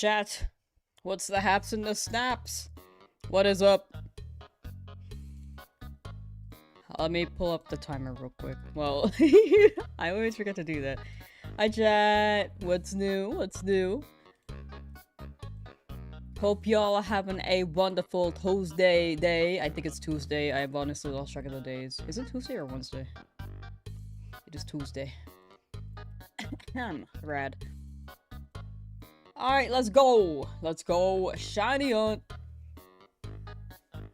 Chat, what's the haps and the snaps? What is up? Let me pull up the timer real quick. Well, I always forget to do that. Hi chat, what's new? What's new? Hope y'all are having a wonderful Tuesday day. I think it's Tuesday. I've honestly lost track of the days. Is it Tuesday or Wednesday? It is Tuesday. Rad. Alright, let's go! Let's go shiny hunt!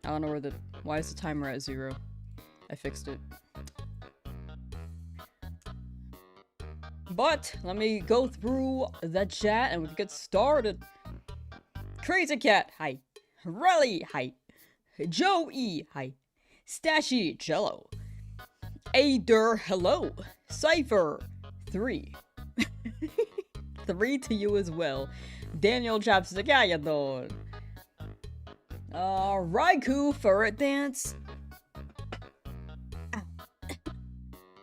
I don't know where the... Why is the timer at 0? I fixed it. But, let me go through the chat and we can get started. Crazy Cat, hi. Rally, hi. Joey, hi. Stashy, Jello. Ader, hello. Cypher, 3. 3 to you as well. Daniel Chapstick, how you doing? Raikou, Ferret Dance.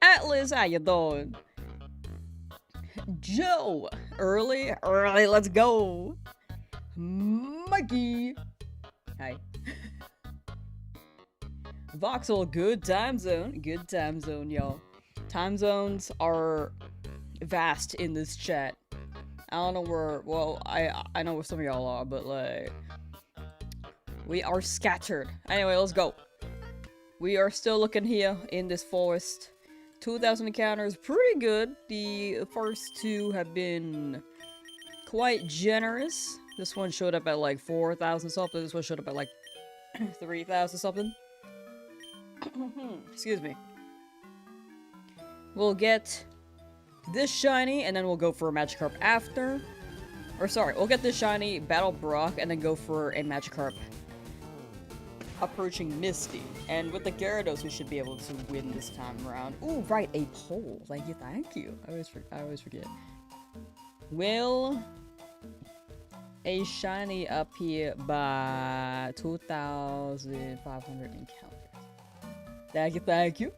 Atlas, how you doing? Joe, early, let's go. Mikey, hi. Voxel, good time zone, y'all. Time zones are vast in this chat. I don't know where, well, I know where some of y'all are, but like, we are scattered. Anyway, let's go. We are still looking here in this forest. 2,000 encounters, pretty good. The first 2 have been quite generous. This one showed up at like 4,000 something. This one showed up at like 3,000 something. Excuse me. We'll get this shiny, and then we'll go for a Magikarp after. Or sorry, we'll get this shiny, battle Brock, and then go for a Magikarp approaching Misty. And with the Gyarados, we should be able to win this time around. Ooh, right, a poll. Thank you. I always forget. Will a shiny appear by 2,500 encounters? Thank you.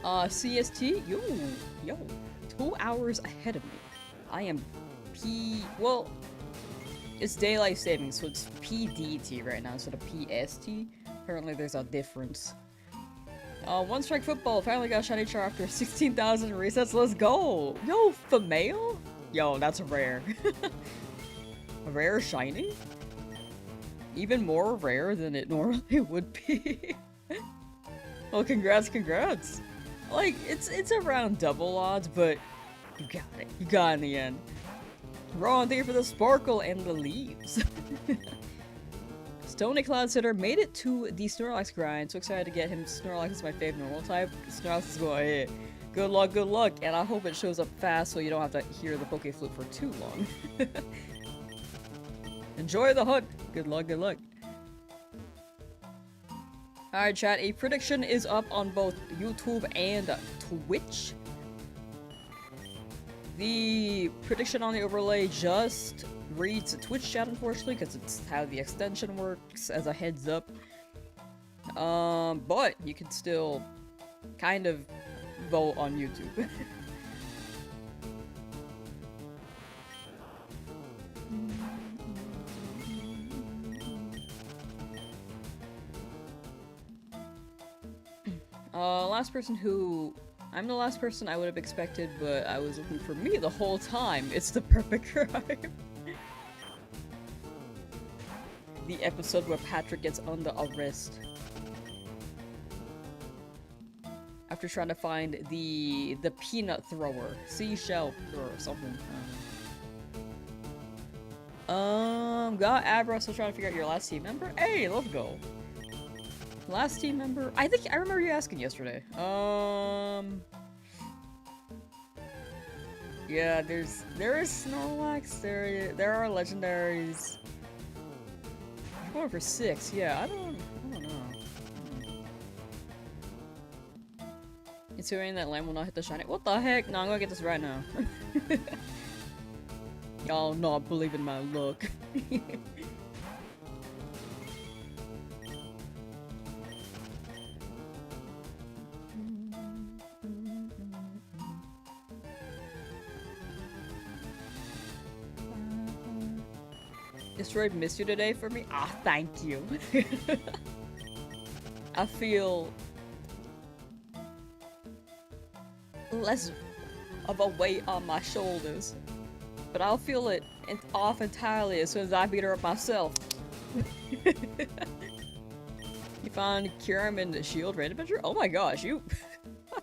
CST, yo, 2 hours ahead of me. I am well, it's daylight savings, so it's PDT right now instead of PST. Apparently there's a difference. One Strike Football, finally got a shiny char after 16,000 resets, let's go! Yo, female? Yo, that's rare. A rare shiny? Even more rare than it normally would be. Well, congrats. Like, it's around double odds, but you got it. You got it in the end. Ron, thank you for the sparkle and the leaves. Stony Cloud Sitter made it to the Snorlax grind. So excited to get him. Snorlax is my favorite normal type. Snorlax is going, hey, good luck. And I hope it shows up fast so you don't have to hear the Poke Flute for too long. Enjoy the hunt. Good luck. Alright chat, a prediction is up on both YouTube and Twitch. The prediction on the overlay just reads Twitch chat, unfortunately, because it's how the extension works, as a heads up. But you can still kind of vote on YouTube. I'm the last person I would have expected, but I was looking for me the whole time. It's the perfect crime. The episode where Patrick gets under arrest. After trying to find the peanut thrower. Seashell or something. Got Abra, still trying to figure out your last team member? Hey, let's go. Last team member? I think I remember you asking yesterday. Yeah, there is Snorlax, there are legendaries. I'm going for 6, yeah, I don't know. Considering that Lamb will not hit the shiny. What the heck? No, I'm gonna get this right now. Y'all not believing my luck. destroyed Miss You today for me? Ah, thank you. I feel less of a weight on my shoulders. But I'll feel it off entirely as soon as I beat her up myself. You found Kiram in the Shield Raid Adventure? Oh my gosh, you...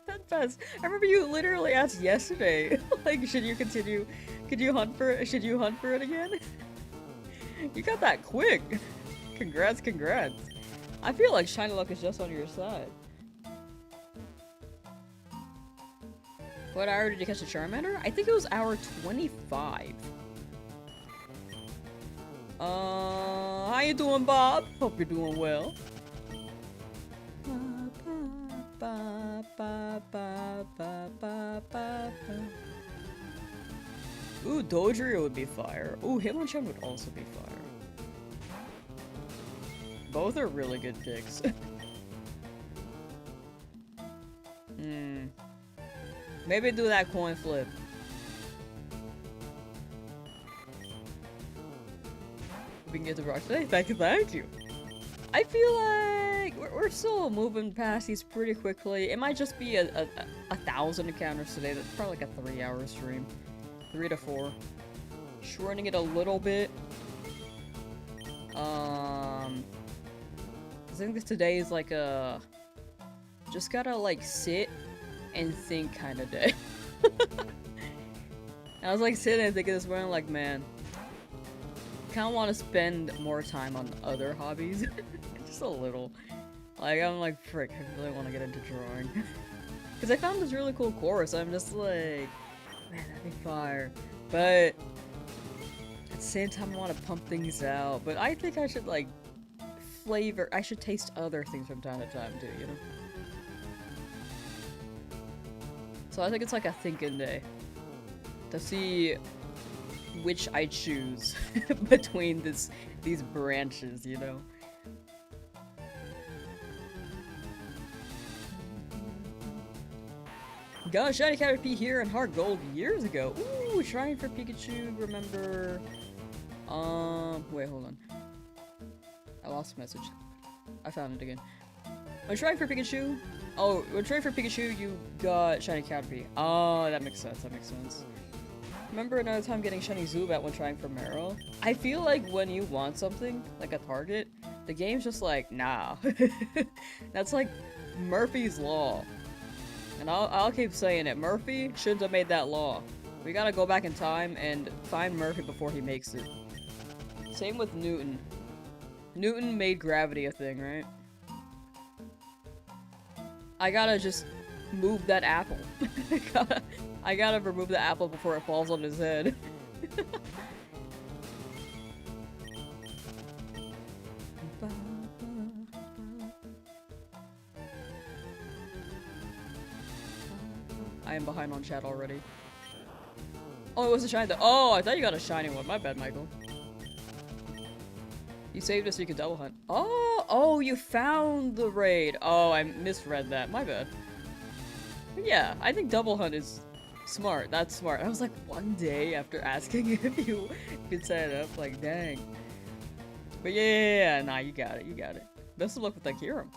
that fast. I remember you literally asked yesterday, like, should you continue? Could you hunt for it? Should you hunt for it again? You got that quick. Congrats, congrats. I feel like Shiny Luck is just on your side. What hour did you catch the Charmander? I think it was hour 25. How you doing, Bob? Hope you're doing well. Ooh, Dodrio would be fire. Ooh, Hitmonchan would also be fire. Both are really good picks. Maybe do that coin flip. We can get to Brock today. Thank you. I feel like we're still moving past these pretty quickly. It might just be a 1,000 encounters today. That's probably like a 3-hour stream. 3 to 4. Shortening it a little bit. I think that today is like a just gotta like sit and think kind of day. I was like sitting and thinking this morning, like, man, I kind of want to spend more time on other hobbies. Just a little. Like, I'm like, frick, I really want to get into drawing. Because I found this really cool course. I'm just like, man, that'd be fire. But at the same time, I want to pump things out. But I think I should, like, I should taste other things from time to time, too, you know? So I think it's like a thinking day. To see which I choose between these branches, you know? Got a shiny Caterpie here in Heart Gold years ago. Ooh, trying for Pikachu, remember... wait, hold on. I lost the message. I found it again. When trying for Pikachu... Oh, when trying for Pikachu, you got shiny Caterpie. Oh, that makes sense, that makes sense. Remember another time getting shiny Zubat when trying for Meryl? I feel like when you want something, like a target, the game's just like, nah. That's like Murphy's Law. And I'll keep saying it. Murphy shouldn't have made that law. We gotta go back in time and find Murphy before he makes it. Same with Newton. Newton made gravity a thing, right? I gotta just move that apple. I gotta remove the apple before it falls on his head. I am behind on chat already. Oh, it was a shiny. Oh, I thought you got a shiny one. My bad, Michael. You saved us so you could double hunt. Oh, you found the raid. Oh, I misread that. My bad. But yeah, I think double hunt is smart. That's smart. I was like, one day after asking if you could set it up, like, dang. But yeah, nah, you got it. You got it. Best of luck with that Kiram.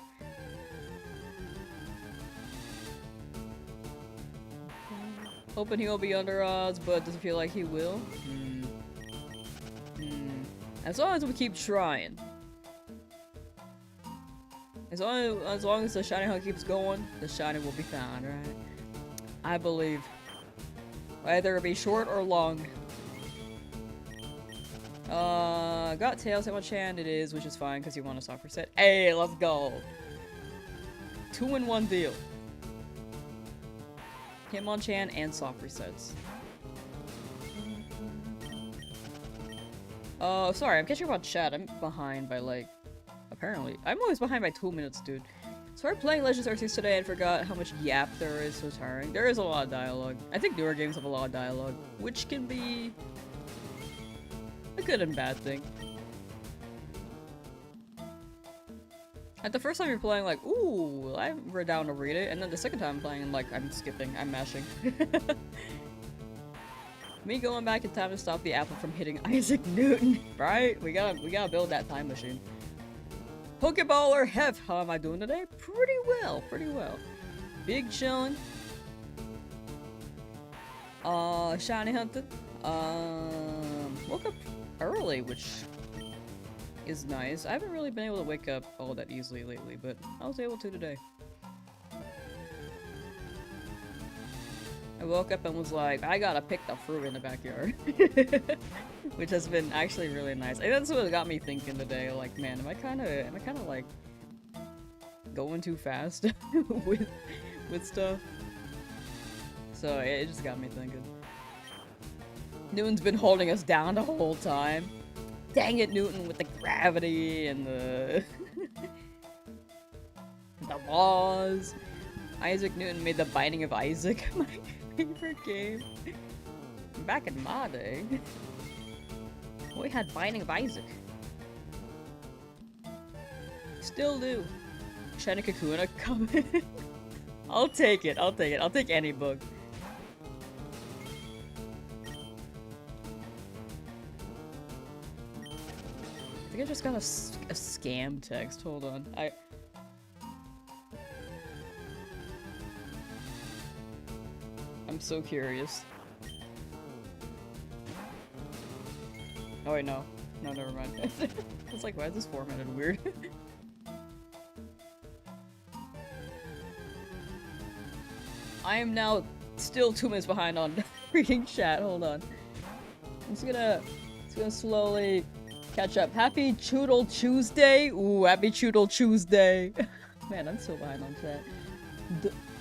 Hoping he'll be under odds, but doesn't feel like he will. As long as we keep trying. As long as the shiny hunt keeps going, the shiny will be found, right? I believe. Whether it be short or long. Got Tails in much hand it is, which is fine because you want a software set. Hey, let's go! 2-in-1 deal. Hitmonchan and soft resets. Oh, sorry, I'm catching up on chat. I'm behind by like, apparently. I'm always behind by 2 minutes, dude. Started playing Legends Arceus today and forgot how much yap there is, so tiring. There is a lot of dialogue. I think newer games have a lot of dialogue, which can be a good and bad thing. At the first time you're playing, like, ooh, we're down to read it, and then the second time I'm playing, like, I'm skipping, I'm mashing. Me going back in time to stop the apple from hitting Isaac Newton, right? We gotta build that time machine. Pokeballer Hef, how am I doing today? Pretty well, pretty well. Big chillin'. Shiny hunted. Woke up early, which is nice. I haven't really been able to wake up all that easily lately, but I was able to today. I woke up and was like, I gotta pick the fruit in the backyard. Which has been actually really nice. And that's what got me thinking today, like, man, am I kinda like going too fast with stuff? So it just got me thinking. Newton's been holding us down the whole time. Dang it, Newton, with the gravity and the the laws. Isaac Newton made The Binding of Isaac my favorite game. Back in my day, we had Binding of Isaac. Still do. Shiny Kakuna coming. I'll take it. I'll take it. I'll take any book. I think I just got a scam text. Hold on. I'm so curious. Oh wait, no. No, never mind. I was like, why is this formatted weird? I am now still 2 minutes behind on reading chat. Hold on. I'm just gonna slowly catch up. Happy Choodle Tuesday! Ooh, happy Choodle Tuesday! Man, I'm so behind on chat.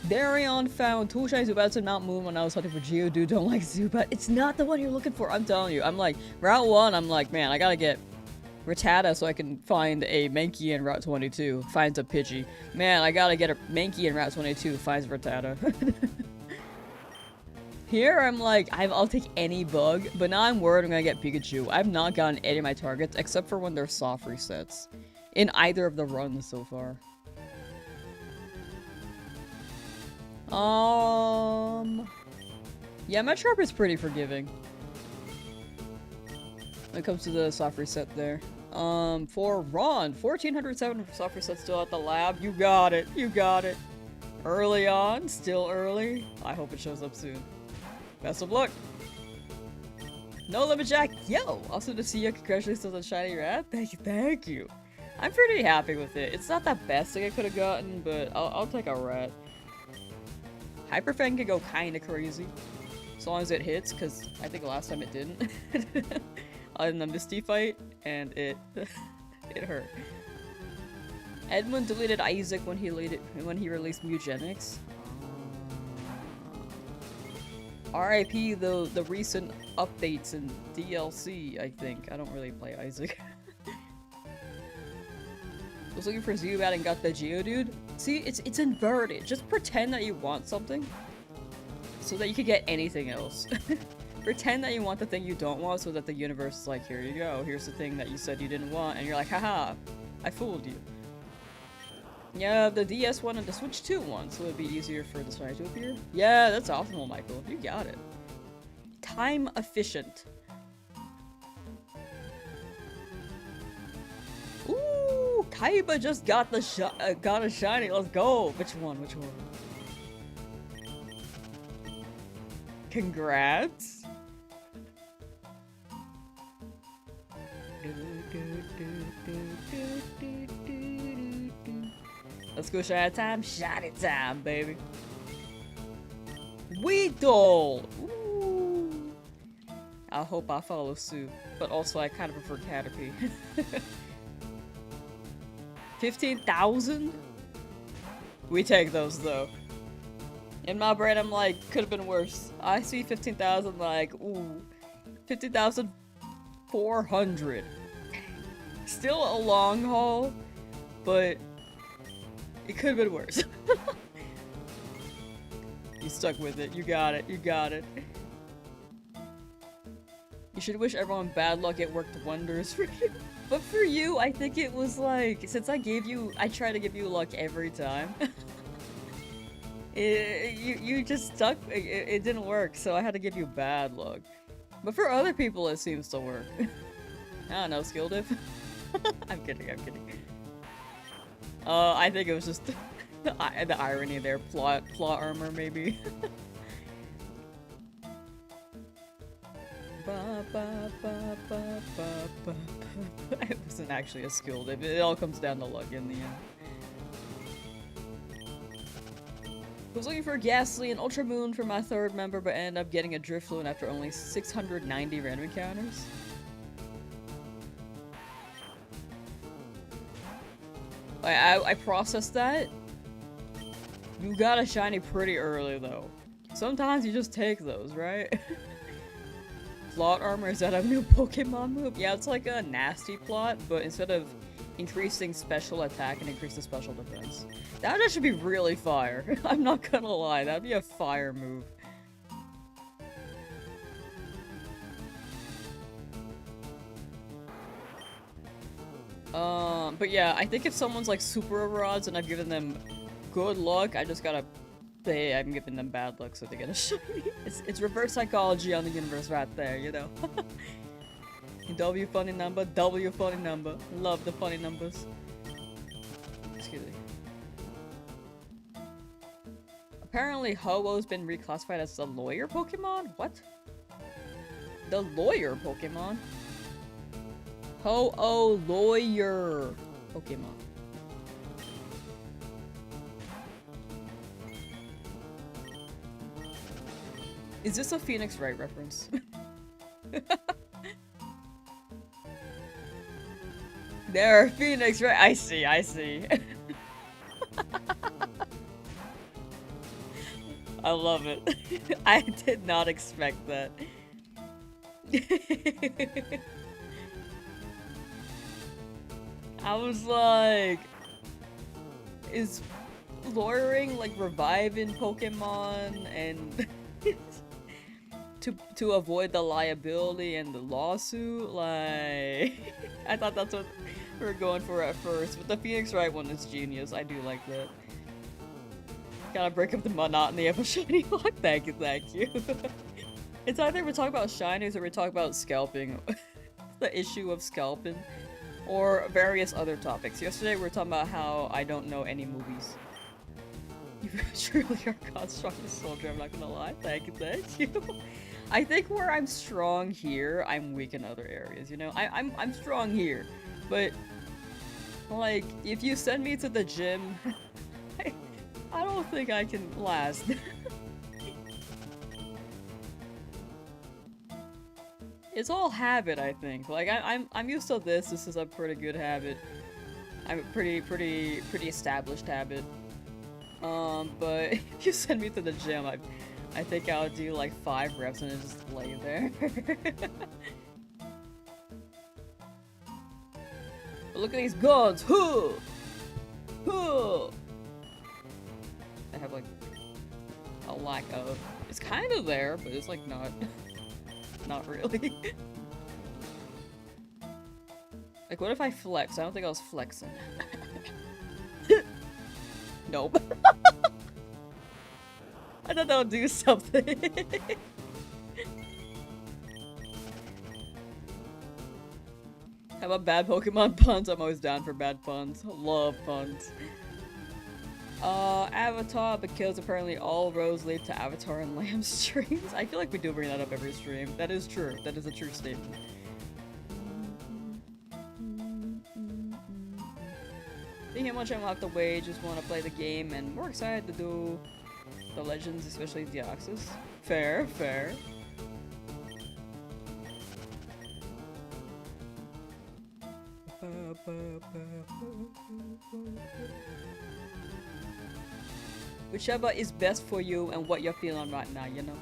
Darion found 2 shiny Zubats in Mount Moon when I was hunting for Geodude. Don't like Zubat. It's not the one you're looking for, I'm telling you. I'm like, Route 1, I'm like, man, I gotta get Rattata so I can find a Mankey in Route 22. Finds a Pidgey. Man, I gotta get a Mankey in Route 22. Finds Rattata. Here, I'm like, I'll take any bug, but now I'm worried I'm gonna get Pikachu. I've not gotten any of my targets, except for when they're soft resets. In either of the runs so far. Yeah, Metrop is pretty forgiving. When it comes to the soft reset there. For Ron, 1407 soft reset still at the lab. You got it, you got it. Early on, still early. I hope it shows up soon. Best of luck. No Limit Jack, yo! Also to see you, congratulations on the shiny rat. Thank you, thank you. I'm pretty happy with it. It's not the best thing I could have gotten, but I'll take a rat. Hyperfang can go kinda crazy. As long as it hits, because I think last time it didn't. In the Misty fight, and it hurt. Edmund deleted Isaac when he released Mugenics. RIP the recent updates and DLC, I think. I don't really play Isaac. Was looking for Zubat and got the Geodude. See, it's inverted. Just pretend that you want something so that you could get anything else. Pretend that you want the thing you don't want so that the universe is like, here you go, here's the thing that you said you didn't want, and you're like, haha, I fooled you. Yeah, the DS one and the Switch 2 one, so it'd be easier for the shiny to appear. Yeah, that's optimal, Michael. You got it. Time efficient. Ooh, Kaiba just got got a shiny. Let's go. Which one? Which one? Congrats. Let's go shiny time. Shiny time, baby. Weedle. Ooh. I hope I follow suit, but also I kind of prefer Caterpie. 15,000? We take those though. In my brain, I'm like, could have been worse. I see 15,000 like, ooh, 50,400. Still a long haul, but it could have been worse. You stuck with it. You got it. You got it. You should wish everyone bad luck. It worked wonders for you. But for you, I think it was like, since I try to give you luck every time. You just stuck. It didn't work, so I had to give you bad luck. But for other people, it seems to work. I don't know, skill diff? I'm kidding, I'm kidding. I think it was just the irony there. Plot armor, maybe. It wasn't actually a skill diff. It all comes down to luck in the end. I was looking for a Ghastly and Ultra Moon for my third member, but ended up getting a Drifloon after only 690 random encounters. I processed that. You got a shiny pretty early though. Sometimes you just take those, right? Plot armor, is that a new Pokemon move? Yeah, it's like a nasty plot, but instead of increasing special attack and increasing special defense. That should be really fire. I'm not gonna lie, that'd be a fire move. But yeah, I think if someone's like super rods and I've given them good luck, I just gotta say I'm giving them bad luck so they get a shiny. It's reverse psychology on the universe right there, you know? W funny number, W funny number. Love the funny numbers. Excuse me. Apparently Ho-Oh's been reclassified as the lawyer Pokemon? What? The lawyer Pokemon? Ho-Oh lawyer Pokemon. Is this a Phoenix Wright reference? There, Phoenix Wright. I see, I see. I love it. I did not expect that. I was like, is lawyering like reviving Pokemon and to avoid the liability and the lawsuit? Like, I thought that's what we were going for at first, but the Phoenix Wright one is genius. I do like that. Gotta break up the monotony of a shiny lock. Thank you, thank you. It's either we talk about shinies or we talk about scalping. The issue of scalping. Or various other topics. Yesterday we were talking about how I don't know any movies. You truly are God's strongest soldier, I'm not gonna lie. Thank you, thank you. I think where I'm strong here, I'm weak in other areas, you know? I'm strong here. But, like, if you send me to the gym, I don't think I can last. It's all habit, I think. Like, I'm used to this. This is a pretty good habit. I'm a pretty established habit. But if you send me to the gym, I think I'll do like 5 reps and just lay there. But look at these guns! Huh! Huh! I have like a lack of. It's kind of there, but it's like not. Not really. Like, what if I flex? I don't think I was flexing. Nope. I thought that would do something. How about bad Pokemon puns? I'm always down for bad puns. Love puns. Avatar, because apparently all roads lead to Avatar and Lamb streams. I feel like we do bring that up every stream. That is true. That is a true statement. Seeing how much I locked away, just want to play the game, and we're excited to do the Legends, especially Deoxys. Fair, fair. Whichever is best for you and what you're feeling right now, you know?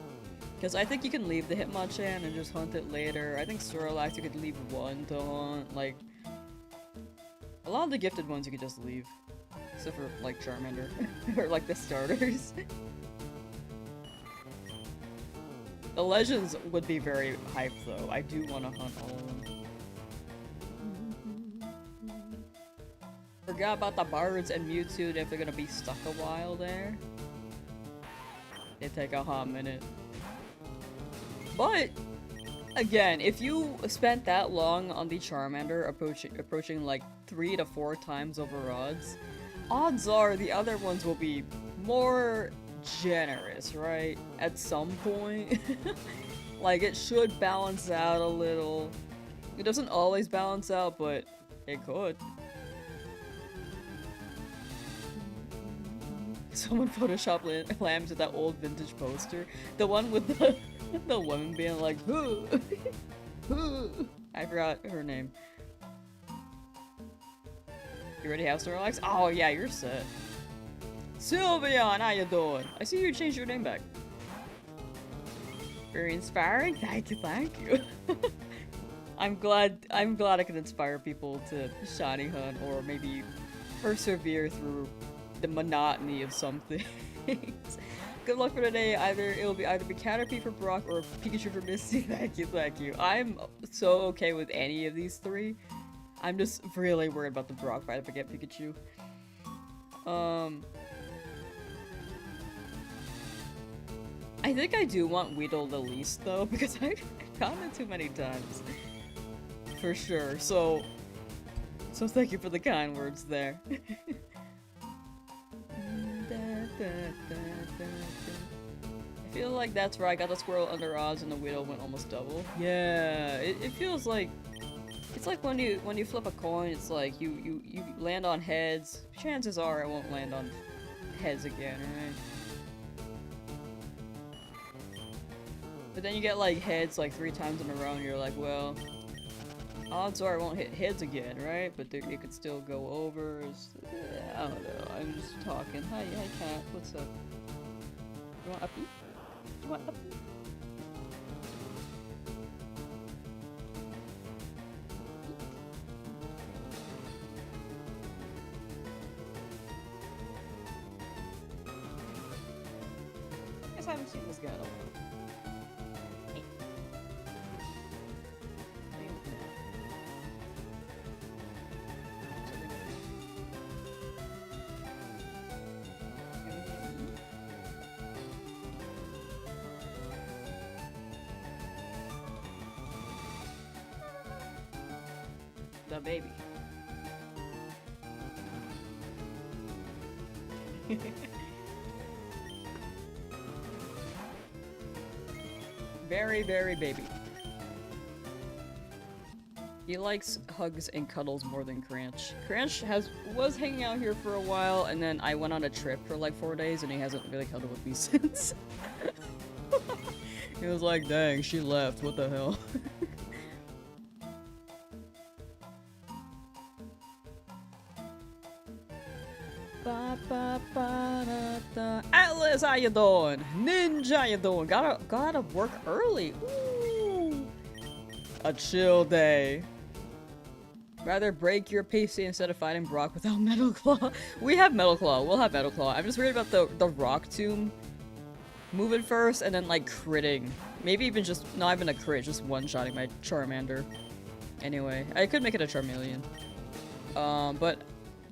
Because I think you can leave the Hitmonchan and just hunt it later. I think Snorlax you could leave one to hunt. Like, a lot of the gifted ones you could just leave. Except for, like, Charmander. Or, like, the starters. The Legends would be very hyped, though. I do want to hunt all of them. Forgot about the birds and Mewtwo if they're gonna be stuck a while there. They take a hot minute. But Again, if you spent that long on the Charmander, approaching like 3 to 4 times over odds are the other ones will be more generous, right? At some point. Like, it should balance out a little. It doesn't always balance out, but it could. Someone photoshopped Lamb to that old vintage poster. The one with the woman being like, "Hoo." I forgot her name. You already have Snorlax? Oh yeah, you're set. Sylveon, how you doing? I see you changed your name back. Very inspiring. Thank you. I'm glad I can inspire people to shiny hunt or maybe persevere through the monotony of something. Good luck for today. It'll be either Caterpie for Brock or Pikachu for Misty. Thank you. I'm so okay with any of these three. I'm just really worried about the Brock fight if I get Pikachu. I think I do want Weedle the least though, because I've found it too many times. For sure. So thank you for the kind words there. I feel like that's where I got the Squirrel under odds and the Weedle went almost double. Yeah, it feels like it's like when you flip a coin, it's like you land on heads. Chances are it won't land on heads again, right? But then you get like heads like 3 times in a row and you're like, well, odds are it won't hit heads again, right? But it could still go over. I don't know. I'm just talking. Hi, cat. What's up? You want uppy? You want uppy? I guess I haven't seen this guy in a while. The baby. Very, very baby. He likes hugs and cuddles more than Cranch. Cranch was hanging out here for a while, and then I went on a trip for like 4 days, and he hasn't really cuddled with me since. He was like, dang, she left, what the hell? Atlas, how you doing? Ninja, how you doing? Gotta work early. Ooh. A chill day. Rather break your PC instead of fighting Brock without Metal Claw. We have Metal Claw. We'll have Metal Claw. I'm just worried about the Rock Tomb. Moving first and then like critting. Maybe even just not even a crit, just one-shotting my Charmander. Anyway, I could make it a Charmeleon. But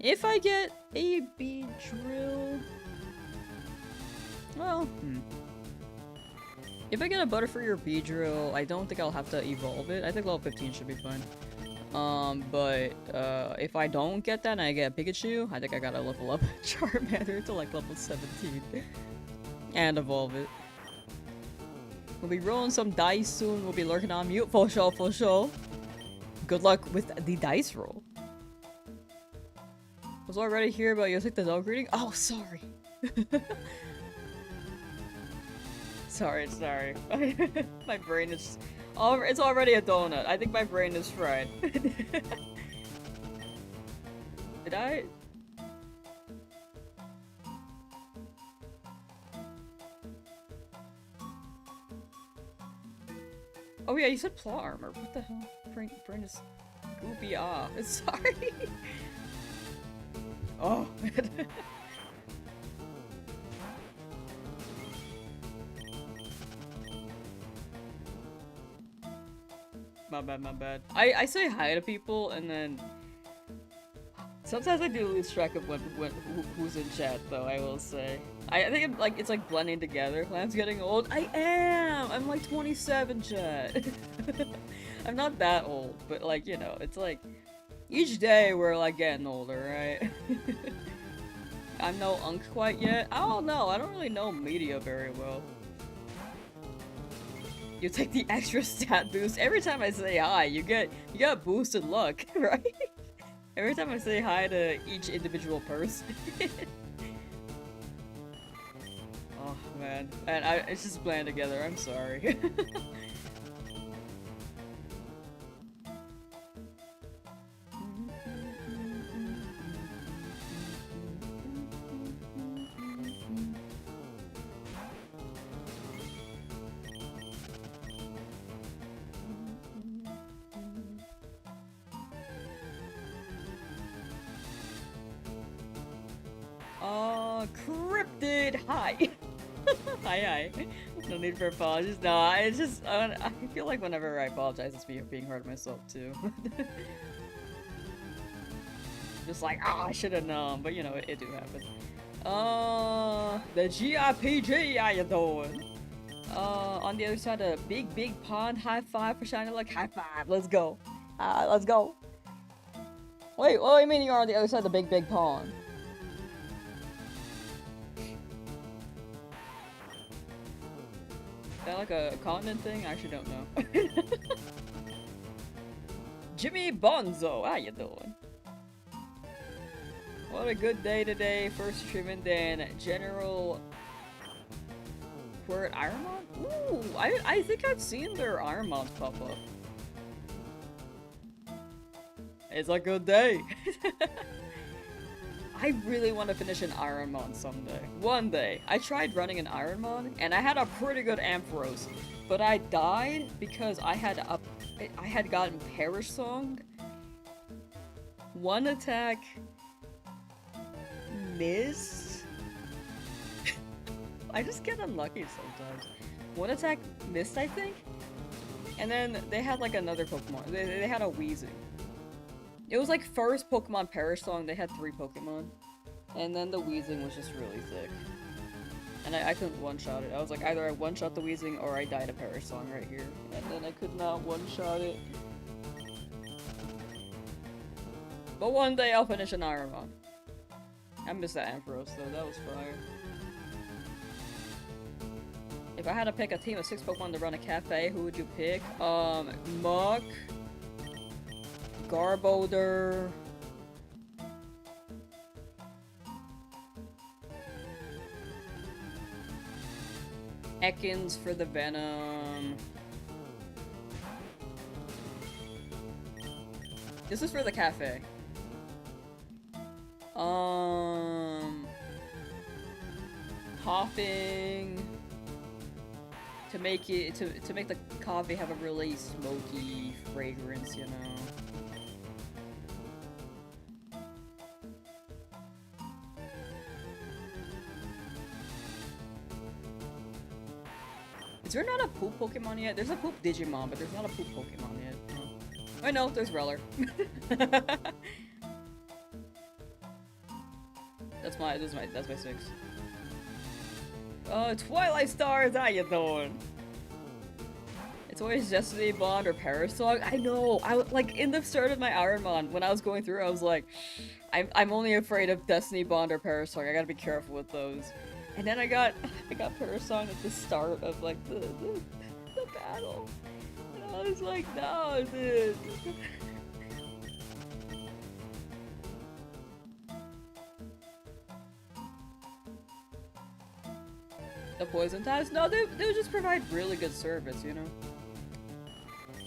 if I get a Beedrill, well, if I get a Butterfree or Beedrill, I don't think I'll have to evolve it. I think level 15 should be fine. But if I don't get that and I get a Pikachu, I think I gotta level up Charmander to like level 17 and evolve it. We'll be rolling some dice soon. We'll be lurking on mute for sure, for sure. Good luck with the dice roll. Was already here about you like the dog reading? Oh, sorry. sorry. My brain is... it's already a donut. I think my brain is fried. Did I? Oh yeah, you said plot armor. What the hell? Brain is goopy off. Sorry. Oh. My bad. I say hi to people and then Sometimes I do lose track of who's in chat, though, I will say. I think it's like blending together. Lamb's getting old. I am! I'm like 27, chat. I'm not that old, but like, you know, it's like each day we're like getting older, right? I'm no unk quite yet. I don't know. I don't really know media very well. You take the extra stat boost every time I say hi. You get boosted luck, right? Every time I say hi to each individual person. Oh man, and it's just blend together. I'm sorry. Cryptid! Hi! Hi. No need for apologies. No, it's just, I feel like whenever I apologize, it's me being hard on myself, too. Just like, I should've known, but you know, it do happen. The GIPG, how you doing? On the other side of big pond, high five for Shiny Luck, high five, let's go. Let's go. Wait, what do you mean you're on the other side of the big pond? Is that like a continent thing? I actually don't know. Jimmy Bonzo, how you doing? What a good day today. First streaming then General Quirrell Ironmon? Ooh, I think I've seen their Ironmons pop up. It's a good day. I really want to finish an Ironmon someday. One day. I tried running an Ironmon, and I had a pretty good Ampharos, but I died because I had gotten Perish Song. One attack missed. I just get unlucky sometimes. One attack missed, I think, and then they had like another Pokemon. They had a Weezing. It was like first Pokemon Perish Song, they had 3 Pokemon. And then the Weezing was just really thick. And I couldn't one-shot it. I was like, either I one-shot the Weezing or I died a Perish Song right here. And then I could not one-shot it. But one day I'll finish an Ironmon. I miss that Ampharos though, that was fire. If I had to pick a team of 6 Pokemon to run a cafe, who would you pick? Muck, Garbodor, Ekans for the Venom. This is for the cafe. Hopping to make it to make the coffee have a really smoky fragrance, you know. Is there not a poop Pokemon yet? There's a poop Digimon, but there's not a poop Pokemon yet. Oh. I know, there's Reller. That's my 6. Twilight Stars, how you doing? It's always Destiny Bond or Perish Song. I know. Like in the start of my Ironmon, when I was going through, I was like, I'm only afraid of Destiny Bond or Perish Song. I gotta be careful with those. And then I got Perish Song at the start of like the battle. And I was like, no, dude. The poison types? No, they would just provide really good service, you know?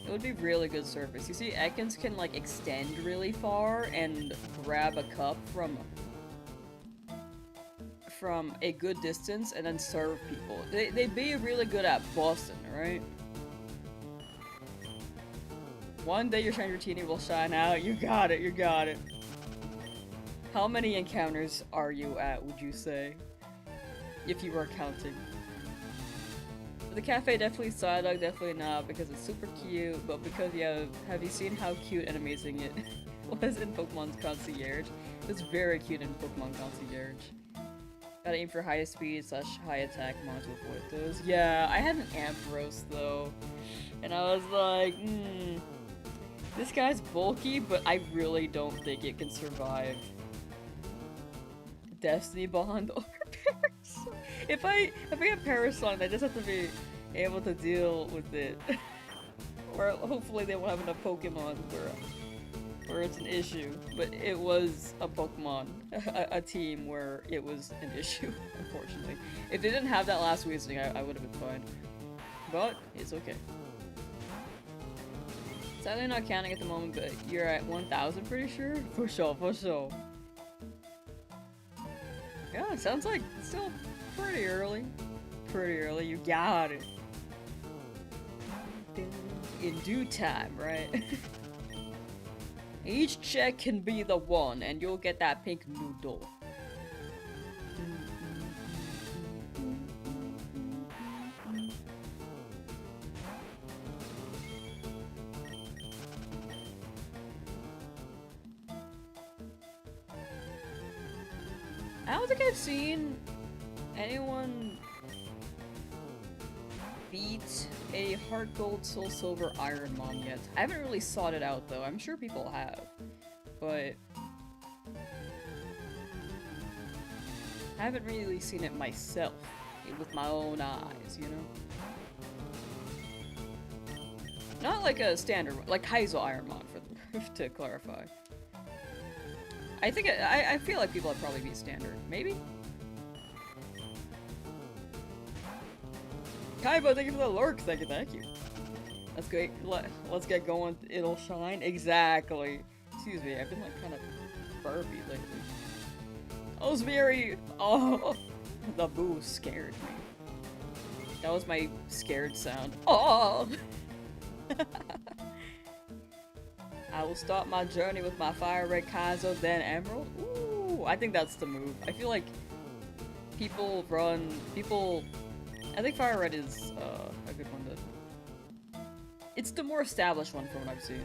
It would be really good service. You see, Ekans can like extend really far and grab a cup from a good distance and then serve people. They'd be really good at Boston, right? One day your Shiny Routine will shine out. You got it, you got it. How many encounters are you at, would you say? If you were counting. The cafe definitely Psyduck, definitely not because it's super cute, but because have you seen how cute and amazing was in Pokemon's Concierge. It was very cute in Pokemon Concierge. Gotta aim for highest speed / high attack mon to avoid those. Yeah, I had an Ampharos though. And I was like, this guy's bulky, but I really don't think it can survive Destiny Bond or Parasong. If I get Parasong, I just have to be able to deal with it. Or hopefully they won't have enough Pokemon where it's an issue. But it was a Pokemon, a team where it was an issue, unfortunately. If they didn't have that last Weezing, I would have been fine. But it's okay. Sadly not counting at the moment, but you're at 1,000 pretty sure? For sure, for sure. Yeah, it sounds like it's still pretty early. Pretty early, you got it. In due time, right? Each check can be the one, and you'll get that pink noodle. I don't think I've seen anyone beat a Heart Gold Soul Silver Ironmon yet. I haven't really sought it out though. I'm sure people have, but I haven't really seen it myself with my own eyes, you know? Not like a standard, like Kaizo Ironmon, to clarify. I think I feel like people would probably be standard. Maybe? Kaibo, thank you for the lurk. Thank you. Let's get going. It'll shine. Exactly. Excuse me, I've been like kind of burpy lately. Osberry! Oh! The boo scared me. That was my scared sound. Oh! I will start my journey with my FireRed Kaizo, then Emerald. Ooh, I think that's the move. I feel like I think FireRed is a good one to... It's the more established one from what I've seen.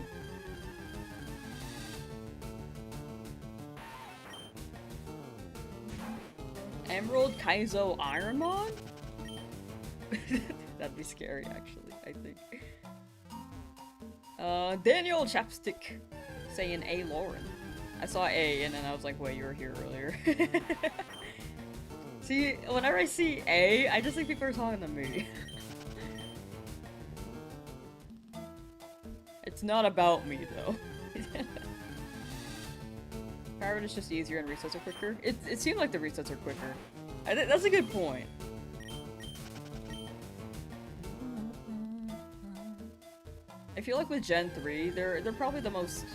Emerald, Kaizo, Ironmon? That'd be scary, actually, I think. Daniel Chapstick saying A. Lauren. I saw A and then I was like, wait, you were here earlier. See, whenever I see A, I just think people are talking to me. It's not about me, though. FireRed is just easier and resets are quicker. It seemed like the resets are quicker. That's a good point. I feel like with Gen 3, they're probably the most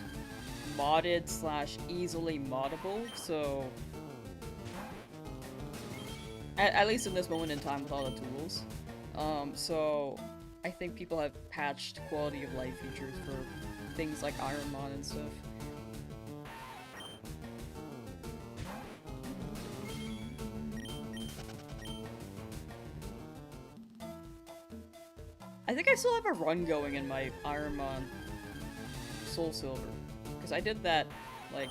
modded / easily moddable, so... At least in this moment in time with all the tools. So I think people have patched quality of life features for things like Ironmon and stuff. I think I still have a run going in my Ironmon Soul Silver. Because I did that, like,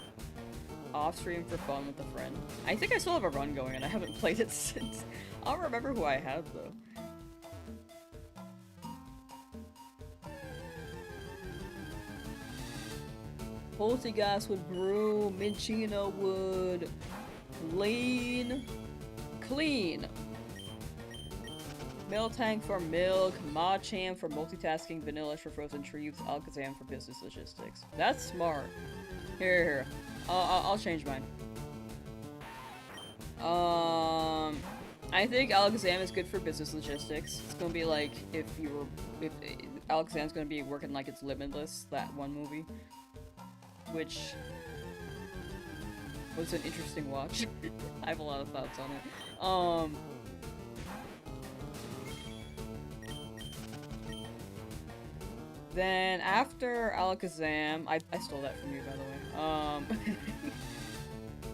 off-stream for fun with a friend. I think I still have a run going and I haven't played it since. I don't remember who I had, though. Poltergeist would brew, Minchino would lean, clean. Miltank for milk, Machamp for multitasking, Vanillish for frozen treats, Alakazam for business logistics. That's smart. Here. I'll change mine. I think Alakazam is good for business logistics. It's gonna be like if Alakazam's gonna be working like it's Limitless, that one movie, which was an interesting watch. I have a lot of thoughts on it. Then after Alakazam, I stole that from you, by the way.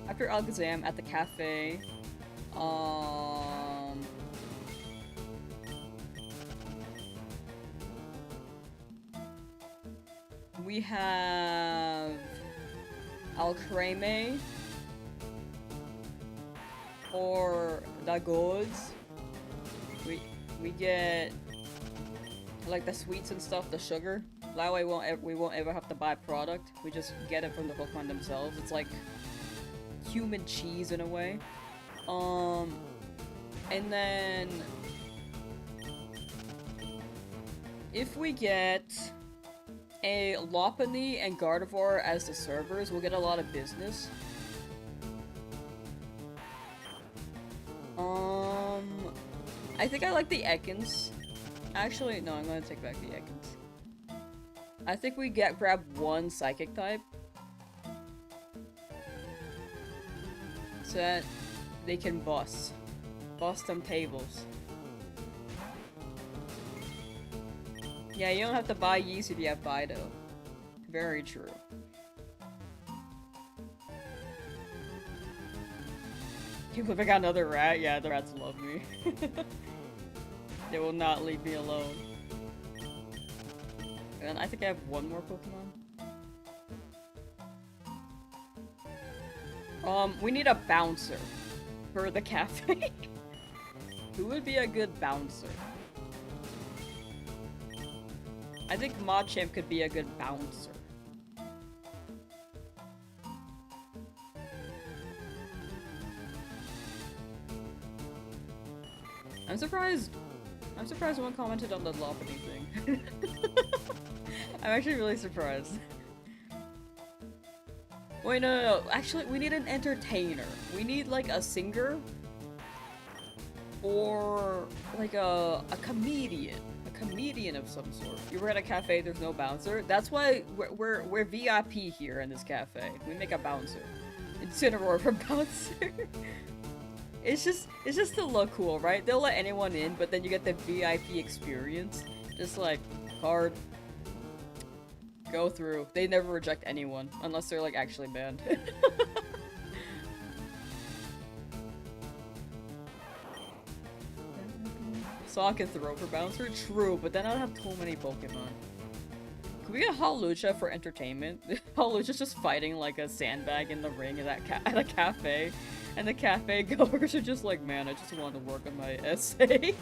After Alakazam at the cafe, we have Alcreme, or the goods. We get like the sweets and stuff, the sugar. That way we won't ever have to buy product. We just get it from the Pokemon themselves. It's like human cheese in a way. And then if we get a Lopunny and Gardevoir as the servers, we'll get a lot of business. I think I like the Ekans. Actually, no, I'm gonna take back the Ekans. I think we grab one Psychic type. So that they can bust them tables. Yeah, you don't have to buy Yeast if you have Fido. Very true. Can't believe I got another rat. Yeah, the rats love me. They will not leave me alone. And I think I have one more Pokemon. We need a bouncer for the cafe. Who would be a good bouncer? I think Machamp could be a good bouncer. I'm surprised no one commented on the Lopunny thing. I'm actually really surprised. Wait, no. Actually, we need an entertainer. We need, like, a singer. Or, like, a comedian. A comedian of some sort. You were at a cafe, there's no bouncer. That's why we're VIP here in this cafe. We make a bouncer. Incineroar for bouncer. It's just to look cool, right? They'll let anyone in, but then you get the VIP experience. Just like, card. Go through. They never reject anyone, unless they're like actually banned. So I can throw for bouncer? True, but then I'd have too many Pokemon. Can we get Hawlucha for entertainment? Hawlucha's just fighting like a sandbag in the ring at a cafe. And the cafe goers are just like, man, I just want to work on my essay.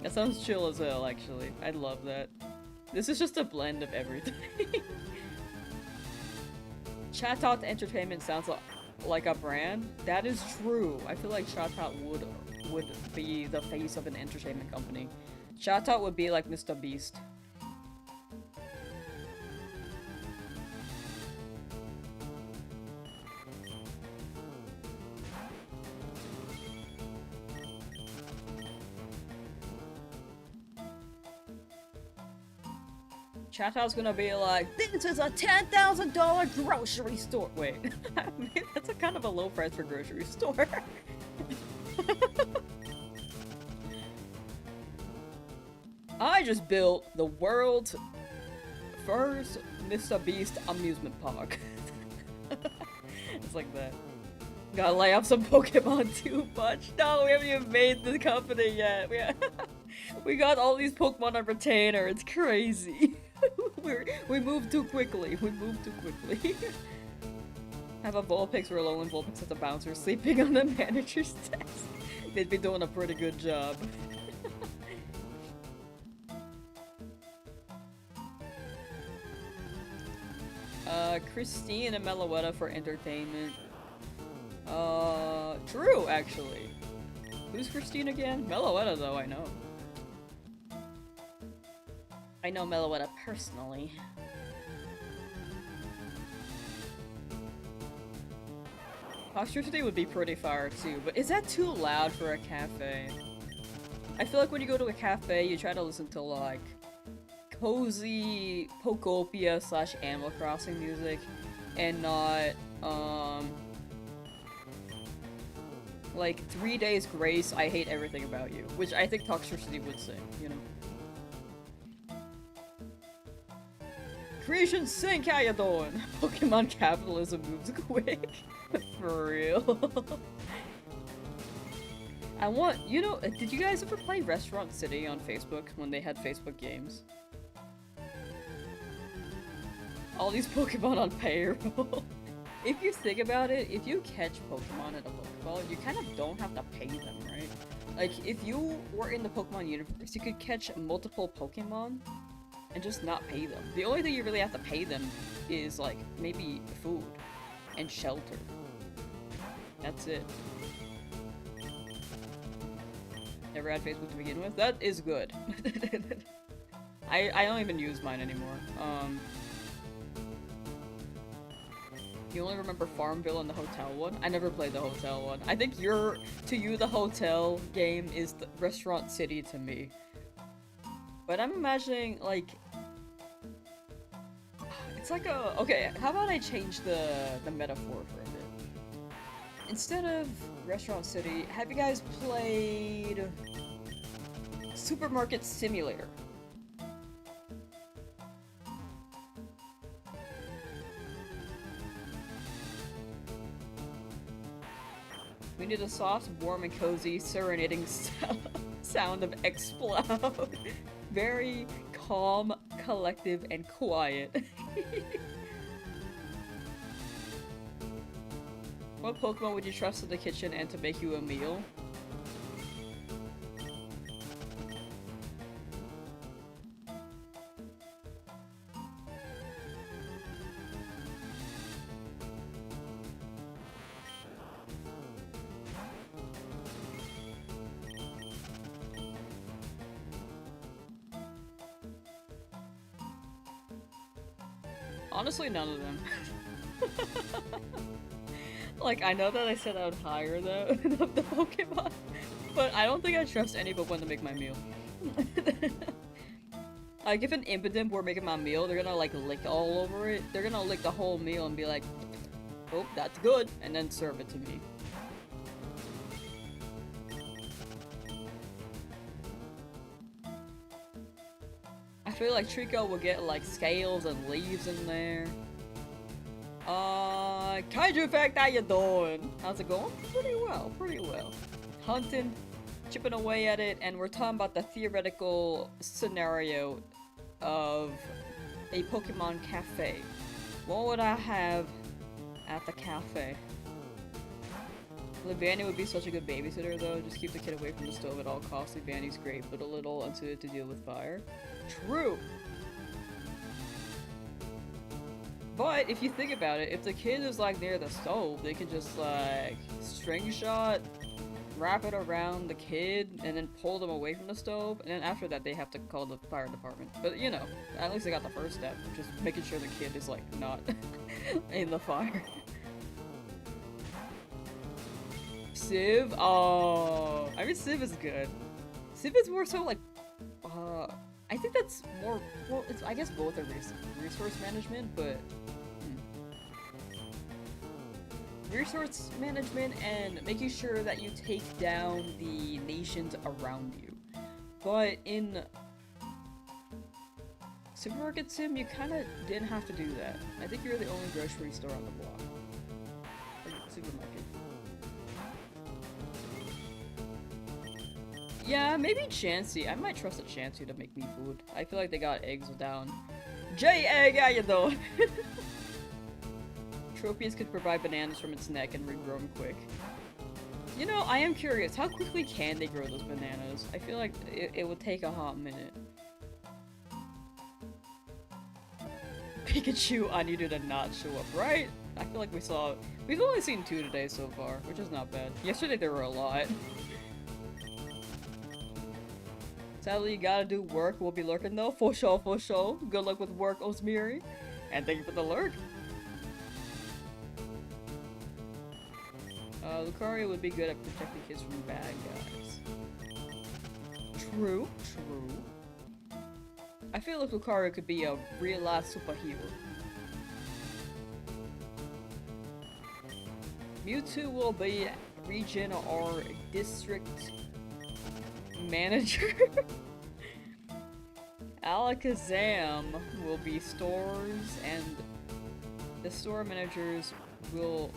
That sounds chill as hell, actually. I love that. This is just a blend of everything. Chatot Entertainment sounds like a brand. That is true. I feel like Chatot would be the face of an entertainment company. Chatot would be like Mr. Beast. Chatot's gonna be like, this is a $10,000 grocery store. Wait, that's a kind of a low price for grocery store. I just built the world's first Mr. Beast amusement park. It's like that. Gotta lay off some Pokemon too much. No, we haven't even made the company yet. We got all these Pokemon on retainer. It's crazy. We moved too quickly. Have a Vulpix Rolo and Vulpix at the bouncer sleeping on the manager's desk. They'd be doing a pretty good job. Christine and Meloetta for entertainment. True, actually. Who's Christine again? Meloetta, though, I know. I know Meloetta personally. Toxtricity would be pretty fire too, but is that too loud for a cafe? I feel like when you go to a cafe, you try to listen to like cozy Pokopia / Animal Crossing music, and not like 3 Days Grace, I Hate Everything About You, which I think Toxtricity would sing, you know. Creation Sync, how ya doing? Pokemon capitalism moves quick. For real. I want, you know, did you guys ever play Restaurant City on Facebook when they had Facebook games? All these Pokemon on payroll. If you think about it, if you catch Pokemon at a Pokeball, you kind of don't have to pay them, right? Like, if you were in the Pokemon universe, you could catch multiple Pokemon and just not pay them. The only thing you really have to pay them is, like, maybe food and shelter. That's it. Never had Facebook to begin with? That is good. I don't even use mine anymore. You only remember Farmville and the hotel one? I never played the hotel one. I think to you, the hotel game is the Restaurant City to me. But I'm imagining, like... It's like a... Okay, how about I change the metaphor for a bit? Instead of Restaurant City, have you guys played... Supermarket Simulator? We need a soft, warm, and cozy serenading sound of Explode. Very calm, collective, and quiet. What Pokemon would you trust in the kitchen and to make you a meal? Honestly, none of them. Like, I know that I said I would hire the Pokemon, but I don't think I trust any Pokemon to make my meal. Like, if an Impidimp were making my meal, they're gonna, like, lick all over it. They're gonna lick the whole meal and be like, oh, that's good, and then serve it to me. I feel like Trico will get, like, scales and leaves in there. Kaiju Fact, how you doing? How's it going? Pretty well, pretty well. Hunting, chipping away at it, and we're talking about the theoretical scenario of a Pokemon cafe. What would I have at the cafe? Levanny would be such a good babysitter, though. Just keep the kid away from the stove at all costs. Levanny's great, but a little unsuited to deal with fire. True! But if you think about it, if the kid is like near the stove, they can just like string shot, wrap it around the kid, and then pull them away from the stove, and then after that they have to call the fire department. But you know, at least they got the first step, which is making sure the kid is like not in the fire. Civ? Oh, I mean Civ is good. Civ is more so like, I think that's more, well, it's, I guess both are resource management, but resource management and making sure that you take down the nations around you. But in Supermarket Sim, you kind of didn't have to do that. I think you're the only grocery store on the block. Or supermarket. Yeah, maybe Chansey. I might trust a Chansey to make me food. I feel like they got eggs down. J-Egg, how you doing? Tropius could provide bananas from its neck and regrow them quick. You know, I am curious, how quickly can they grow those bananas? I feel like it would take a hot minute. Pikachu, I needed to not show up, right? I feel like we've only seen 2 today so far, which is not bad. Yesterday there were a lot. Sadly, you gotta do work. We'll be lurking though. For sure, for sure. Good luck with work, Osmiri. And thank you for the lurk. Lucario would be good at protecting kids from bad guys. True, true. I feel like Lucario could be a real-life superhero. Mewtwo will be region or district manager. Alakazam will be stores, and the store managers will...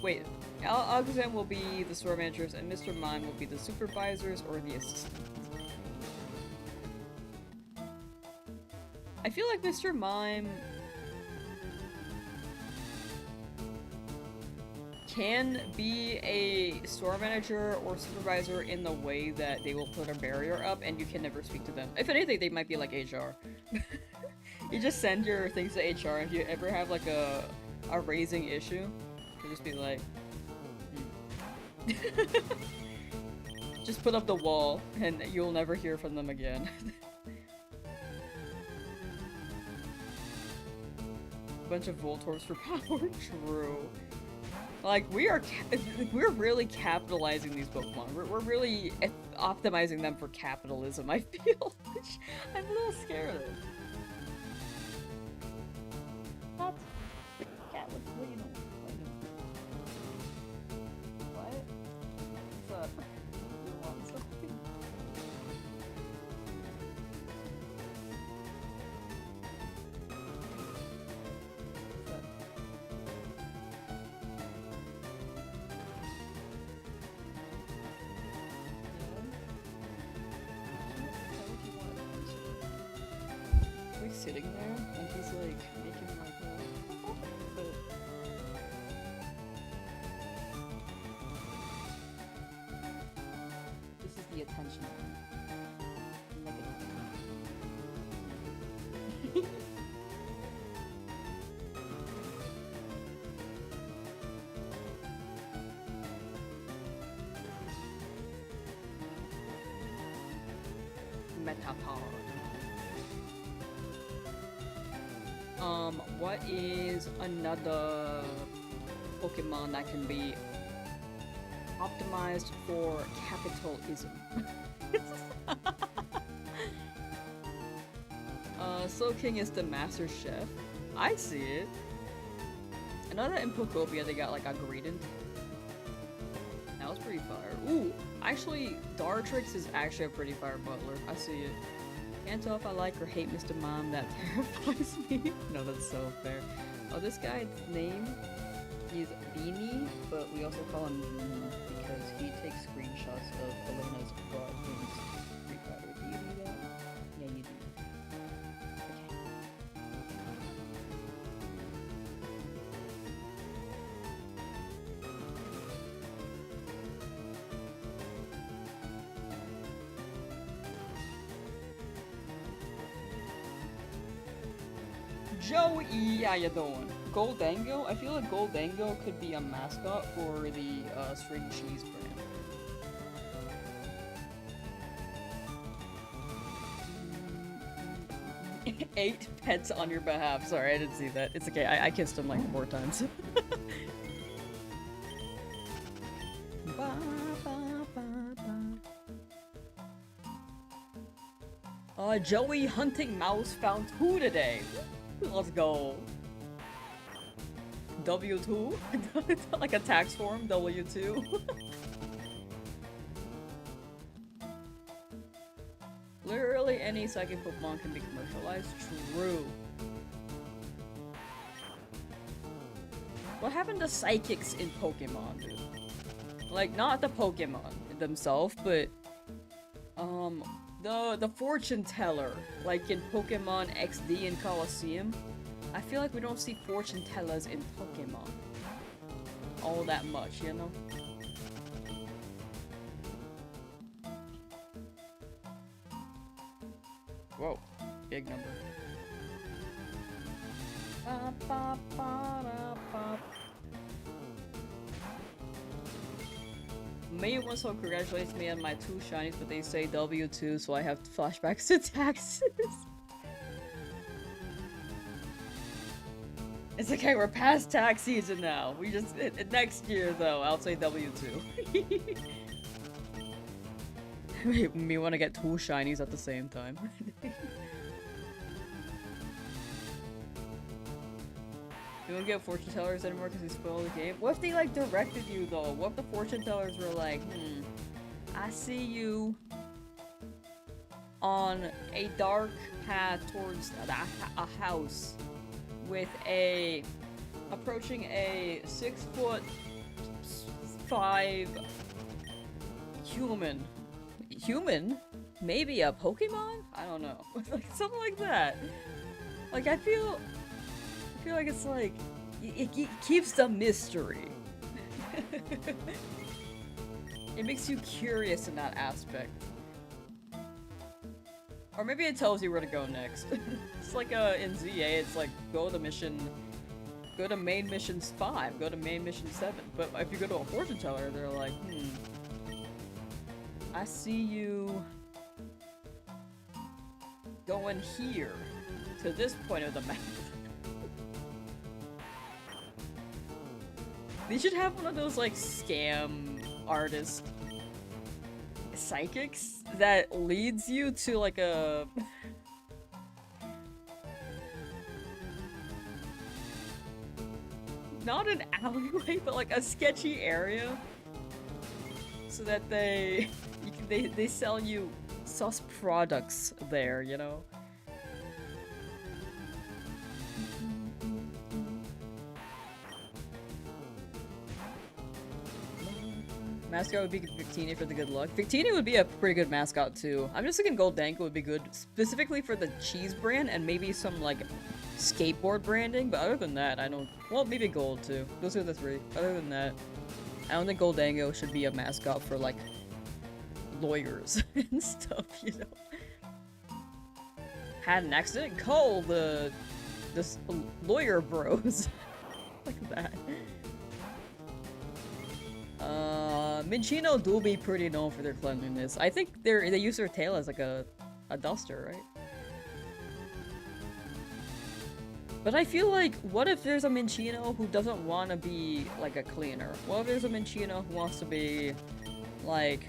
Wait, Alakazam will be the store managers, and Mr. Mime will be the supervisors or the assistants. I feel like Mr. Mime can be a store manager or supervisor in the way that they will put a barrier up and you can never speak to them. If anything, they might be like HR. You just send your things to HR, and if you ever have like a raising issue, you'll just be like, just put up the wall and you'll never hear from them again. Bunch of Voltorbs for power. True. Like, we're really capitalizing these Pokemon. We're really optimizing them for capitalism, I feel. Which I'm a little scared of. What? Cat, what do you know? What? What's up? You want something? Sitting there and he's like making like this is the attention. Metapod. What is another Pokemon that can be optimized for capitalism? Slowking is the Master Chef. I see it. Another in Pokopia, they got like a Greedent. That was pretty fire. Ooh, actually, Dartrix is actually a pretty fire butler. I see it. Can't tell if I like or hate Mr. Mom, that terrifies me. No, that's so fair. Oh, this guy's name is Beanie, but we also call him Beanie because he takes screenshots of Elena's butt in Street Fighter. Do you do that? Yeah, you do. Joey, how you doing? Goldango? I feel like Goldango could be a mascot for the string cheese brand. 8 pets on your behalf. Sorry, I didn't see that. It's okay, I kissed him like 4 times. Joey Hunting Mouse found 2 today. Let's go. W2? Like a tax form? W2? Literally any psychic Pokemon can be commercialized. True. What happened to psychics in Pokemon, dude? Like, not the Pokemon themselves, but the fortune teller, like in Pokemon XD and Colosseum. I feel like we don't see fortune tellers in Pokemon all that much, you know? Whoa, big number. May also congratulates me on my 2 shinies, but they say W2, so I have flashbacks to taxes. It's okay, we're past tax season now. We just, next year though, I'll say W2. Make me want to get 2 shinies at the same time. You don't get fortune tellers anymore because they spoil the game? What if they like directed you though? What if the fortune tellers were like, I see you on a dark path towards a house with a approaching a 6'5" human? Maybe a Pokemon? I don't know. Like something like that. Like I feel like it's like it keeps the mystery. It makes you curious in that aspect. Or maybe it tells you where to go next. It's like in ZA, it's like go to main mission 5, go to main mission 7. But if you go to a fortune teller, they're like, I see you going here to this point of the map. They should have one of those like scam artist psychics that leads you to like a not an alleyway, but like a sketchy area, so that they sell you sus products there, you know. Mascot would be Victini for the good luck. Victini would be a pretty good mascot too. I'm just thinking Goldanka would be good specifically for the cheese brand and maybe some like skateboard branding, but other than that, I don't. Well, maybe gold too. Those are the 3. Other than that, I don't think Goldango should be a mascot for like lawyers and stuff, you know. Had an accident? Call the lawyer bros. Like that. Minccino do be pretty known for their cleanliness. I think they use their tail as like a duster, right? But I feel like, what if there's a Minccino who doesn't want to be like a cleaner? What if there's a Minccino who wants to be like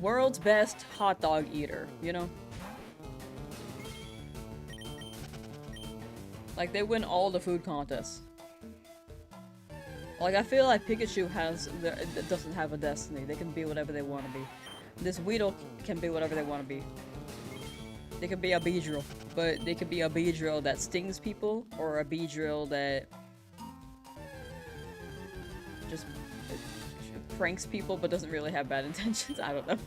world's best hot dog eater, you know? Like, they win all the food contests. Like, I feel like Pikachu doesn't have a destiny. They can be whatever they want to be. This Weedle can be whatever they want to be. They can be a Beedrill, but they could be a Beedrill that stings people, or a Beedrill that just pranks people but doesn't really have bad intentions. I don't know.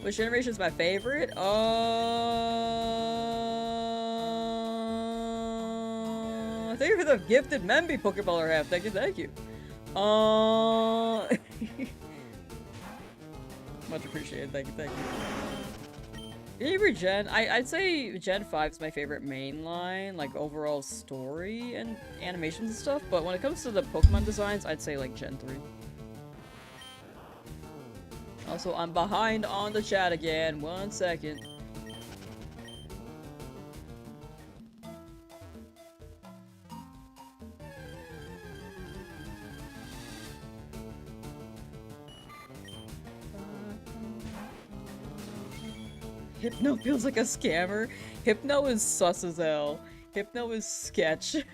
Which generation is my favorite? Thank you for the gifted Memby Pokeballer half. Thank you, thank you. Much appreciated. Thank you, thank you. Favorite gen? I'd say Gen 5 is my favorite main line, like overall story and animations and stuff. But when it comes to the Pokemon designs, I'd say like Gen 3. Also, I'm behind on the chat again. 1 second. Hypno feels like a scammer. Hypno is sus as hell. Hypno is sketch. The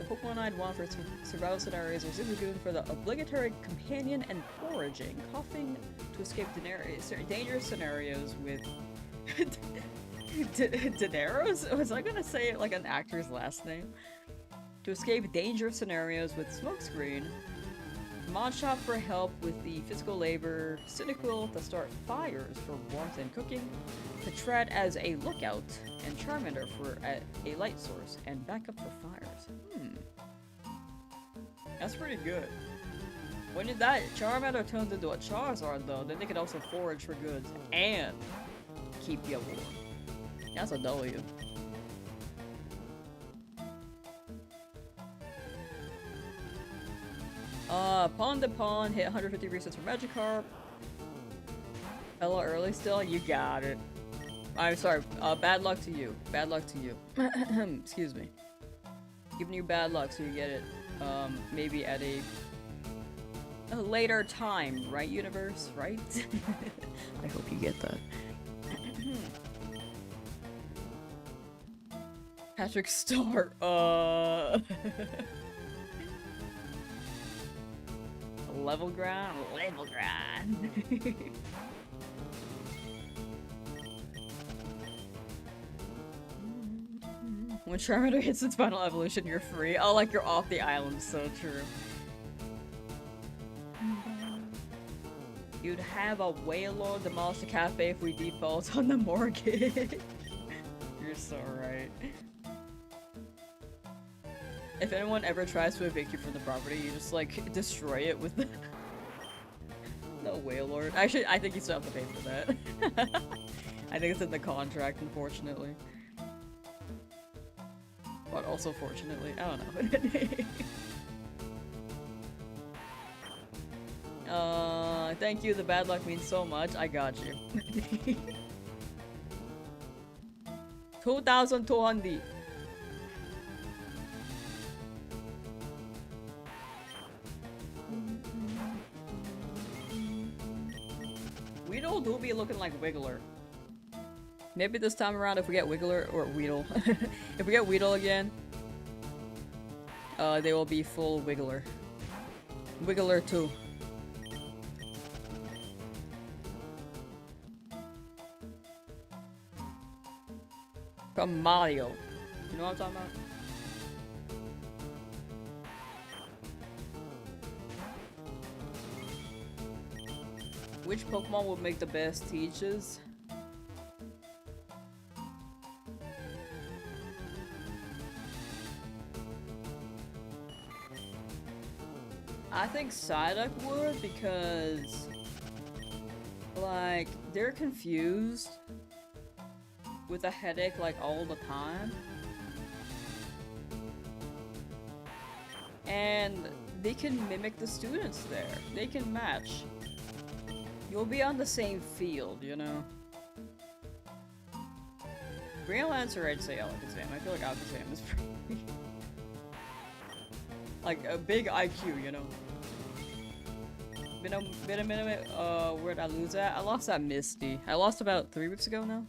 Pokemon I'd want for survival scenarios are Zigzagoon for the obligatory companion and foraging, coughing to escape dangerous scenarios with Daenerys? Was I gonna say like an actor's last name? To escape dangerous scenarios with Smokescreen, Machop for help with the physical labor, Cynical to start fires for warmth and cooking, Tetrat as a lookout, and Charmander for a light source and backup for fires. That's pretty good. When that Charmander turns into a Charizard though, then they can also forage for goods and keep you warm. That's a W. Pond to Pond hit 150 resets for Magikarp. Hello early still? You got it. I'm sorry, bad luck to you. Bad luck to you. Excuse me. Giving you bad luck so you get it, maybe at a later time, right, universe? Right? I hope you get that. Patrick Star, level grind? Level grind. When Charmander hits its final evolution, you're free. Oh, like you're off the island. So true. You'd have a whaler demolish the cafe if we default on the mortgage. You're so right. If anyone ever tries to evict you from the property, you just like destroy it with the whaler. Actually, I think you still have to pay for that. I think it's in the contract, unfortunately. But also fortunately, I don't know. Thank you, the bad luck means so much. I got you. 2,200. Weedle do be looking like Wiggler. Maybe this time around if we get Wiggler or Weedle. If we get Weedle again, they will be full Wiggler. Wiggler 2. From Mario. You know what I'm talking about? Which Pokemon would make the best teachers? I think Psyduck would because, like, they're confused with a headache like all the time. And they can mimic the students there. They can match. You'll be on the same field, you know? Green Lancer, I'd say Alakazam. I feel like Alakazam is pretty... like, a big IQ, you know? Been a minute, where'd I lose at? I lost at Misty. I lost about 3 weeks ago now?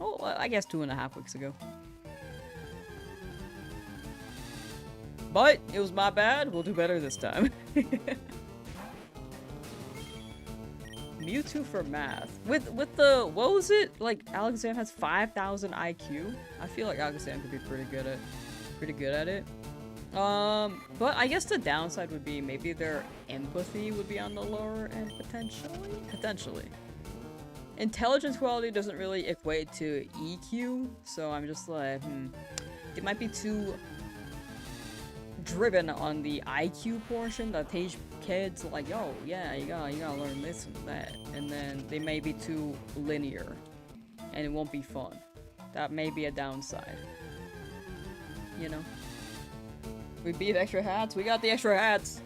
Oh, I guess 2.5 weeks ago. But, it was my bad. We'll do better this time. Mewtwo for math. With the, what was it? Like, Alakazam has 5,000 IQ? I feel like Alakazam could be pretty good at it. But I guess the downside would be maybe their empathy would be on the lower end, potentially. Intelligence quality doesn't really equate to EQ, so I'm just like, it might be too driven on the IQ portion that teach kids like, yo, yeah, you gotta learn this and that, and then they may be too linear, and it won't be fun. That may be a downside, you know? We beat extra hats. We got the extra hats.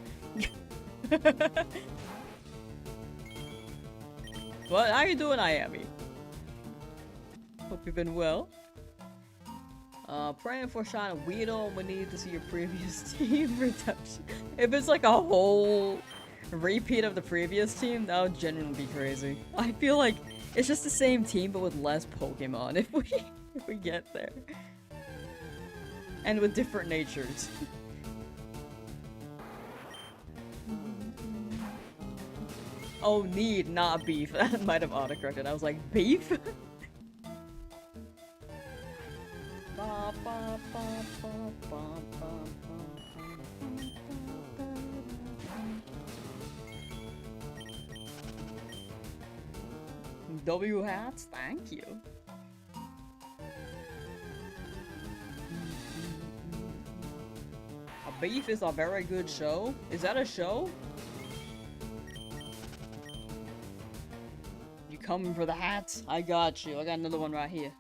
What? How you doing, Iami? Hope you've been well. Praying for Shine Weedle. We need to see your previous team redemption. If it's like a whole repeat of the previous team, that would genuinely be crazy. I feel like it's just the same team but with less Pokemon if we get there. And with different natures. Oh, need, not beef. That might have autocorrected. I was like, beef? W hats? Thank you. A beef is a very good show? Is that a show? Coming for the hats? I got you. I got another one right here.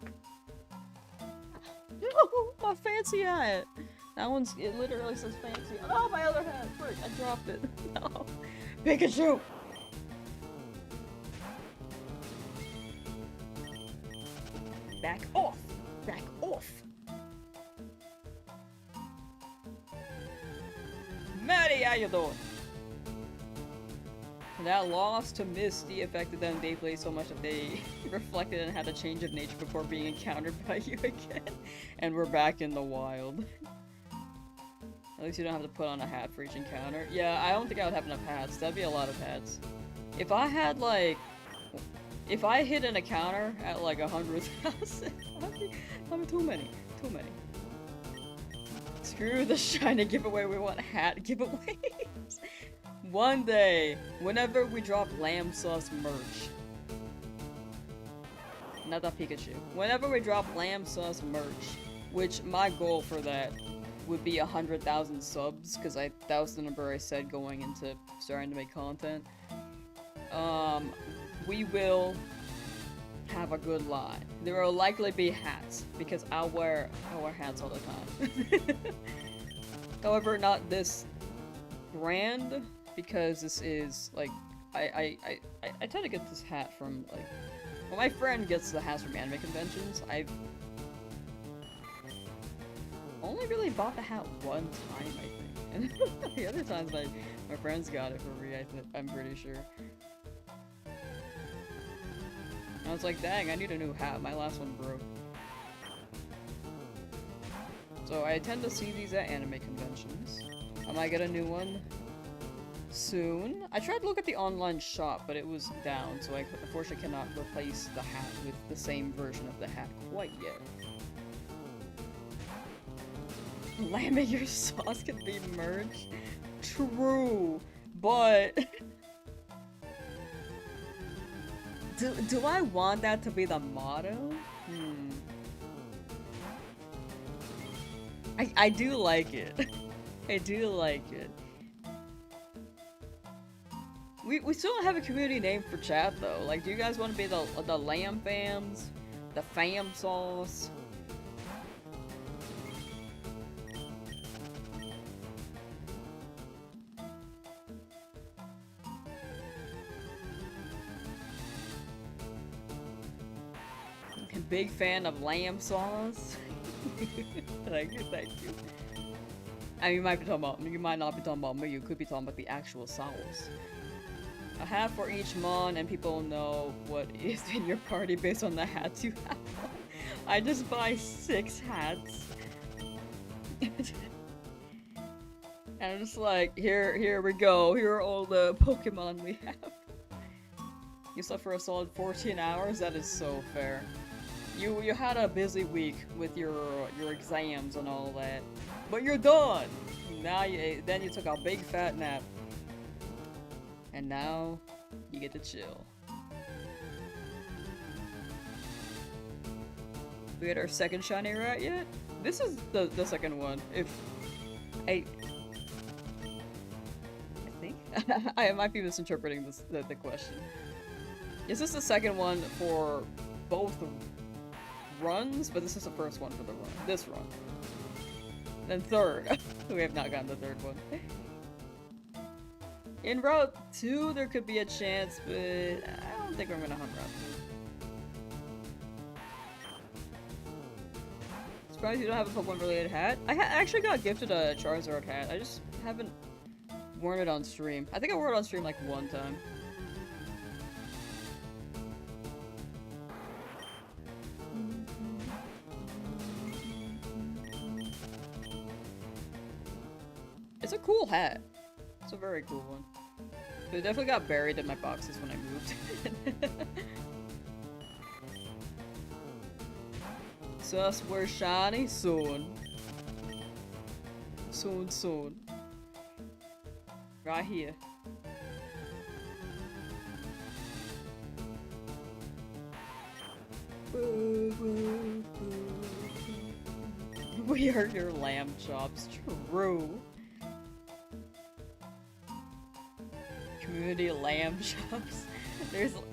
Oh, my fancy hat! That one's, it literally says fancy. Oh, my other hat! Frick, I dropped it. No. Pikachu! Back off! Back off! Maddie, how you doing? That loss to Misty affected them deeply so much that they reflected and had a change of nature before being encountered by you again. And we're back in the wild. At least you don't have to put on a hat for each encounter. Yeah, I don't think I would have enough hats. That'd be a lot of hats. If I had like... If I hit an encounter at like 100,000, that'd be too many. Too many. Screw the shiny giveaway, we want hat giveaways. One day, whenever we drop Lamsauce merch. Not that Pikachu. Whenever we drop Lamsauce merch, which my goal for that would be 100,000 subs, because that was the number I said going into starting to make content. We will have a good line. There will likely be hats, because I wear hats all the time. However, not this brand, because this is, like, I tend to get this hat from, like, well, my friend gets the hats from anime conventions. I've only really bought the hat one time, I think. And the other times my friends got it for me, I'm pretty sure. I was like, dang, I need a new hat. My last one broke. So I tend to see these at anime conventions. I might get a new one soon. I tried to look at the online shop, but it was down, so I unfortunately cannot replace the hat with the same version of the hat quite yet. Lammager sauce can be merged? True, but... Do I want that to be the motto? I do like it. I do like it. We still don't have a community name for chat though. Like, do you guys want to be the Lamb Fams? The Fam Sauce? Big fan of Lamsauce. Thank you. I mean, you might not be talking about me, you could be talking about the actual sauce. A hat for each mon, and people know what is in your party based on the hats you have. I just buy 6 hats. And I'm just like, here we go, here are all the Pokemon we have. You slept for a solid 14 hours? That is so fair. You had a busy week with your exams and all that, but you're done. Now then you took a big fat nap, and now you get to chill. We had our second shiny rat yet? This is the second one. If I think I might be misinterpreting the question. Is this the second one for both runs? But this is the first one for the run. This run. Then third. We have not gotten the third one. In Route 2, there could be a chance, but I don't think I'm gonna hunt Route 2. Surprised you don't have a Pokemon related hat? I actually got gifted a Charizard hat. I just haven't worn it on stream. I think I wore it on stream like one time. It's a cool hat. It's a very cool one. But it definitely got buried in my boxes when I moved. Sus, we're shiny soon. Soon. Right here. We are your lamb chops. True. Community lamb chops.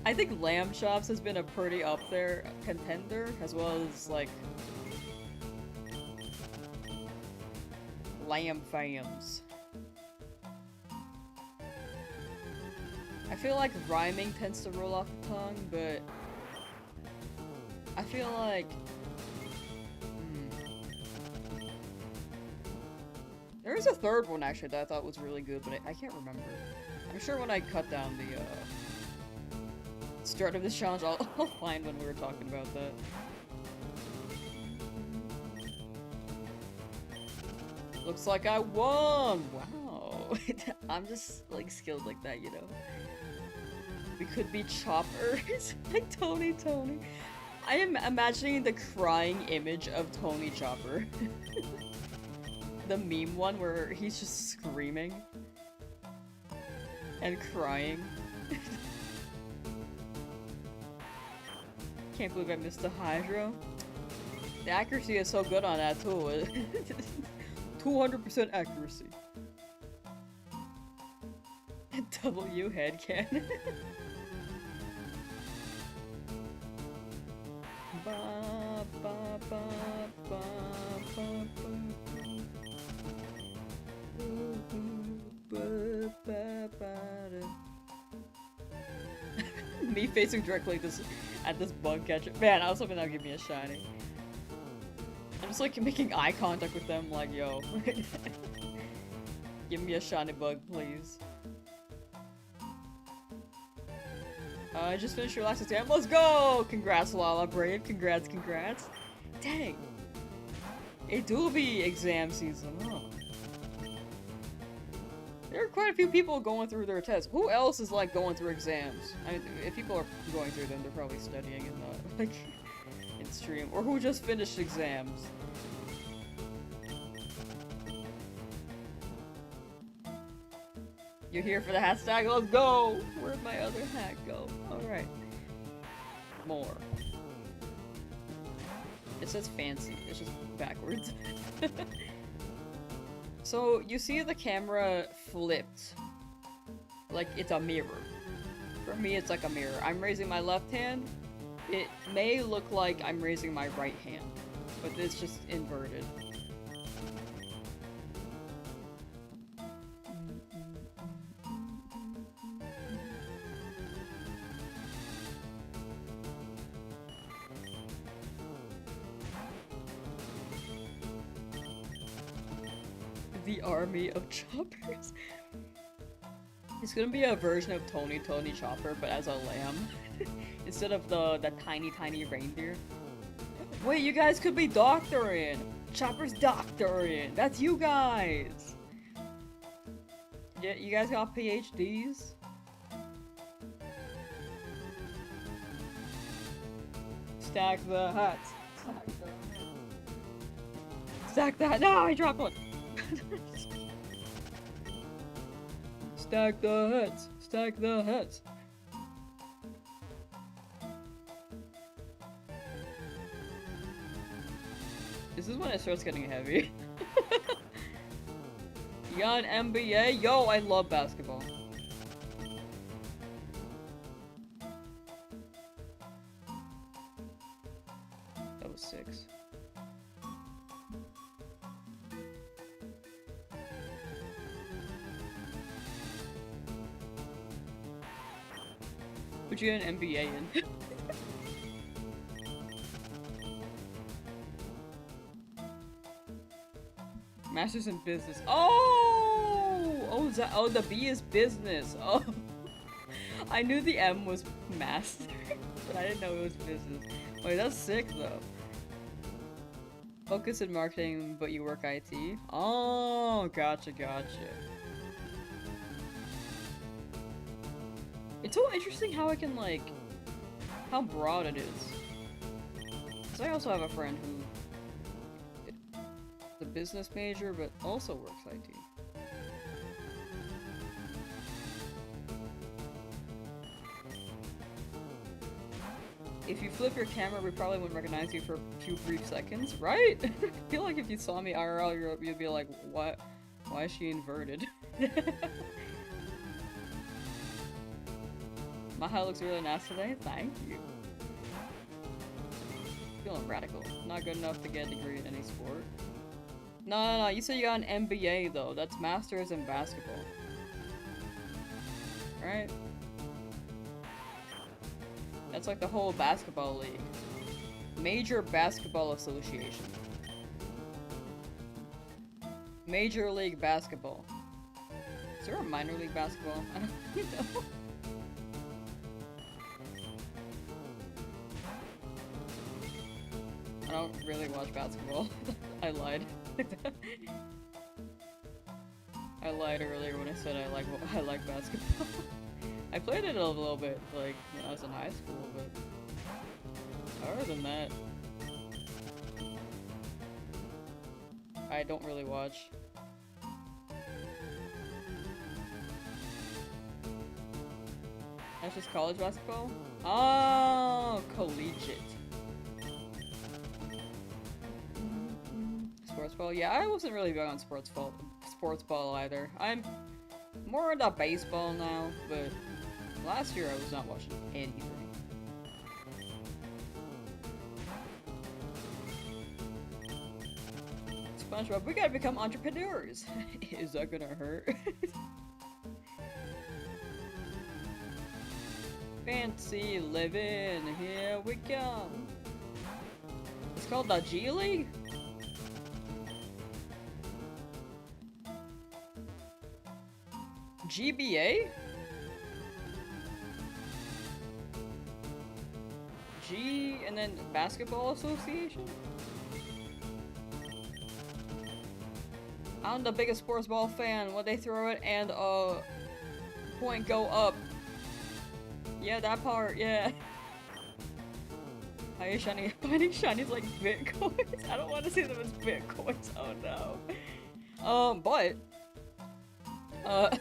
I think lamb chops has been a pretty up there contender, as well as like lamb fams. I feel like rhyming tends to roll off the tongue, but I feel like there was a third one actually that I thought was really good, but I can't remember. I'm sure when I cut down the start of this challenge, I'll find when we were talking about that. Looks like I won! Wow. I'm just like skilled like that, you know. We could be choppers. Like Tony. I am imagining the crying image of Tony Chopper. The meme one where he's just screaming. and crying. Can't believe I missed the Hydro. The accuracy is so good on that too. 200% accuracy. W headcan. Ba, ba, ba, ba, ba, ba. Me facing directly at this bug catcher. Man, I was hoping that would give me a shiny. I'm just like making eye contact with them, like, yo. Give me a shiny bug, please. I just finished your last exam. Let's go! Congrats, Lala Brave. Congrats, congrats. Dang. It do be exam season, huh? There are quite a few people going through their tests. Who else is like going through exams? I mean, if people are going through them, they're probably studying in the, like, in stream. Or who just finished exams. You're here for the hashtag, let's go! Where'd my other hat go? Alright. More. It says fancy, it's just backwards. So, you see the camera flipped. Like, it's a mirror. For me, it's like a mirror. I'm raising my left hand. It may look like I'm raising my right hand, but it's just inverted. The army of choppers. It's gonna be a version of Tony Chopper, but as a lamb. Instead of the tiny reindeer. Wait, you guys could be doctoring! Chopper's doctoring! That's you guys! Yeah, you guys got PhDs? Stack the hats. Stack the hat. No, I dropped one! Stack the hats! Stack the hats! This is when it starts getting heavy. You got an MBA? Yo, I love basketball. That was 6. Would you get an MBA in? Masters in business. Oh! Oh, the B is business. Oh. I knew the M was master, but I didn't know it was business. Wait, that's sick though. Focus in marketing, but you work IT? Oh, gotcha. It's so interesting how I can, like, how broad it is. Because I also have a friend who is a business major, but also works IT. If you flip your camera, we probably wouldn't recognize you for a few brief seconds, right? I feel like if you saw me IRL, you'd be like, what? Why is she inverted? My hair looks really nice today. Thank you. Feeling radical. Not good enough to get a degree in any sport. No. You said you got an MBA though. That's masters in basketball. Right? That's like the whole basketball league. Major Basketball Association. Major League Basketball. Is there a minor league basketball? I don't know. I don't really watch basketball. I lied. I lied earlier when I said I like basketball. I played it a little bit, like, when I was in high school, but other than that, I don't really watch. That's just college basketball? Oh, collegiate. Sports ball? Yeah, I wasn't really big on sports ball either. I'm more into baseball now, but last year I was not watching anything. SpongeBob, we gotta become entrepreneurs! Is that gonna hurt? Fancy living, here we come! It's called the G League? GBA? G and then Basketball Association? I'm the biggest sports ball fan. When they throw it and point go up. Yeah, that part, yeah. How are you shiny? Finding shinies like bitcoins? I don't want to see them as bitcoins. Oh no. But I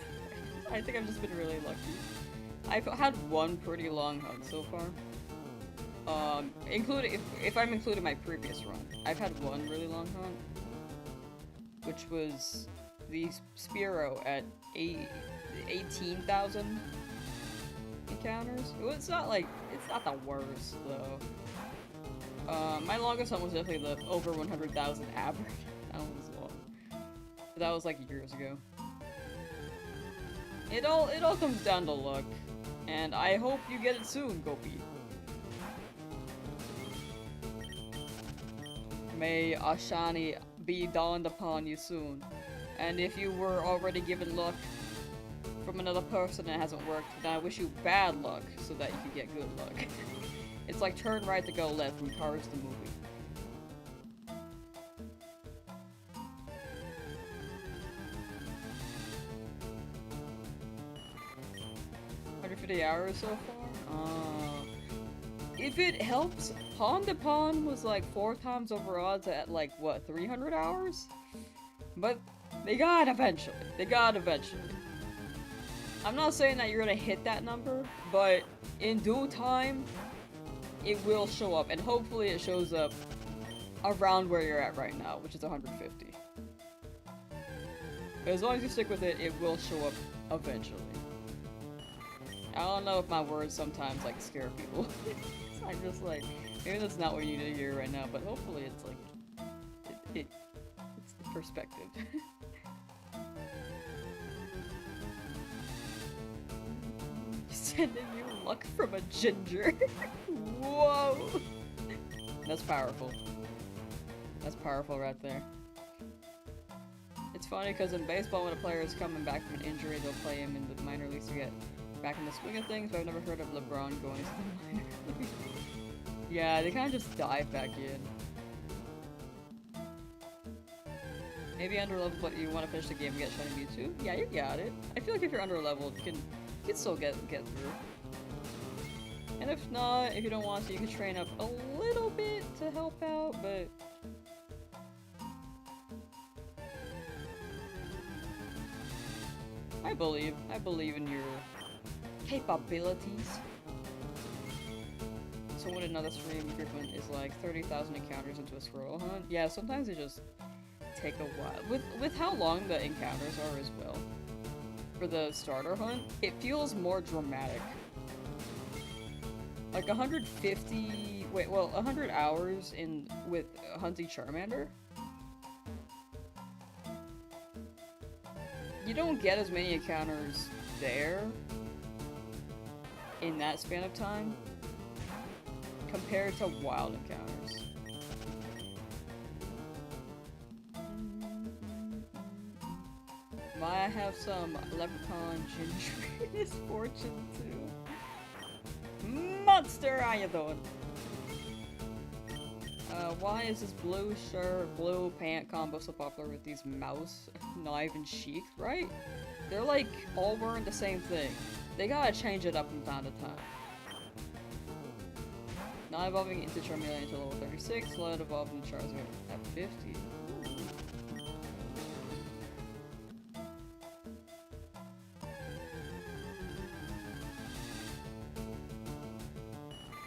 think I've just been really lucky. I've had one pretty long hunt so far. Including if I'm including my previous run, I've had one really long hunt, which was the Spearow at 18,000 encounters. It's not the worst though. My longest hunt was definitely the over 100,000 average. That one was long, but that was like years ago. It all comes down to luck, and I hope you get it soon, Gopi. May a shiny be dawned upon you soon, and if you were already given luck from another person and it hasn't worked, then I wish you bad luck so that you can get good luck. It's like turn right to go left from Cars the movie. 150 hours so far? If it helps, Pond to Pond was like 4 times over odds at like, what, 300 hours? But they got eventually. They got eventually. I'm not saying that you're gonna hit that number, but in due time, it will show up, and hopefully it shows up around where you're at right now, which is 150. But as long as you stick with it, it will show up eventually. I don't know if my words sometimes like scare people. I'm just like, maybe that's not what you need to hear right now, but hopefully it's like, it's the perspective. Sending you luck from a ginger. Whoa! That's powerful. That's powerful right there. It's funny because in baseball, when a player is coming back from an injury, they'll play him in the minor leagues to get back in the swing of things, but I've never heard of LeBron going to the minor leagues. Yeah, they kind of just dive back in. Maybe under level, but you want to finish the game and get Shiny Mewtwo? Yeah, you got it. I feel like if you're under leveled, you can still get through. And if not, if you don't want to, you can train up a little bit to help out, but... I believe in your capabilities. So when another stream Griffin is like 30,000 encounters into a squirrel hunt, yeah, sometimes they just take a while. With how long the encounters are as well. For the starter hunt, it feels more dramatic. Like 100 hours with hunting Charmander. You don't get as many encounters there in that span of time compared to wild encounters. Might I have some leprechaun ginger misfortune too? Monster, how you doing? Why is this blue shirt, blue pant combo so popular with these mouse? Not even chic, right? They're like all wearing the same thing. They gotta change it up from time to time. Not evolving into Charmander until level 36, let it evolve into Charizard at 50.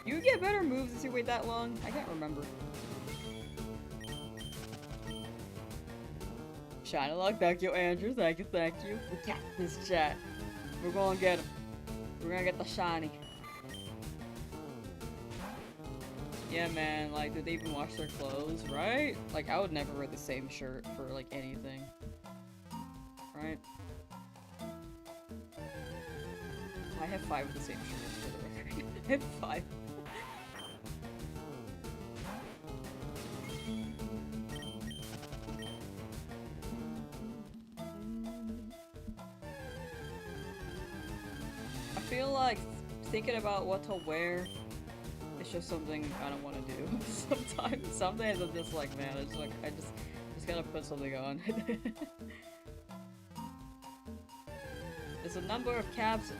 You get better moves if you wait that long? I can't remember. Shiny luck, thank you, Andrew. Thank you, thank you. We got this, chat. We're gonna get him. We're gonna get the shiny. Yeah, man, like, did they even wash their clothes, right? Like, I would never wear the same shirt for, like, anything. Right? I have 5 of the same shirts, for the record. I have 5. I feel like thinking about what to wear is just something I don't want to do. Sometimes, some days I'm just like, man, it's like I just gotta put something on. Is the number of caps?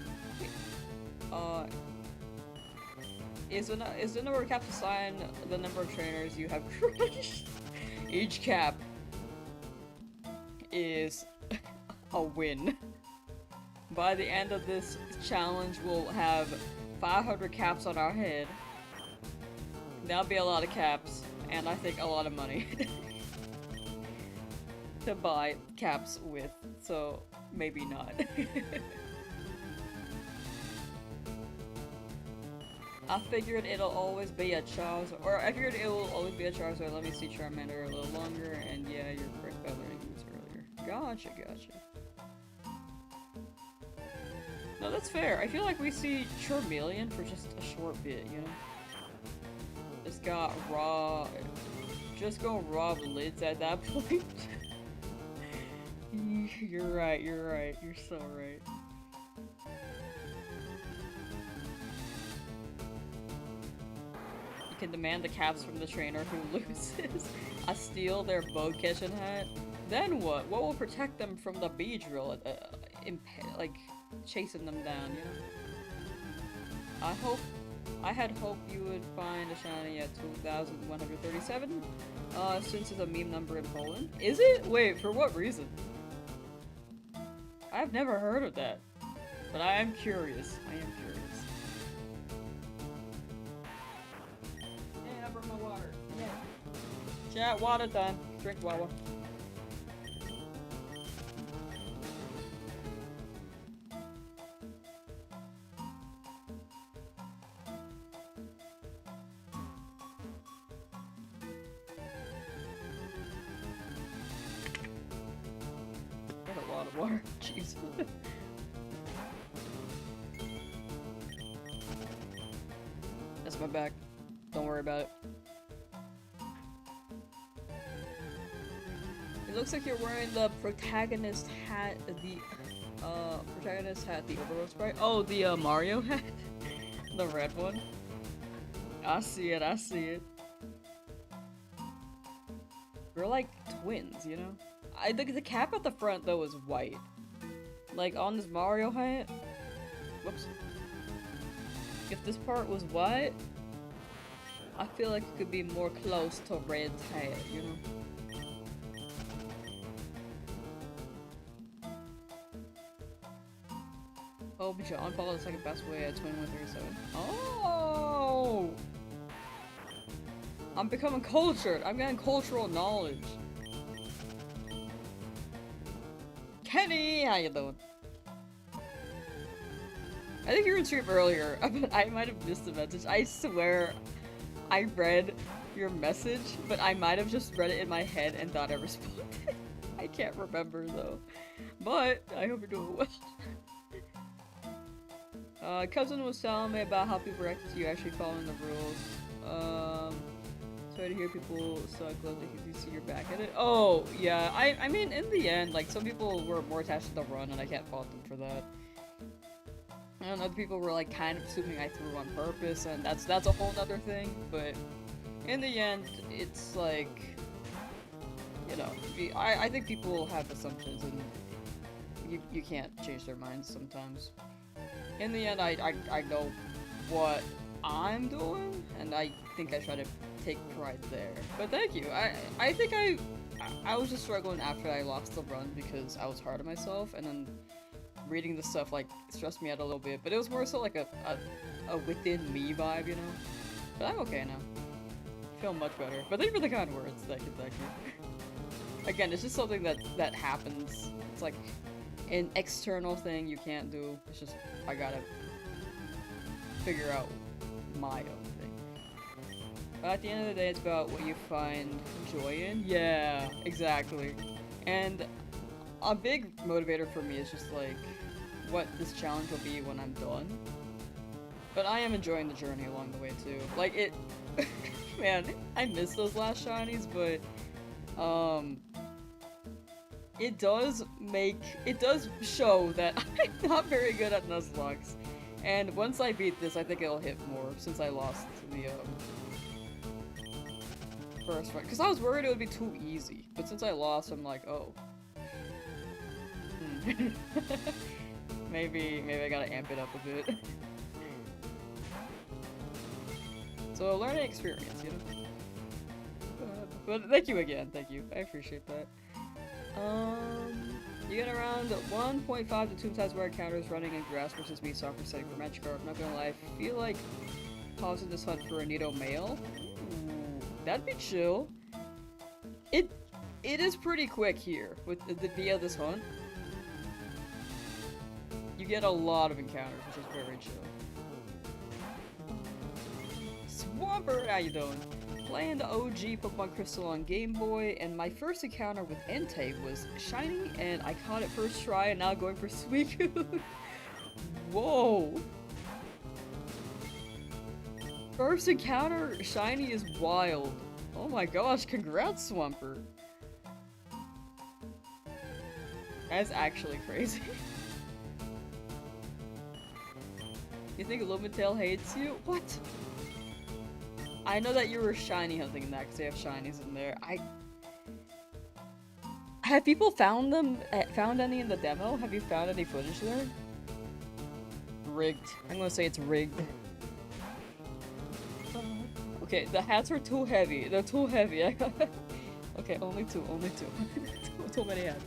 Is the number of caps assigned the number of trainers you have crushed? Each cap is a win. By the end of this challenge, we'll have 500 caps on our head. That'll be a lot of caps, and I think a lot of money to buy caps with, so maybe not. I figured it'll always be a Charizard, or I figured it will always be a Charizard. Let me see Charmander a little longer, and yeah, you're correct by learning moves earlier. Gotcha, gotcha. No, that's fair. I feel like we see Charmeleon for just a short bit, you know? Just got raw... Just go rob lids at that point. You're right, you're right. You're so right. You can demand the caps from the trainer who loses. I steal their boat catching hat. Then what? What will protect them from the Beedrill? Like, chasing them down, you know? I had hoped you would find a shiny at 2,137, since it's a meme number in Poland. Is it? Wait, for what reason? I've never heard of that, but I am curious. I am curious. Hey, I brought my water. Yeah. Chat, water time. Drink water. Water. Jeez. That's my back. Don't worry about it. It looks like you're wearing the protagonist hat, the Overworld sprite. Oh, the Mario hat? The red one? I see it, I see it. We're like twins, you know? I think the cap at the front though is white. Like on this Mario hat. Whoops. If this part was white, I feel like it could be more close to Red's hat, you know? Oh, John Paul is like the best way at 2137. Oh! I'm becoming cultured. I'm getting cultural knowledge. Kenny, how you doing? I think you were in stream earlier, but I might have missed the message. I swear I read your message, but I might have just read it in my head and thought I responded. I can't remember though. But I hope you're doing well. Cousin was telling me about how people reacted to you actually following the rules. Sorry to hear people so glad that you see you're back at it. Oh, yeah, I mean, in the end, like, some people were more attached to the run, and I can't fault them for that. And other people were, like, kind of assuming I threw on purpose, and that's a whole nother thing, but in the end, it's like, you know, I think people have assumptions, and you can't change their minds sometimes. In the end, I know what I'm doing, and I think I try to take pride there. But thank you. I think I was just struggling after I lost the run because I was hard on myself, and then reading the stuff like stressed me out a little bit, but it was more so like a within me vibe, you know? But I'm okay now. I feel much better. But thank you for the kind words. Thank you. Again, it's just something that happens. It's like an external thing you can't do. It's just, I gotta figure out my own thing. But at the end of the day, it's about what you find joy in. Yeah, exactly. And a big motivator for me is just like what this challenge will be when I'm done. But I am enjoying the journey along the way too. Like it, man, I miss those last shinies, but it does show that I'm not very good at Nuzlocks. And once I beat this, I think it'll hit more since I lost the first one. Because I was worried it would be too easy, but since I lost, I'm like, oh. Maybe I gotta amp it up a bit. So a learning experience, you know? But thank you again, thank you. I appreciate that. You get around 1.5 to 2 times more encounters running in grass versus me soccer setting for Magikarp. I'm not gonna lie, I feel like pausing this hunt for a Nido male. Ooh, that'd be chill. It is pretty quick here with via this hunt. You get a lot of encounters, which is very chill. Swampert, how you doing? Playing the OG Pokemon Crystal on Game Boy, and my first encounter with Entei was shiny, and I caught it first try, and now going for Suicune. Whoa! First encounter shiny is wild. Oh my gosh, congrats, Swampert. That's actually crazy. You think Lumitel hates you? What? I know that you were shiny hunting in that because they have shinies in there. Have people found them? Found any in the demo? Have you found any footage there? Rigged. I'm gonna say it's rigged. Okay, the hats are too heavy. They're too heavy. Okay, only two. Too many hats.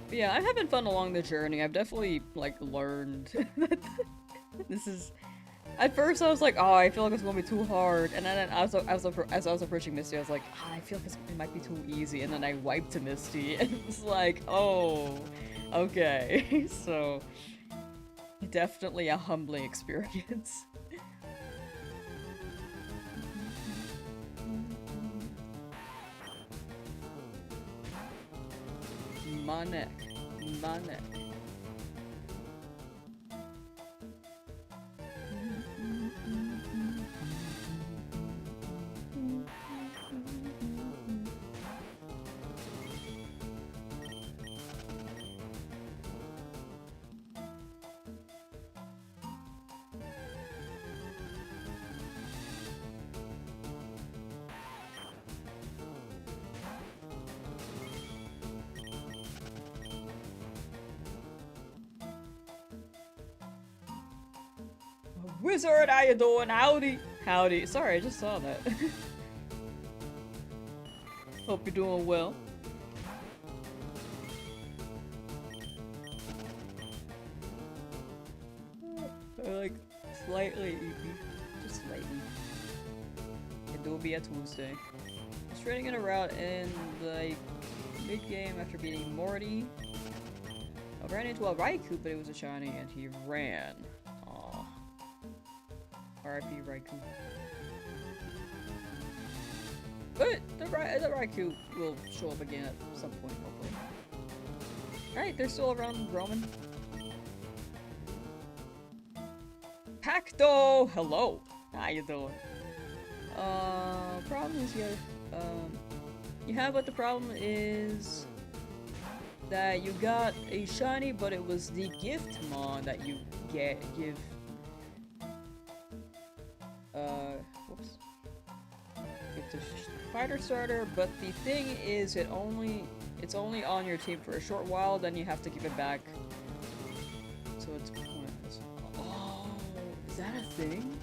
But yeah, I'm having fun along the journey. I've definitely, like, learned that this is... At first I was like, oh, I feel like it's gonna be too hard. And then as I was approaching Misty, I was like, oh, I feel like it might be too easy. And then I wiped to Misty, and it was like, oh, okay. So, definitely a humbling experience. My neck. Wizard, how you doing? Howdy. Howdy. Sorry, I just saw that. Hope you're doing well. Like, slightly eepy. Just slightly. It will be a Tuesday. I was training in a route in, like, mid-game after beating Morty. I ran into a Raikou, but it was a shiny, and he ran. RIP Raikou. But the Raikou will show up again at some point, hopefully. Alright, they're still around roaming. Pacto! Hello! How you doing? Problem is you have what the problem is that you got a shiny, but it was the giftmon that you give. Whoops. It's a fighter starter, but the thing is, it It's only on your team for a short while, then you have to give it back. So it's pointless. Oh, is that a thing?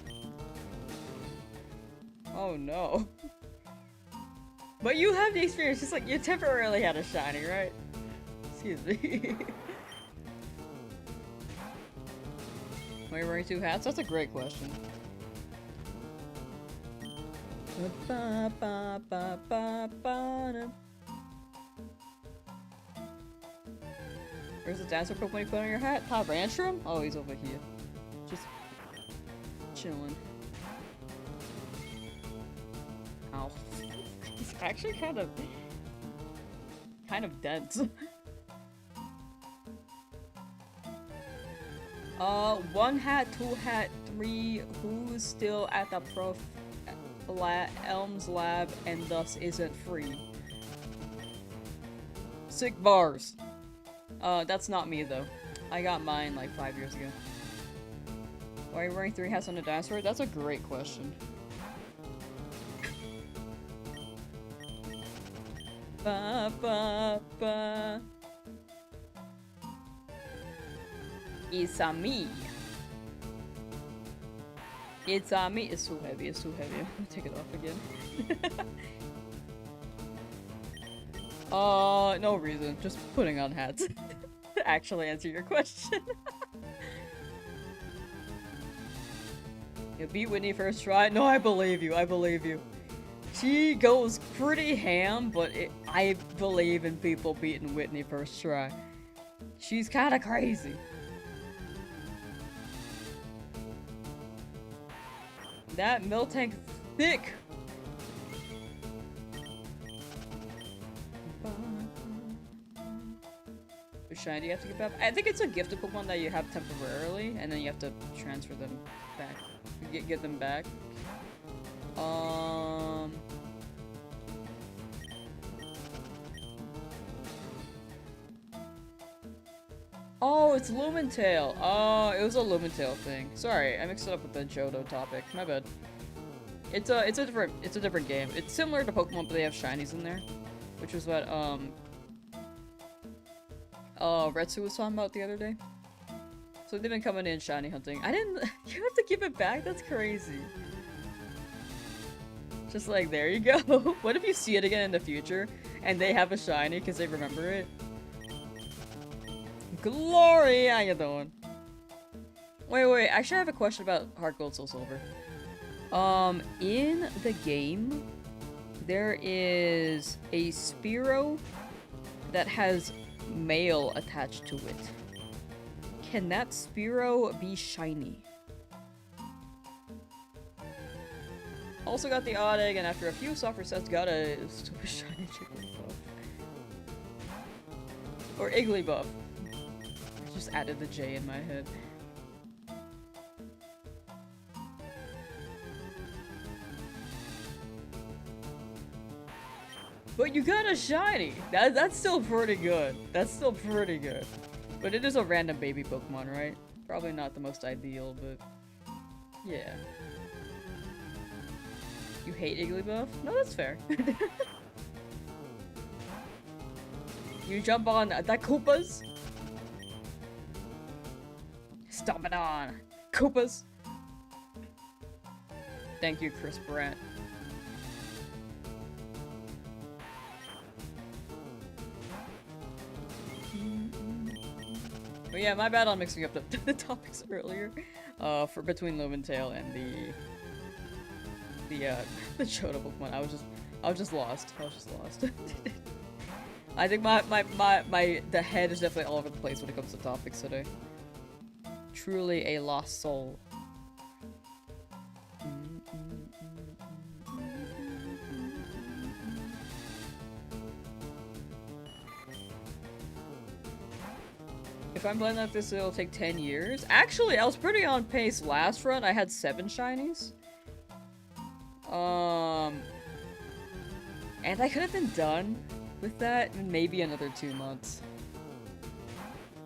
Oh no. But you have the experience, just like you temporarily had a shiny, right? Excuse me. Why are you wearing 2 hats? That's a great question. Where's the dancer Pokemon you put on your hat? Tyrantrum? Oh, he's over here. Just chilling. Ow. He's actually kind of dense. 1 hat, 2 hat, 3. Who's still at the Elms lab and thus isn't free? Sick bars. That's not me though. I got mine like 5 years ago. Why are you wearing 3 hats on a dinosaur? That's a great question. Ba ba ba. It's a me. It's a me. It's too heavy. It's too heavy. I'm gonna take it off again. No reason. Just putting on hats. To actually answer your question. You beat Whitney first try? No, I believe you. I believe you. She goes pretty ham, but I believe in people beating Whitney first try. She's kind of crazy. That Miltank thick. Which shiny do you have to get back? I think it's a gifted Pokemon that you have temporarily, and then you have to transfer them back. Get them back. Oh, it's Lumentail. Oh, it was a Lumentail thing. Sorry, I mixed it up with the Johto topic. My bad. It's a different game. It's similar to Pokemon, but they have shinies in there, which was what Retsu was talking about the other day. So they've been coming in shiny hunting. I didn't. You have to give it back. That's crazy. Just like, there you go. What if you see it again in the future and they have a shiny because they remember it? Glory! How you doing? Wait, actually I have a question about Heart Gold Soul Silver. In the game, there is a Spearow that has mail attached to it. Can that Spearow be shiny? Also got the odd egg, and after a few soft resets, got a stupid shiny Jigglypuff. Or Igglybuff. I just added the J in my head. But you got a shiny! That's still pretty good. That's still pretty good. But it is a random baby Pokemon, right? Probably not the most ideal, but yeah. You hate Igglybuff? No, that's fair. You jump on the Koopas? Stomp it on! Koopas! Thank you, Chris Brandt. But yeah, my bad on mixing up the topics earlier. For between Lumentail and the Johto Pokemon. I was just lost. I think the head is definitely all over the place when it comes to topics today. Truly a lost soul. If I'm playing like this, it'll take 10 years. Actually, I was pretty on pace last run. I had 7 shinies. And I could have been done with that in maybe another 2 months.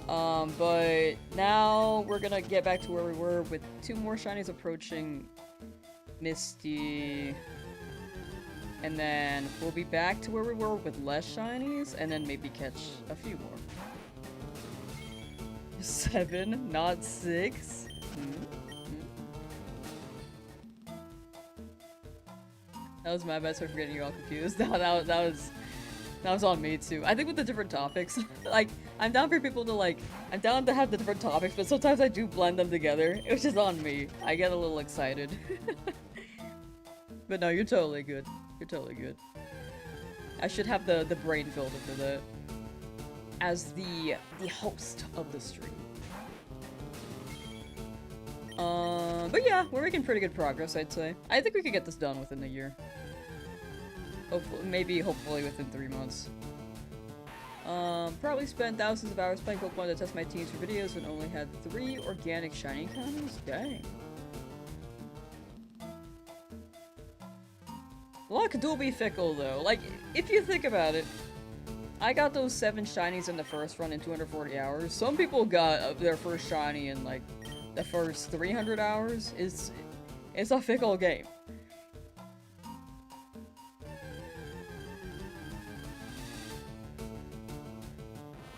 But now we're gonna get back to where we were with 2 more shinies approaching Misty. And then we'll be back to where we were with less shinies, and then maybe catch a few more. 7, not 6? That was my bad for getting you all confused. That was on me too. I think with the different topics, like, I'm down for people to like, I'm down to have the different topics, but sometimes I do blend them together. It was just on me. I get a little excited. But no, you're totally good. You're totally good. I should have the brain filter for that. As the host of the stream. But yeah, we're making pretty good progress, I'd say. I think we could get this done within the year. Hopefully within 3 months. Probably spent thousands of hours playing Pokemon to test my teams for videos and only had 3 organic shiny encounters? Dang. Luck do be fickle though. Like, if you think about it, I got those 7 shinies in the first run in 240 hours. Some people got their first shiny in like the first 300 hours. It's a fickle game.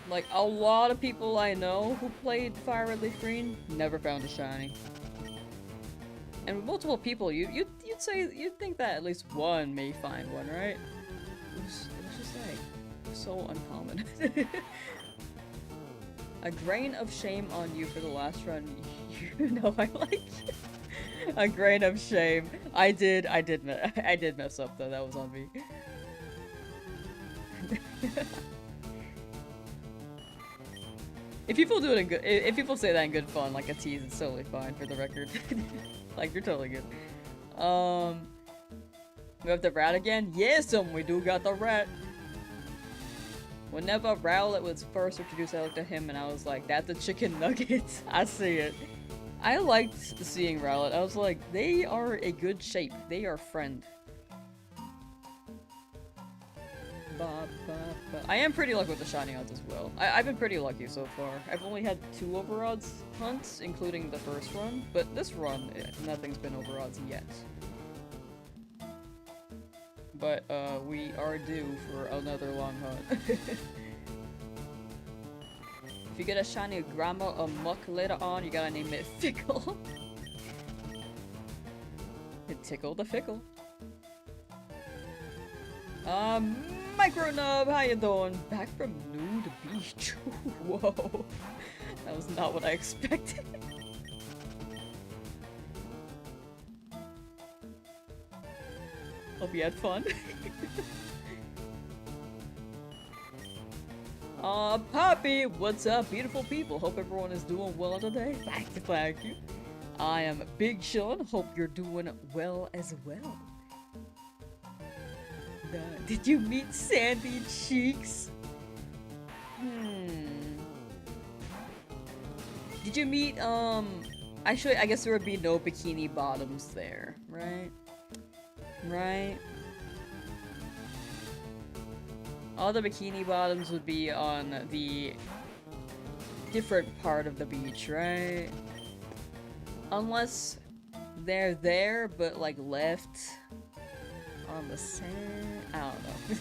Like, a lot of people I know who played FireRed LeafGreen never found a shiny. And with multiple people, you'd think that at least one may find one, right? It's just like so uncommon. A grain of shame on you for the last run. You know I like it. A grain of shame. I did mess up though. That was on me. If people do it in good, if people say that in good fun, like a tease, it's totally fine for the record. Like, you're totally good. We have the rat again? Yes, we do got the rat. Whenever Rowlet was first introduced, I looked at him and I was like, that's a chicken nugget. I see it. I liked seeing Rowlet. I was like, they are a good shape. They are friend. I am pretty lucky with the shiny odds as well. I've been pretty lucky so far. I've only had 2 over odds hunts, including the first run, but this run, nothing's been over odds yet. But we are due for another long hunt. If you get a shiny Grandma or Muck later on, you gotta name it Fickle. It tickled the fickle. Micro Nub, how you doing? Back from Nude Beach. Whoa. That was not what I expected. Hope you had fun. Poppy, what's up, beautiful people? Hope everyone is doing well today. Thank you. I am Big Sean. Hope you're doing well as well. Did you meet Sandy Cheeks? Did you meet, actually, I guess there would be no bikini bottoms there, right? Right? All the bikini bottoms would be on the different part of the beach, right? Unless they're there, but like left on the sand. I don't know.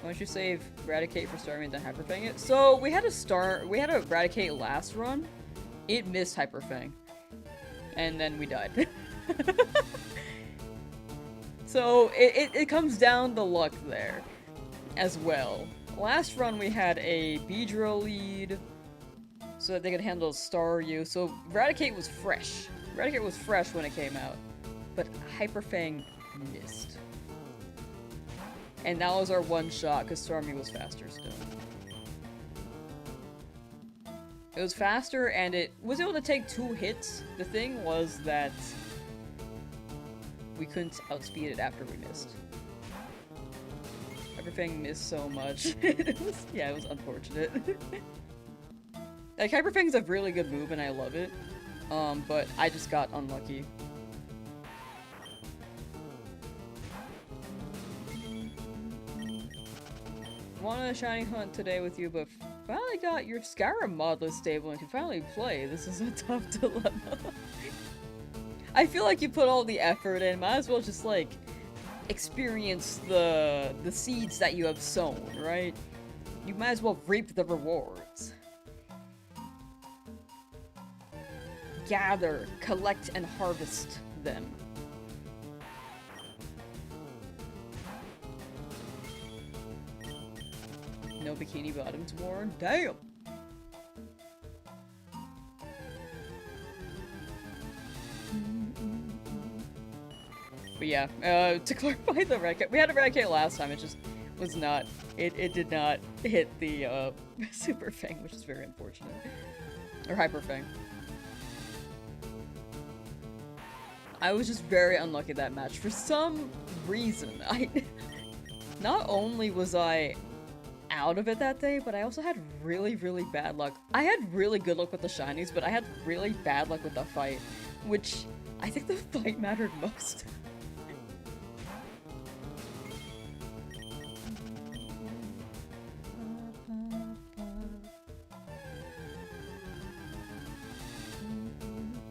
Why don't you save Eradicate for starting and then Hyperfang it? So we had a Eradicate last run. It missed Hyperfang. And then we died. So it comes down to luck there as well. Last run we had a Beedrill lead so that they could handle Staryu. So Eradicate was fresh. Eradicate was fresh when it came out. But Hyperfang missed. And that was our one shot because Starmie was faster still. It was faster and it was able to take 2 hits. The thing was that we couldn't outspeed it after we missed. Hyperfang missed so much. It was unfortunate. Like, Hyperfang's a really good move and I love it. But I just got unlucky. Wanted a shiny hunt today with you, but finally got your Skyrim mod list stable and can finally play. This is a tough dilemma. I feel like you put all the effort in, might as well just, like, experience the seeds that you have sown, right? You might as well reap the rewards. Gather, collect, and harvest them. No bikini bottoms worn? Damn! But yeah, to clarify the red kit, we had a red kit last time, it just was not, it did not hit the, Super Fang, which is very unfortunate. Or Hyper Fang. I was just very unlucky that match. For some reason, not only was I out of it that day, but I also had really, really bad luck. I had really good luck with the shinies, but I had really bad luck with the fight, which I think the fight mattered most.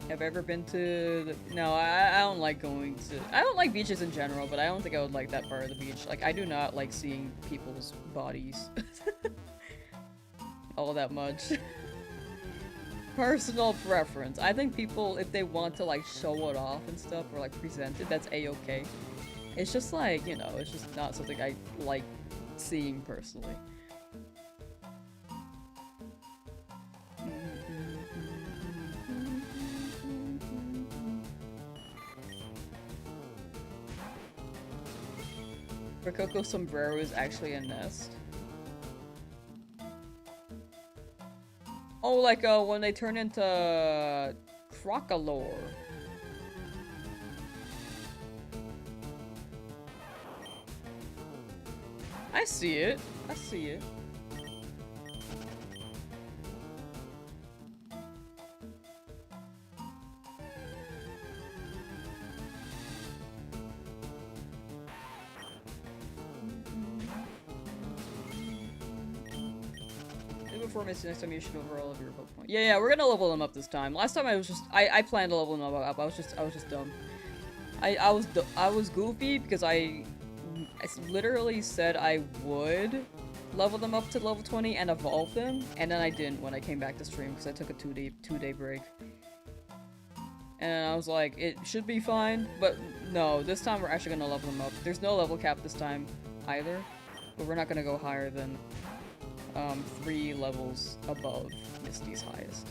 Have I ever been to the— no, I don't like going to— I don't like beaches in general, but I don't think I would like that part of the beach. Like, I do not like seeing people's bodies all that much. Personal preference. I think people, if they want to, like, show it off and stuff, or, like, present it, that's a-okay. It's just, like, you know, it's just not something I like seeing personally. Rococo Sombrero is actually a nest. Oh, like, when they turn into Crocalore. I see it. I see it. Before Misc, next time you should over all of your Pokemon. Yeah, we're gonna level them up this time. Last time I was just— I planned to level them up. I was just dumb. I was goofy because I literally said I would level them up to level 20 and evolve them, and then I didn't when I came back to stream because I took a two-day break. And I was like, it should be fine, but no, this time we're actually gonna level them up. There's no level cap this time either, but we're not gonna go higher than 3 levels above Misty's highest.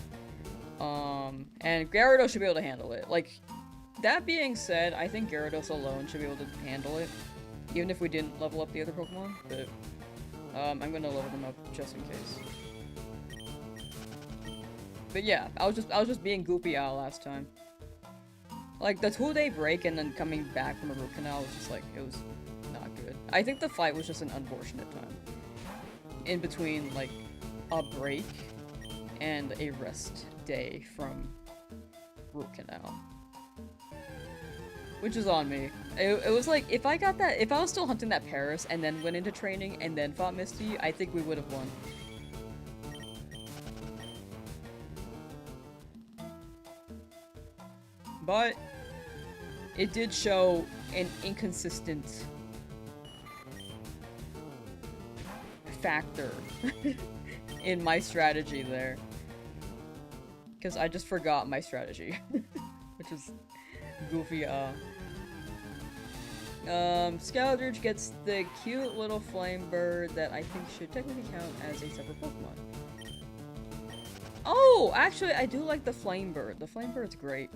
And Gyarados should be able to handle it. Like, that being said, I think Gyarados alone should be able to handle it, even if we didn't level up the other Pokemon, but I'm gonna level them up just in case. But yeah, I was just being goopy out last time. Like, the 2-day break and then coming back from a root canal was just like, it was not good. I think the fight was just an unfortunate time. In between, like, a break and a rest day from root canal. Which is on me. It was like, if I was still hunting that Paris and then went into training and then fought Misty, I think we would have won. But it did show an inconsistent factor in my strategy there. Because I just forgot my strategy. Which is goofy. Scourge gets the cute little flame bird that I think should technically count as a separate Pokemon. Oh! Actually, I do like the flame bird. The flame bird's great.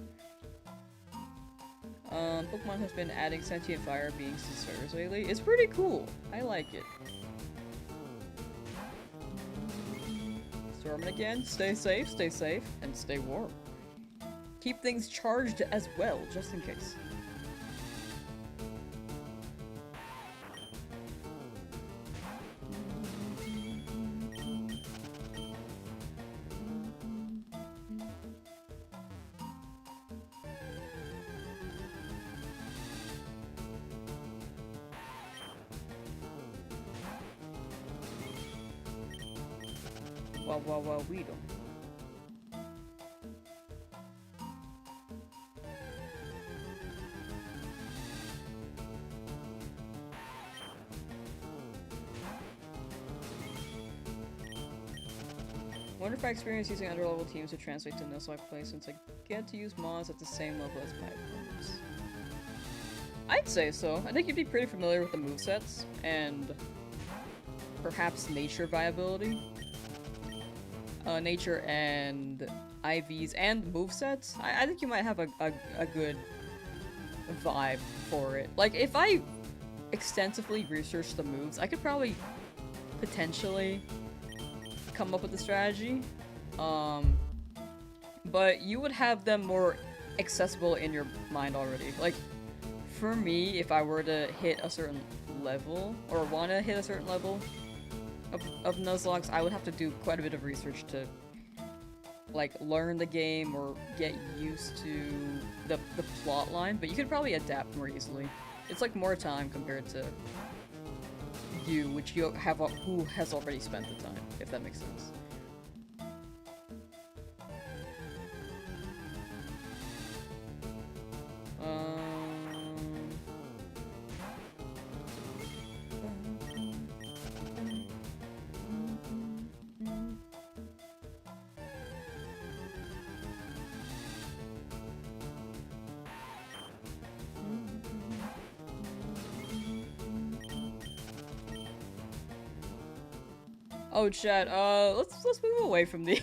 Pokemon has been adding sentient fire beings to servers lately. It's pretty cool. I like it. Storming again. Stay safe, and stay warm. Keep things charged as well, just in case. We don't. Wonder if I experience using underlevel teams to translate to Nuzlocke play since I get to use mods at the same level as my opponents. I'd say so. I think you'd be pretty familiar with the movesets and perhaps nature viability. Nature and IVs and movesets. I think you might have a good vibe for it. Like, if I extensively research the moves, I could probably potentially come up with a strategy. But you would have them more accessible in your mind already. Like, for me, if I were to hit a certain level, or want to hit a certain level of Nuzlocks, I would have to do quite a bit of research to, like, learn the game or get used to the plot line, but you could probably adapt more easily. It's like more time compared to you, which you have who has already spent the time, if that makes sense. Oh, chat. Let's move away from the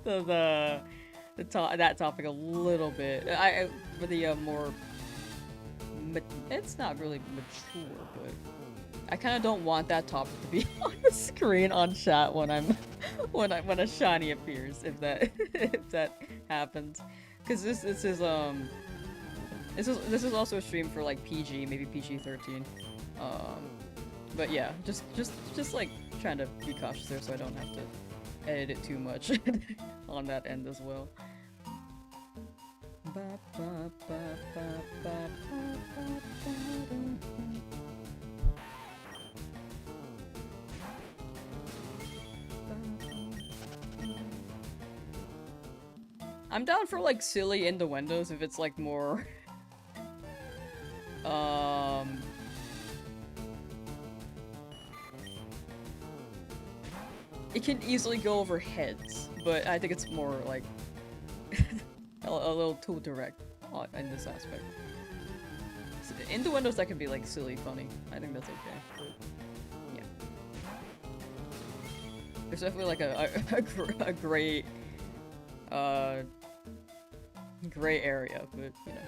that topic a little bit. For the more, it's not really mature, but I kind of don't want that topic to be on the screen on chat when when a shiny appears, if that happens, because this is also a stream for like PG, maybe PG-13. But yeah, just like trying to be cautious there so I don't have to edit it too much on that end as well. I'm down for like silly innuendos if it's like more it can easily go over heads, but I think it's more like a little too direct in this aspect. So, innuendos that can be like silly funny, I think that's okay. But, yeah, there's definitely like a great gray area, but you know.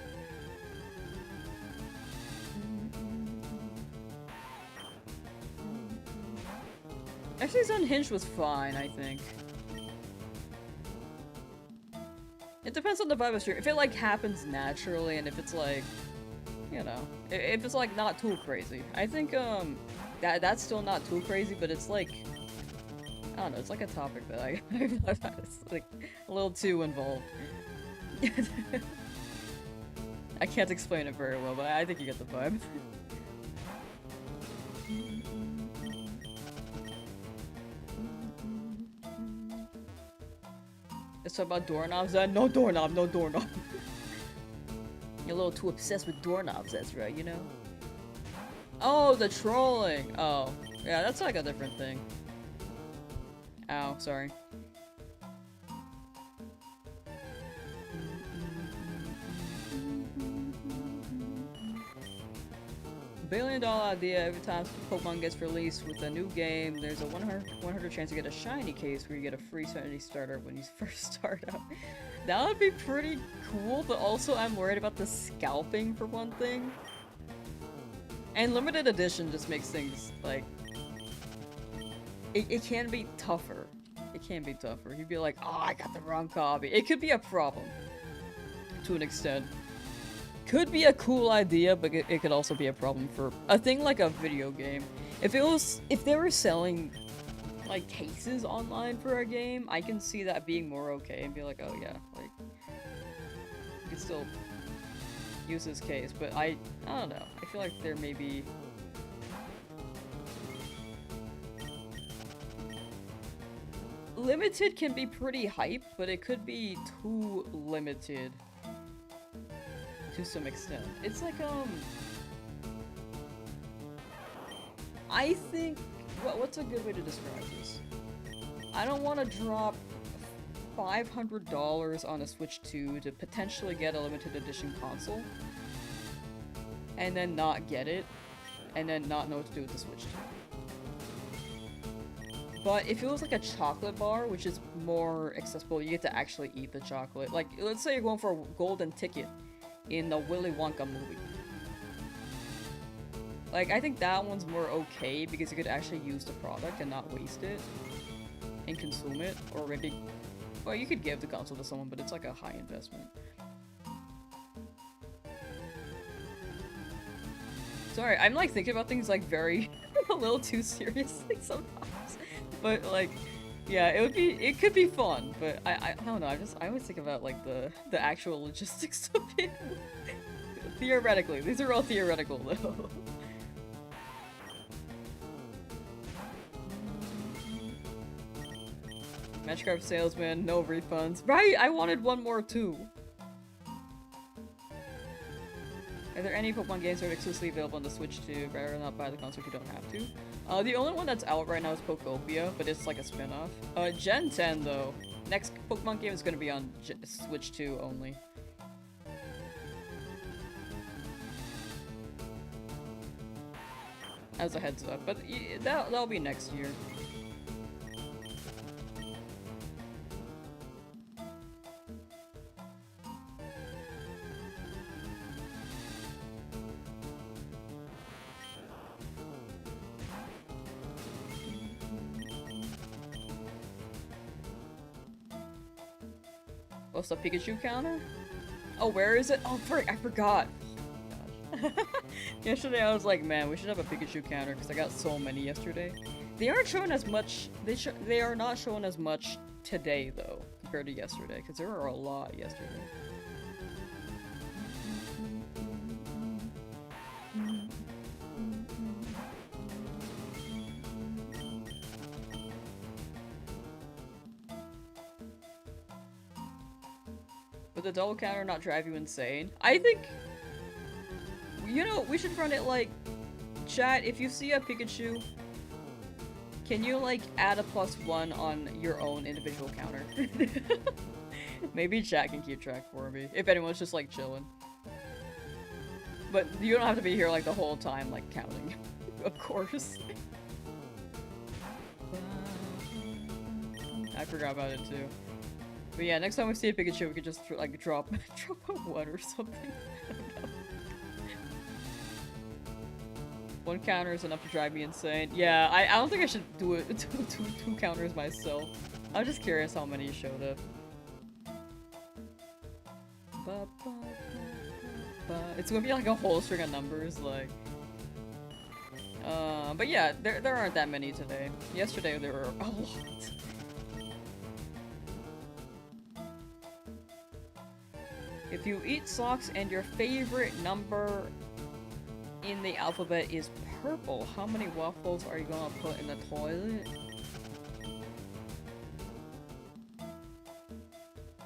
Actually, his Unhinged was fine, I think. It depends on the vibe of stream. If it like happens naturally, and if it's like, you know, if it's like not too crazy, I think that's still not too crazy, but it's like, I don't know, it's like a topic that it's like a little too involved. I can't explain it very well, but I think you get the vibe. It's about doorknobs. No doorknob, no doorknob. You're a little too obsessed with doorknobs, that's right, you know? Oh, the trolling! Oh, yeah, that's like a different thing. Ow, sorry. $1 billion idea. Every time Pokemon gets released with a new game, there's a 100 chance to get a shiny case where you get a free shiny starter when you first start out. That would be pretty cool, but also I'm worried about the scalping for one thing. And limited edition just makes things like it can be tougher. It can be tougher. You'd be like, oh, I got the wrong copy. It could be a problem to an extent. Could be a cool idea, but it could also be a problem for a thing like a video game. If they were selling like cases online for a game, I can see that being more okay and be like, oh yeah, like you can still use this case. But I don't know. I feel like there may be limited can be pretty hype, but it could be too limited. To some extent. It's like, I think, what's a good way to describe this? I don't want to drop $500 on a Switch 2 to potentially get a limited edition console, and then not get it, and then not know what to do with the Switch 2. But if it was like a chocolate bar, which is more accessible, you get to actually eat the chocolate. Like, let's say you're going for a golden ticket in the Willy Wonka movie. Like, I think that one's more okay because you could actually use the product and not waste it and consume it, or maybe, well, you could give the console to someone, but it's like a high investment. Sorry, I'm like thinking about things like very a little too seriously sometimes, but like, yeah, it could be fun, but I don't know. I always think about like the actual logistics of it. Theoretically, these are all theoretical though. Matchcraft salesman, no refunds. Right, I wanted one more too. Are there any Pokemon games that are exclusively available on the Switch 2? Rather not buy the console if you don't have to. The only one that's out right now is Pokopia, but it's like a spin-off. Gen 10 though. Next Pokemon game is gonna be on Switch 2 only. As a heads up, but that'll be next year. What's the Pikachu counter? Oh, where is it? Oh, frick, I forgot. Oh, yesterday I was like, man, we should have a Pikachu counter because I got so many yesterday. They aren't showing as much. They are not showing as much today though compared to yesterday because there were a lot yesterday. Would the double counter not drive you insane? I think, you know, we should run it like, chat, if you see a Pikachu, can you like add a +1 on your own individual counter? Maybe chat can keep track for me, if anyone's just like chilling. But you don't have to be here like the whole time like counting, of course. I forgot about it too. But yeah, next time we see a Pikachu, we could just like drop a 1 or something. I don't know. One counter is enough to drive me insane. Yeah, I don't think I should do it two counters myself. I'm just curious how many showed up. It's gonna be like a whole string of numbers, like. But yeah, there aren't that many today. Yesterday there were a lot. If you eat socks and your favorite number in the alphabet is purple, how many waffles are you gonna put in the toilet?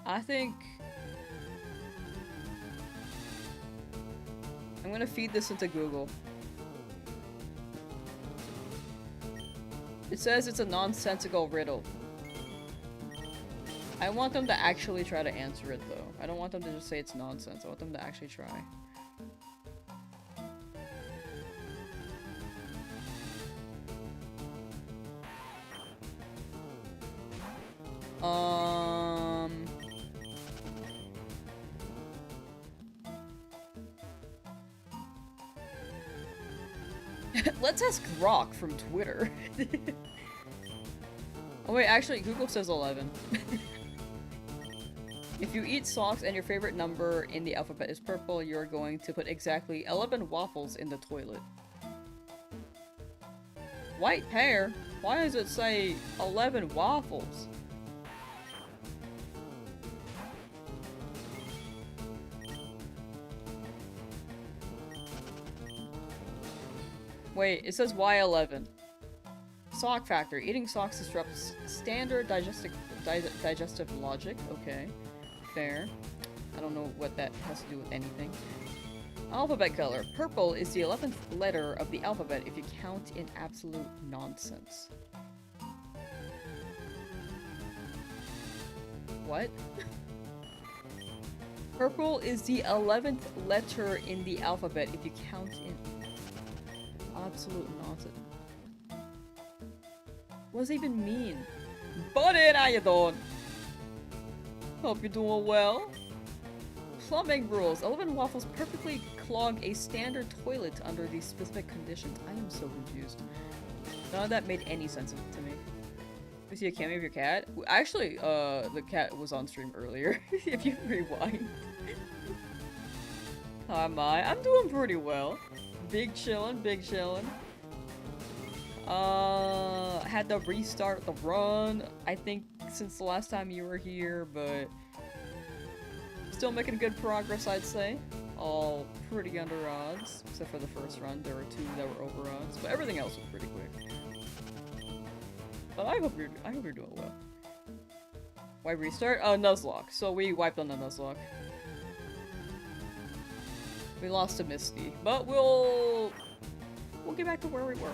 I think I'm gonna feed this into Google. It says it's a nonsensical riddle. I want them to actually try to answer it though. I don't want them to just say it's nonsense. I want them to actually try. Let's ask Rock from Twitter. Oh wait, actually Google says 11. If you eat socks and your favorite number in the alphabet is purple, you're going to put exactly 11 waffles in the toilet. White pear? Why does it say 11 waffles? Wait, it says Y11. Sock factor. Eating socks disrupts standard digestive logic. Okay. Fair. I don't know what that has to do with anything. Alphabet color. Purple is the 11th letter of the alphabet if you count in absolute nonsense. What? Purple is the 11th letter in the alphabet if you count in. Absolute nonsense. What does it even mean? Buddy, how you doing? Hope you're doing well. Plumbing rules. 11 waffles perfectly clog a standard toilet under these specific conditions. I am so confused. None of that made any sense to me. You see a cameo of your cat? Actually, the cat was on stream earlier. If you rewind. How am I? I'm doing pretty well. Big chillin', big chillin'. Had to restart the run, I think, since the last time you were here, but still making good progress, I'd say. All pretty under odds, except for the first run. There were 2 that were over odds, but everything else was pretty quick. But I hope you're doing well. Why restart? Nuzlocke. So we wiped on the Nuzlocke. We lost to Misty, but we'll get back to where we were.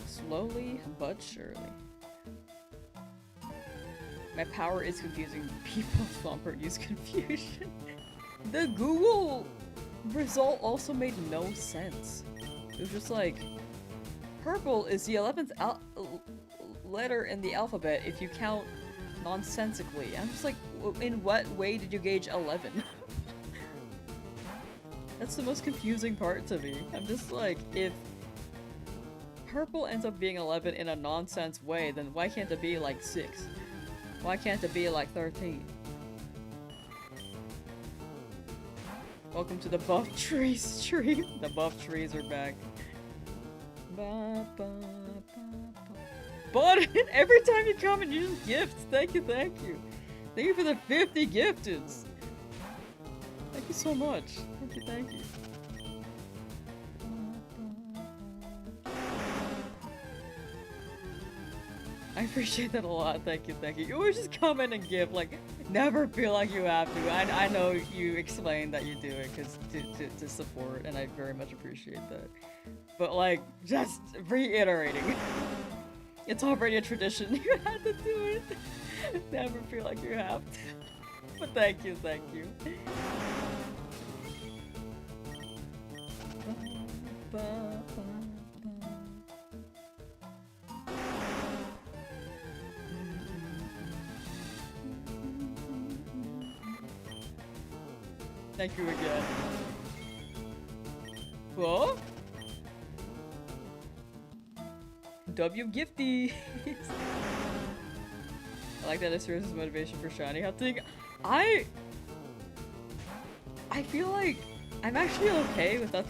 Slowly but surely. My power is confusing people. Swampert use confusion. The Google result also made no sense. It was just like, purple is the 11th letter in the alphabet if you count nonsensically. I'm just like, in what way did you gauge 11? That's the most confusing part to me. I'm just like, if purple ends up being 11 in a nonsense way, then why can't it be like 6? Why can't it be like 13? Welcome to the buff trees stream. The buff trees are back. Ba, ba, ba, ba. But every time you come and you just gift. Thank you, thank you. Thank you for the 50 gifteds. Thank you so much. Thank you, thank you. I appreciate that a lot. Thank you, thank you. You always just come in and give, like, never feel like you have to. I know you explained that you do it because to support, and I very much appreciate that. But, like, just reiterating. It's already a tradition. You had to do it. Never feel like you have to. But thank you, thank you. Thank you again. Whoa? W Gifty! I like that it serves as motivation for Shiny hunting. I feel like I'm actually okay without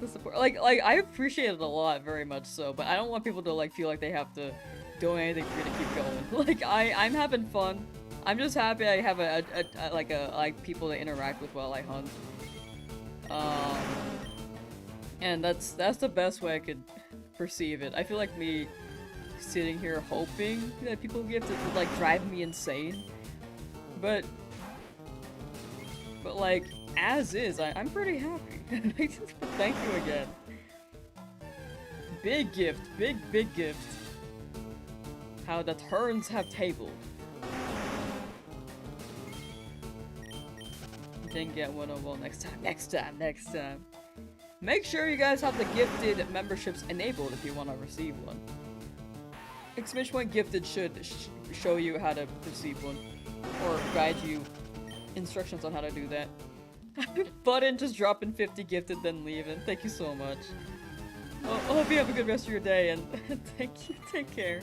the support. Like I appreciate it a lot, very much so, but I don't want people to like feel like they have to do anything for me to keep going. Like I'm having fun. I'm just happy I have like people to interact with while I hunt. And that's the best way I could perceive it. I feel like me sitting here hoping that people gift it would like drive me insane. But like as is, I'm pretty happy. Thank you again. Big gift, big gift. How the turns have tabled. Didn't get one. Oh well, next time. Make sure you guys have the gifted memberships enabled if you want to receive one. Exclamation point gifted should show you how to receive one, or guide you instructions on how to do that. Button just dropping 50 gifted then leaving. Thank you so much. I hope you have a good rest of your day and thank you. Take care.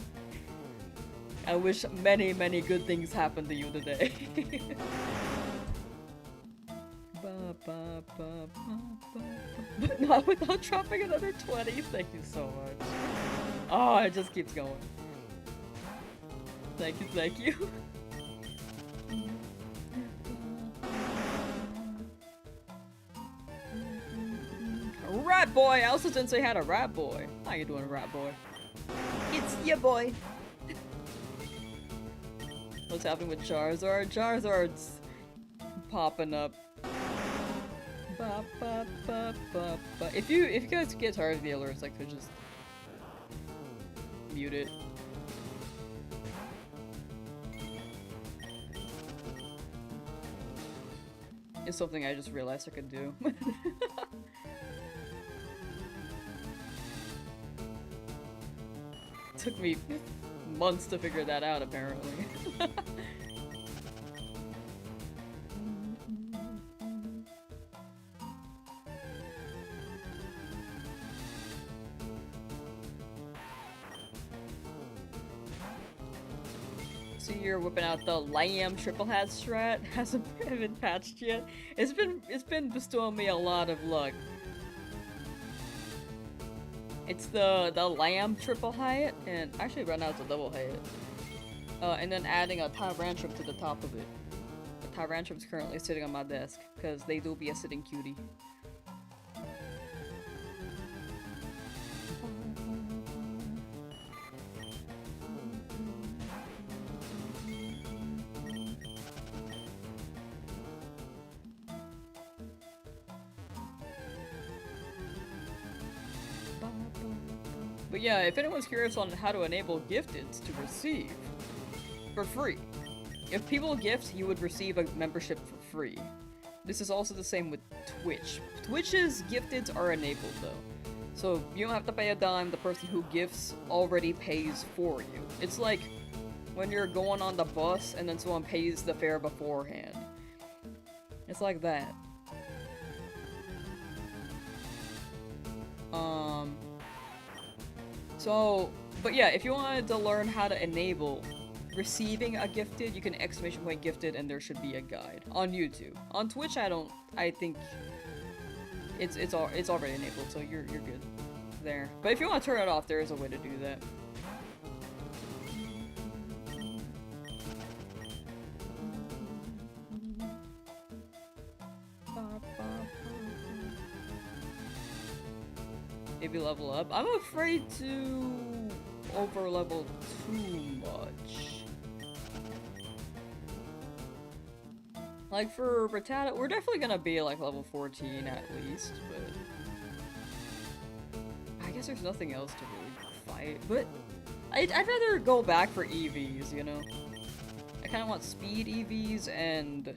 I wish many good things happen to you today. But not without dropping another 20. Thank you so much. Oh, it just keeps going. Thank you. Rat boy! I also didn't say hi to Rat boy. How you doing, Rat boy? It's ya boy. What's happening with Charizard? Charizard's popping up. If you guys get tired of the alerts, I could just mute it. is something I just realized I could do. Took me months to figure that out, apparently. So you're whipping out the Lamb triple hat strat. Hasn't been patched yet. It's been bestowing me a lot of luck. It's the Lamb triple hat, and actually right now it's a double hat. And then adding a Tyrantrum to the top of it. The Tyrantrum's currently sitting on my desk, because they do be a sitting cutie. But yeah, if anyone's curious on how to enable gifteds to receive for free, if people gift, you would receive a membership for free. This is also the same with Twitch. Twitch's gifteds are enabled though. So you don't have to pay a dime, the person who gifts already pays for you. It's like when you're going on the bus and then someone pays the fare beforehand. It's like that. So, but yeah, if you wanted to learn how to enable receiving a gifted, you can exclamation point gifted and there should be a guide on YouTube. On Twitch, I think it's already enabled, so you're good there. But if you want to turn it off, there is a way to do that. Maybe level up. I'm afraid to over level too much. Like for Rattata, we're definitely gonna be like level 14 at least, but I guess there's nothing else to really fight. But I'd rather go back for EVs, you know? I kinda want speed EVs and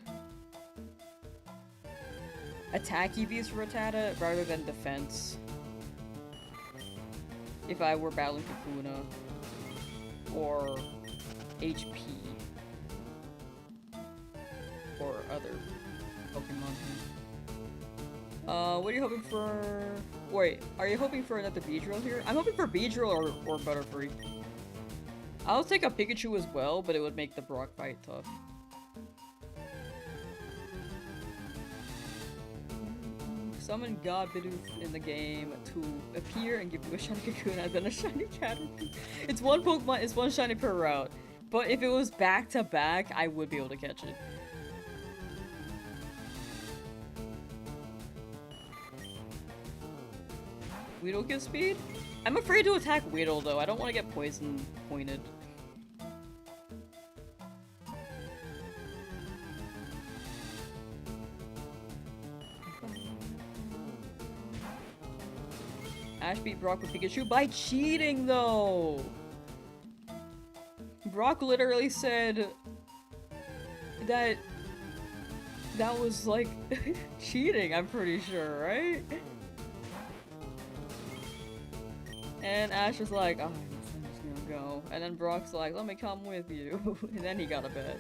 attack EVs for Rattata rather than defense. If I were battling Kakuna or HP or other Pokemon. What are you hoping for? Wait, are you hoping for another Beedrill here? I'm hoping for Beedrill or Butterfree. I'll take a Pikachu as well, but it would make the Brock fight tough. Summon God Bidoof in the game to appear and give you a shiny Kakuna, then a shiny Caterpie. It's one Pokemon, it's one shiny per route. But if it was back to back, I would be able to catch it. Weedle gives speed? I'm afraid to attack Weedle though, I don't want to get poison pointed. Ash beat Brock with Pikachu by cheating, though! Brock literally said that that was, like, cheating, I'm pretty sure, right? And Ash was like, oh, I'm just gonna go. And then Brock's like, let me come with you. And then he got a badge.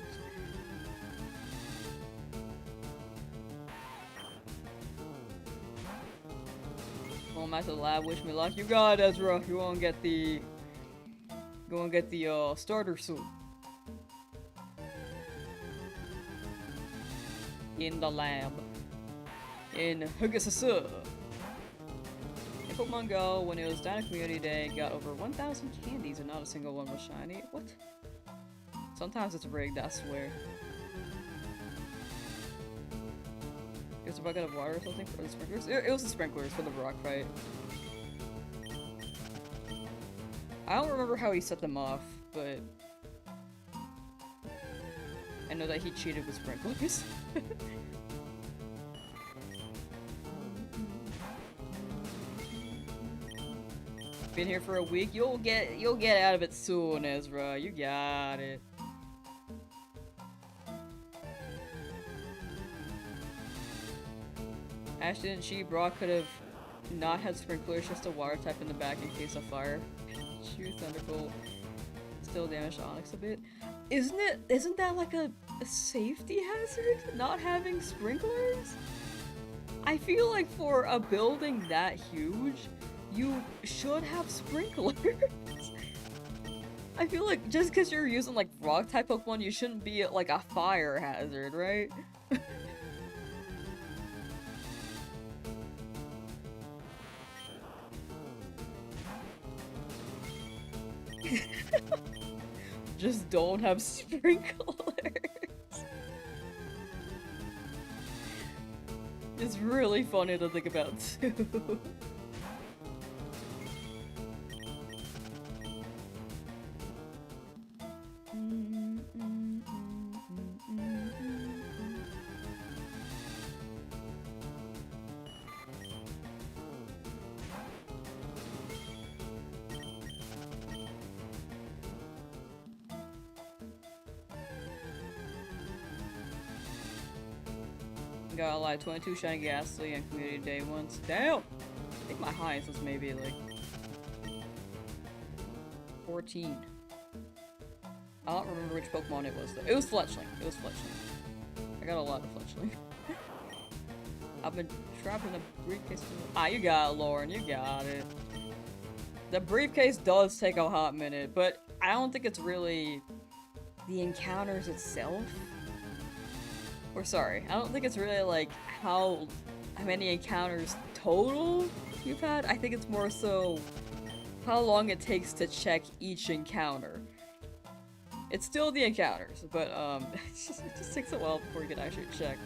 Going back to the lab, wish me luck. You got it, Ezra. You won't get the... Go and get the, starter suit. In the lab. In Hugasasu. In Pokemon Go, when it was Dino Community Day, got over 1,000 candies and not a single one was shiny. What? Sometimes it's rigged, I swear. It was a bucket of water or something for the sprinklers? It was the sprinklers for the rock fight. I don't remember how he set them off, but I know that he cheated with sprinklers. Been here for a week. You'll get out of it soon, Ezra. You got it. Ash didn't cheat. Brock could have not had sprinklers, just a water type in the back in case of fire. Shoot Thunderbolt. Still damage Onyx a bit. Isn't that like a safety hazard? Not having sprinklers? I feel like for a building that huge, you should have sprinklers. I feel like just because you're using like rock type Pokemon, you shouldn't be like a fire hazard, right? Just don't have sprinklers. It's really funny to think about too. Got like 22 shiny Ghastly and Community Day once. Damn! I think my highest was maybe like 14. I don't remember which Pokemon it was though. It was Fletchling. It was Fletchling. I got a lot of Fletchling. I've been trapped in a briefcase for— Ah, you got it, Lauren. You got it. The briefcase does take a hot minute, but I don't think it's really the encounters itself. Or sorry, I don't think it's really like how many encounters total you've had. I think it's more so how long it takes to check each encounter. It's still the encounters, but it just takes a while before you can actually check.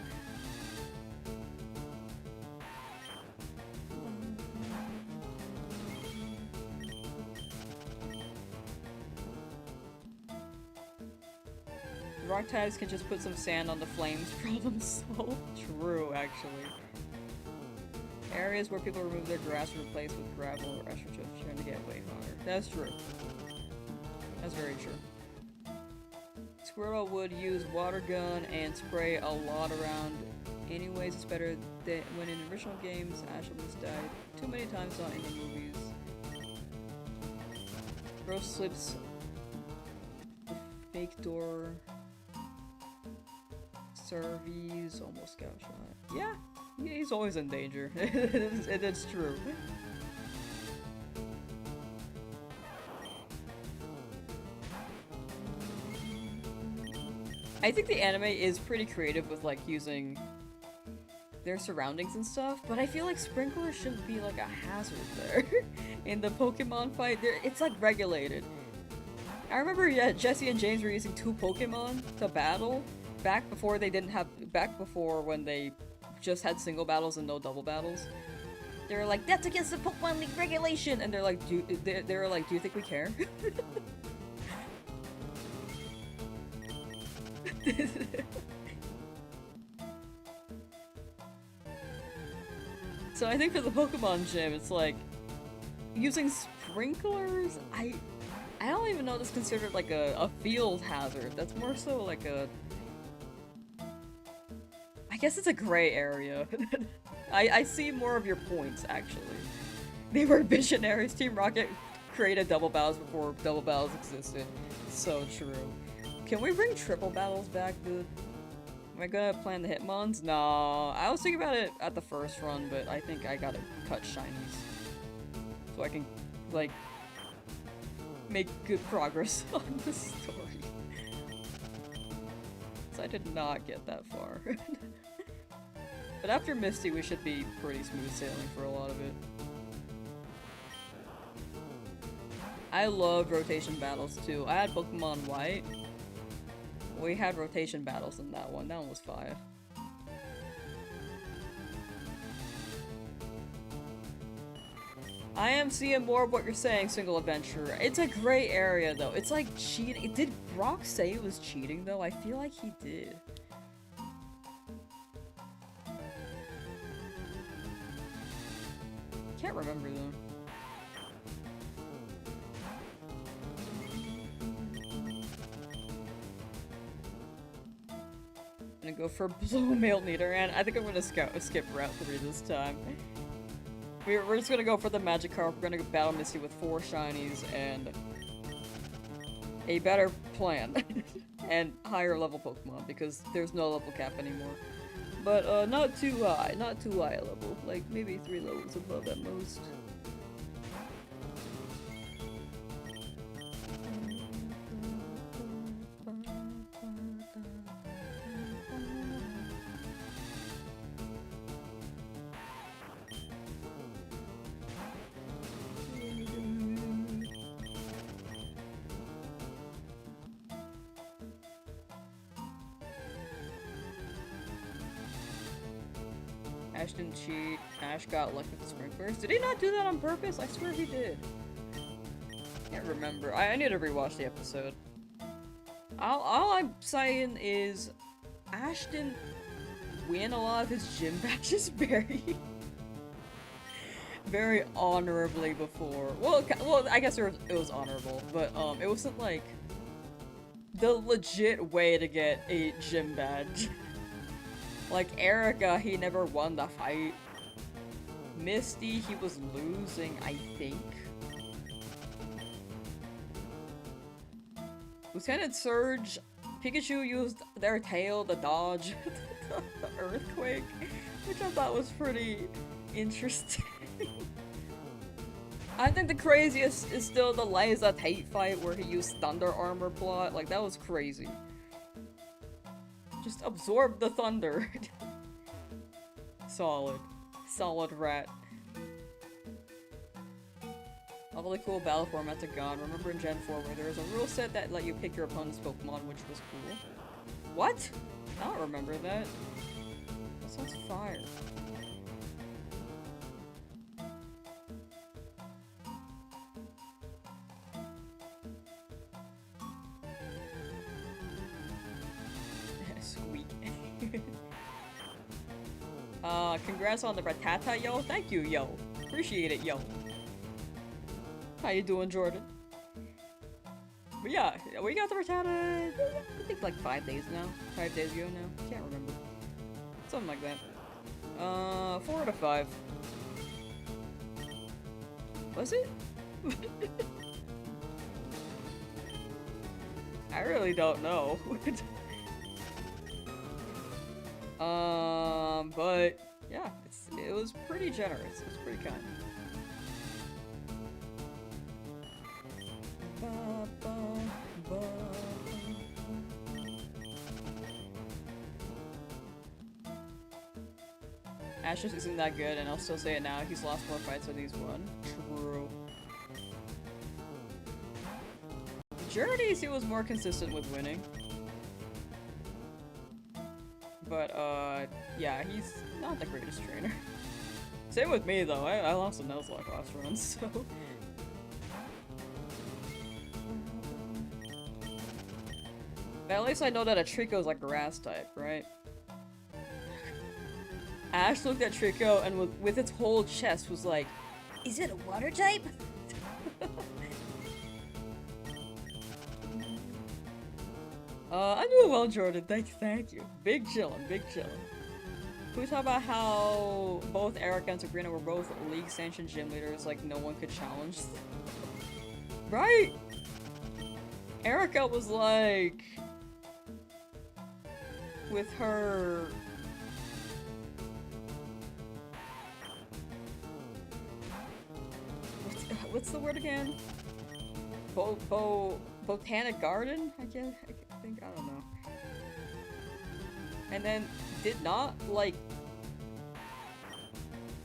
Rock types can just put some sand on the flames. Problem solved. True, actually. Areas where people remove their grass are replaced with gravel or astroturf trying to get way hotter. That's true. That's very true. Squirrel would use water gun and spray a lot around. Anyways, it's better than when in original games Ash almost died too many times, not in the movies. Rose slips the fake door. Servies almost got shot. Yeah, he's always in danger. It is true. I think the anime is pretty creative with like using their surroundings and stuff, but I feel like sprinklers shouldn't be like a hazard there. In the Pokemon fight, it's like regulated. I remember, yeah, Jesse and James were using 2 Pokemon to battle. Back before when they just had single battles and no double battles. They were like, that's against the Pokemon League regulation! And they're like, do you think we care? So I think for the Pokemon gym, it's like, using sprinklers, I don't even know if it's considered like a field hazard. That's more so like a— I guess it's a gray area. I see more of your points, actually. They were visionaries. Team Rocket created double battles before double battles existed. So true. Can we bring triple battles back, dude? Am I gonna plan the Hitmons? No. I was thinking about it at the first run, but I think I gotta cut Shinies. So I can, like, make good progress on the story. So I did not get that far. But after Misty, we should be pretty smooth sailing for a lot of it. I loved rotation battles too. I had Pokemon White. We had rotation battles in that one. That one was fire. I am seeing more of what you're saying, Single Adventure. It's a gray area though. It's like cheating. Did Brock say it was cheating though? I feel like he did. Can't remember though. gonna go for Blue Male Nidoran. I think I'm gonna skip Route 3 this time. We're just gonna go for the Magikarp. We're gonna battle Misty with 4 shinies and a better plan. And higher level Pokemon, because there's no level cap anymore. But not too high a level. Like maybe 3 levels above at most. Ash didn't cheat. Ash got lucky with the sprinklers. Did he not do that on purpose? I swear he did. Can't remember. I need to rewatch the episode. All I'm saying is Ash didn't win a lot of his gym matches very honorably before. Well, I guess it was honorable, but it wasn't like the legit way to get a gym badge. Like Erica, he never won the fight. Misty, he was losing, I think. Lieutenant Surge, Pikachu used their tail to dodge the earthquake, which I thought was pretty interesting. I think the craziest is still the Liza Tate fight where he used Thunder Armor plot. Like, that was crazy. Just absorb the thunder. Solid. Solid rat. A really cool battle formats are gone. Remember in Gen 4 where there was a rule set that let you pick your opponent's Pokemon, which was cool. What? I don't remember that. That sounds fire. Squeak. Congrats on the Rattata, yo. Thank you, yo. Appreciate it, yo. How you doing, Jordan? But yeah, we got the Rattata, I think like 5 days now. 5 days ago now. Can't remember. Something like that. 4 out of 5. Was it? I really don't know. But yeah, it was pretty generous. It was pretty kind. Ash just isn't that good, and I'll still say it now. He's lost more fights than he's won. True. Journeys, he was more consistent with winning. But, yeah, he's not the greatest trainer. Same with me, though. I lost a Nuzlocke last run, so... But at least I know that a Trico's like grass type, right? Ash looked at Trico and with its whole chest was like, is it a water type? I'm doing well, Jordan. Thank you. Big chillin', big chillin'. Can we talk about how both Erica and Sabrina were both league-sanctioned gym leaders, like no one could challenge them? Right? Erica was like... with her... What's the word again? Botanic Garden? I think, I don't know. And then did not like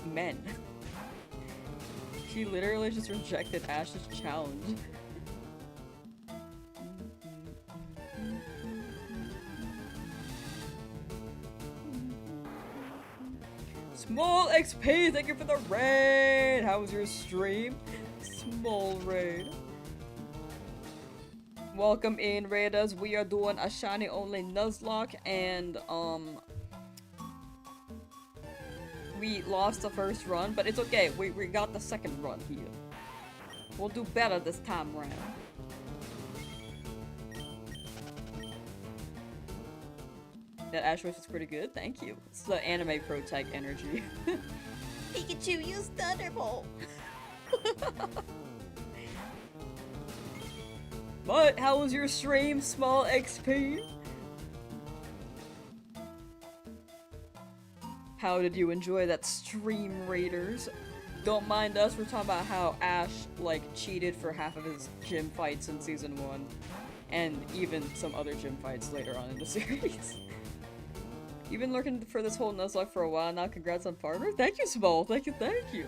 men. She literally just rejected Ash's challenge. Small XP, thank you for the raid! How was your stream? Small raid. Welcome in, raiders. We are doing a Shiny Only Nuzlocke, and we lost the first run, but it's okay. We got the second run here. We'll do better this time around. That Ash voice is pretty good, thank you. It's the anime pro tag energy. Pikachu, use Thunderbolt! But how was your stream, Small XP? How did you enjoy that stream, Raiders? Don't mind us, we're talking about how Ash, like, cheated for half of his gym fights in Season 1. And even some other gym fights later on in the series. You've been looking for this whole Nuzlocke for a while now, congrats on partner? Thank you, Small, thank you, thank you!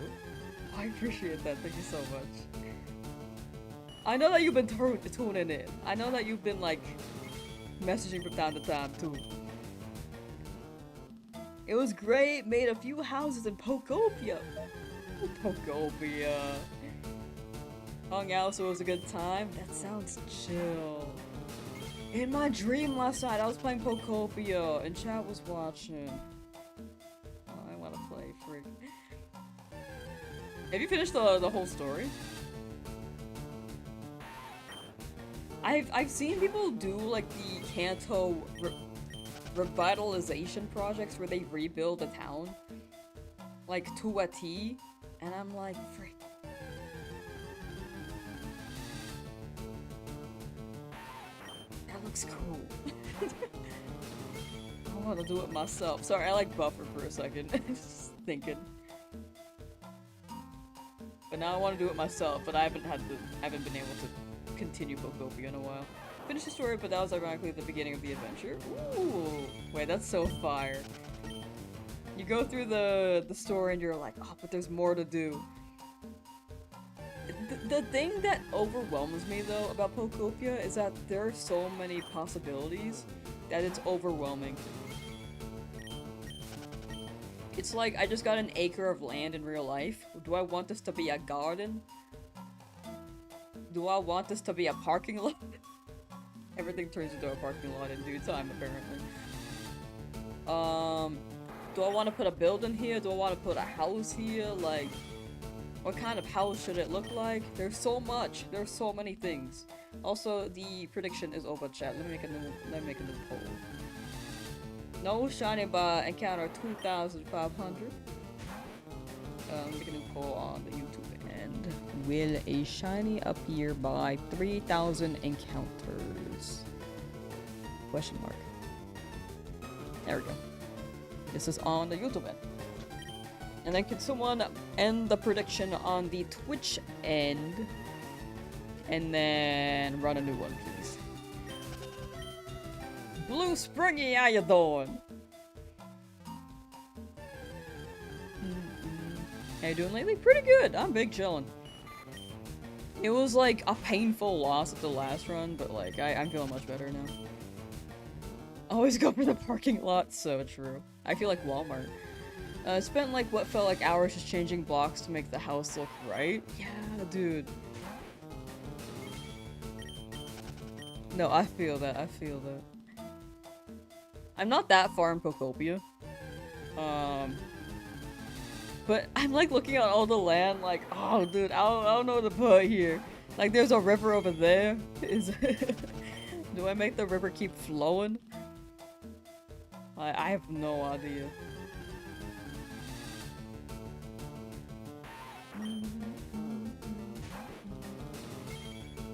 I appreciate that, thank you so much. I know that you've been tuning in. I know that you've been, like, messaging from time to time, too. It was great, made a few houses in Pokopia. Pokopia. Hung out, so it was a good time. That sounds chill. In my dream last night, I was playing Pokopia, and chat was watching. Oh, I wanna play, freak. Have you finished the whole story? I've seen people do like the Kanto revitalization projects where they rebuild a town, like to a T, and I'm like, frick. That looks cool. I want to do it myself. Sorry, I like buffer for a second. Just thinking. But now I want to do it myself, but I haven't been able to continue Pokopia in a while. Finished the story, but that was ironically the beginning of the adventure. Ooh, wait, that's so fire. You go through the story and you're like, oh, but there's more to do. The thing that overwhelms me though about Pokopia is that there are so many possibilities that it's overwhelming. It's like I just got an acre of land in real life. Do I want this to be a garden? Do I want this to be a parking lot? Everything turns into a parking lot in due time, apparently. Do I want to put a building here? Do I want to put a house here? Like, what kind of house should it look like? There's so much. There's so many things. Also, the prediction is over, chat. Let me make a new poll. No shiny by encounter 2,500. Make a new poll on the YouTube. And will a shiny appear by 3,000 encounters? Question mark. There we go. This is on the YouTube end. And then can someone end the prediction on the Twitch end? And then run a new one, please. Blue Springy, how you doing? How you doing lately? Pretty good. I'm big chillin'. It was like a painful loss at the last run, but like I'm feeling much better now. Always go for the parking lot. So true. I feel like Walmart. Spent like what felt like hours just changing blocks to make the house look right. Yeah, dude. No, I feel that. I feel that. I'm not that far in Pokopia. But I'm like looking at all the land like, oh dude, I don't know what to put here. Like there's a river over there. Do I make the river keep flowing? I have no idea.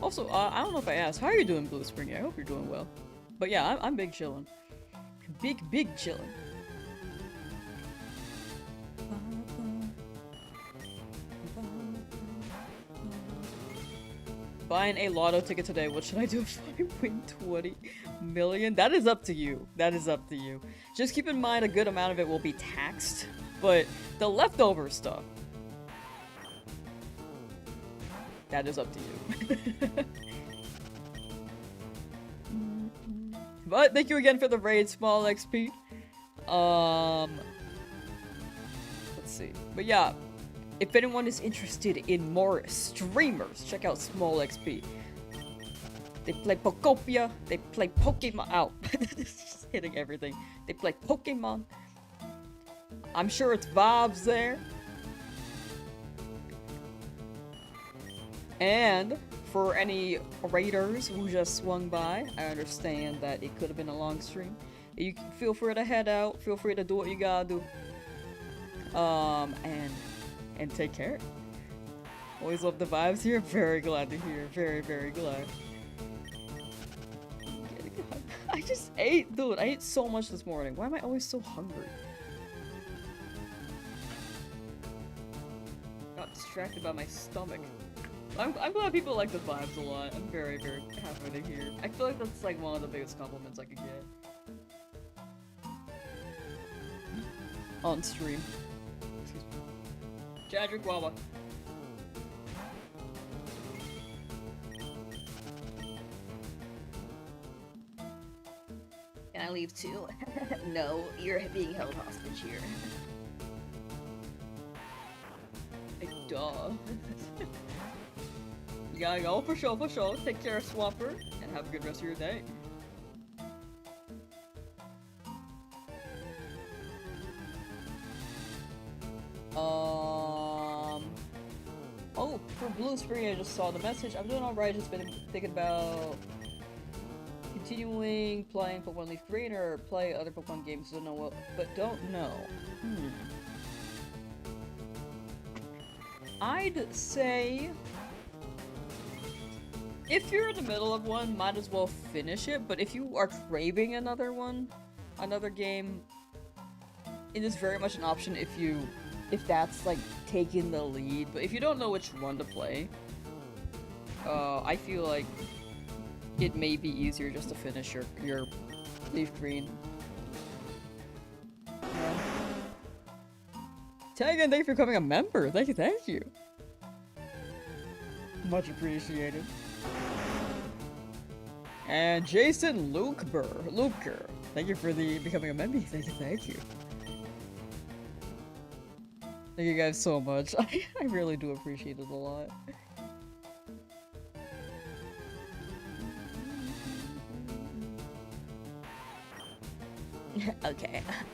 Also, I don't know if I asked, how are you doing, Blue Spring? I hope you're doing well. But yeah, I'm big chillin'. Big chillin'. Buying a lotto ticket today, what should I do if I win 20 million? That is up to you. That is up to you. Just keep in mind a good amount of it will be taxed, but the leftover stuff, that is up to you. But thank you again for the raid, Small XP. Let's see. But yeah, if anyone is interested in more streamers, check out Small XP. They play Pokopia, they play Pokemon. Ow. Just hitting everything. They play Pokemon. I'm sure it's vibes there. And for any raiders who just swung by, I understand that it could have been a long stream. You can feel free to head out. Feel free to do what you gotta do. And take care. Always love the vibes here. Very glad to hear. Very, very glad. I just ate, dude. I ate so much this morning. Why am I always so hungry? Got distracted by my stomach. I'm glad people like the vibes a lot. I'm very, very happy to hear. I feel like that's like one of the biggest compliments I could get. On stream. Chadrick Wawa. Can I leave too? No, you're being held hostage here. Duh. You gotta go for sure, for sure. Take care of Swamper, and have a good rest of your day. Oh, for Blue Screen, I just saw the message. I'm doing alright, just been thinking about continuing playing Pokemon Leaf Green or play other Pokemon games, don't know what, but don't know. I'd say if you're in the middle of one, might as well finish it, but if you are craving another one, another game, it is very much an option if that's like taking the lead, but if you don't know which one to play, I feel like it may be easier just to finish your Leaf Green. Tagan, thank you for becoming a member. Thank you. Much appreciated. And Jason Luker, thank you for becoming a member. Thank you. Thank you guys so much. I really do appreciate it a lot.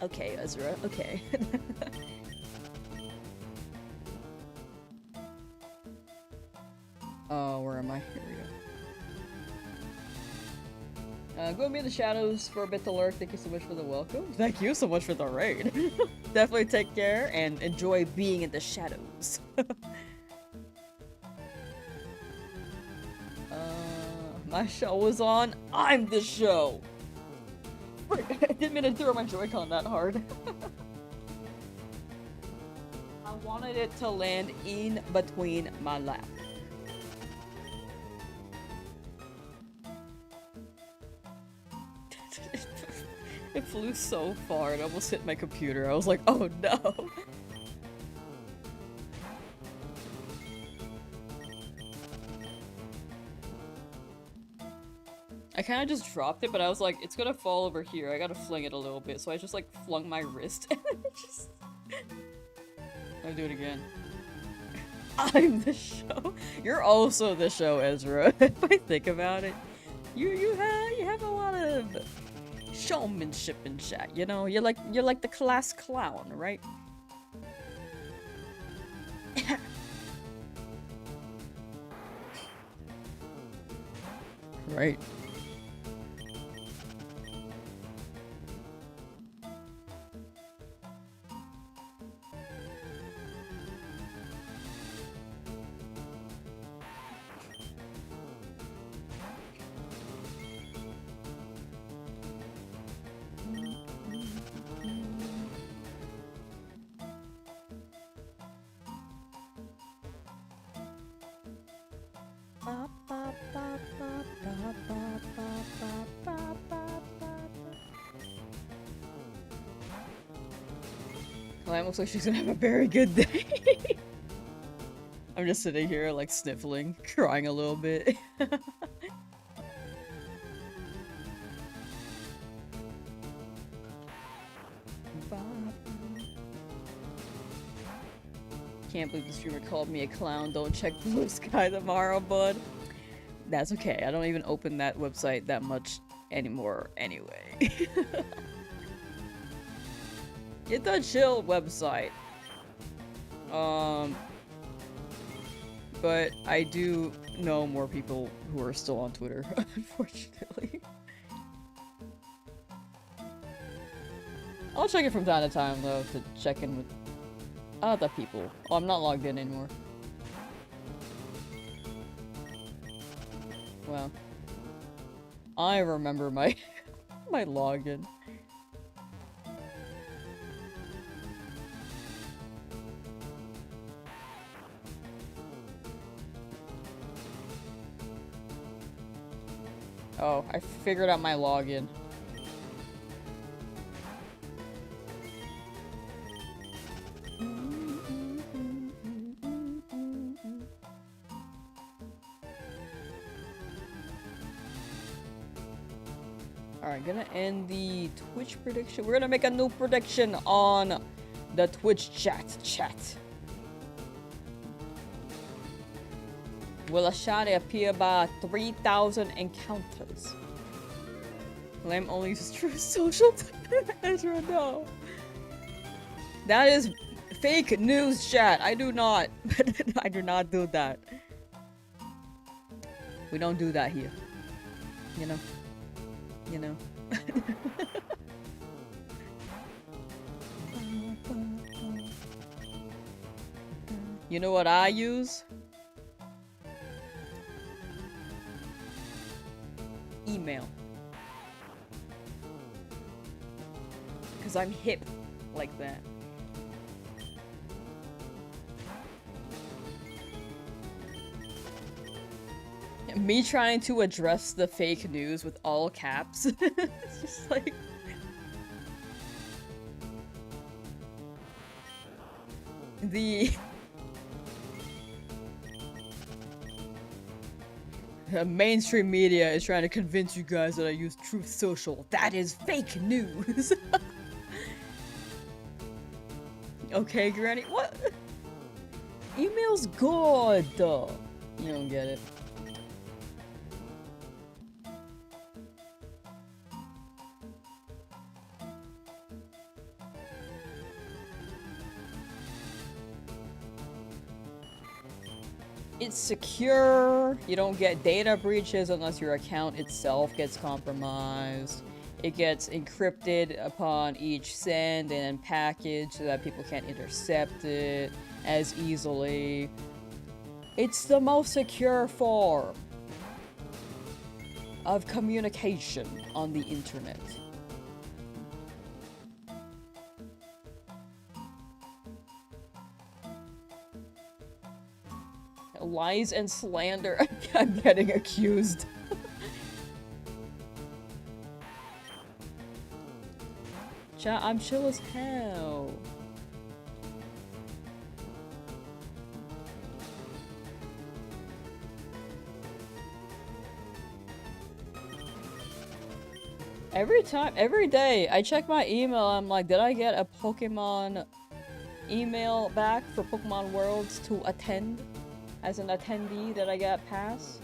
Okay, Ezra, okay. Where am I? Here we go. Go be in the shadows for a bit to lurk. Thank you so much for the welcome. Thank you so much for the raid. Definitely take care and enjoy being in the shadows. My show was on. I'm the show. I didn't mean to throw my Joy-Con that hard. I wanted it to land in between my lap. It flew so far, it almost hit my computer. I was like, oh no! I kind of just dropped it, but I was like, it's gonna fall over here. I gotta fling it a little bit, so I just like flung my wrist and it just... I'll do it again. I'm the show. You're also the show, Ezra. If I think about it, you have a lot of showmanship and chat. You know, you're like the class clown, right? Right. Well, it looks like she's gonna have a very good day. I'm just sitting here, like, sniffling, crying a little bit. Can't believe the streamer called me a clown. Don't check Blue Sky tomorrow, bud. That's okay. I don't even open that website that much anymore anyway. It's a chill website. But I do know more people who are still on Twitter, unfortunately. I'll check it from time to time, though, to check in with other people. Oh, I'm not logged in anymore. Well, I remember my my login. Oh, I figured out my login. Alright, gonna end the Twitch prediction. We're gonna make a new prediction on the Twitch chat. Will a shiny appear by 3,000 encounters? Lamb only is true social Ezra, no. That is fake news, chat. I do not. I do not do that. We don't do that here. You know? You know? You know what I use? Email. Because I'm hip like that. Me trying to address the fake news with all caps. It's just like... The mainstream media is trying to convince you guys that I use Truth Social. That is fake news! Okay, Granny, what? Email's good! You don't get it. It's secure. You don't get data breaches unless your account itself gets compromised. It gets encrypted upon each send and package so that people can't intercept it as easily. It's the most secure form of communication on the internet. Lies and slander. I'm getting accused. Chat, I'm chill as hell. Every day, I check my email, I'm like, did I get a Pokemon email back for Pokemon Worlds to attend? As an attendee that I got pass.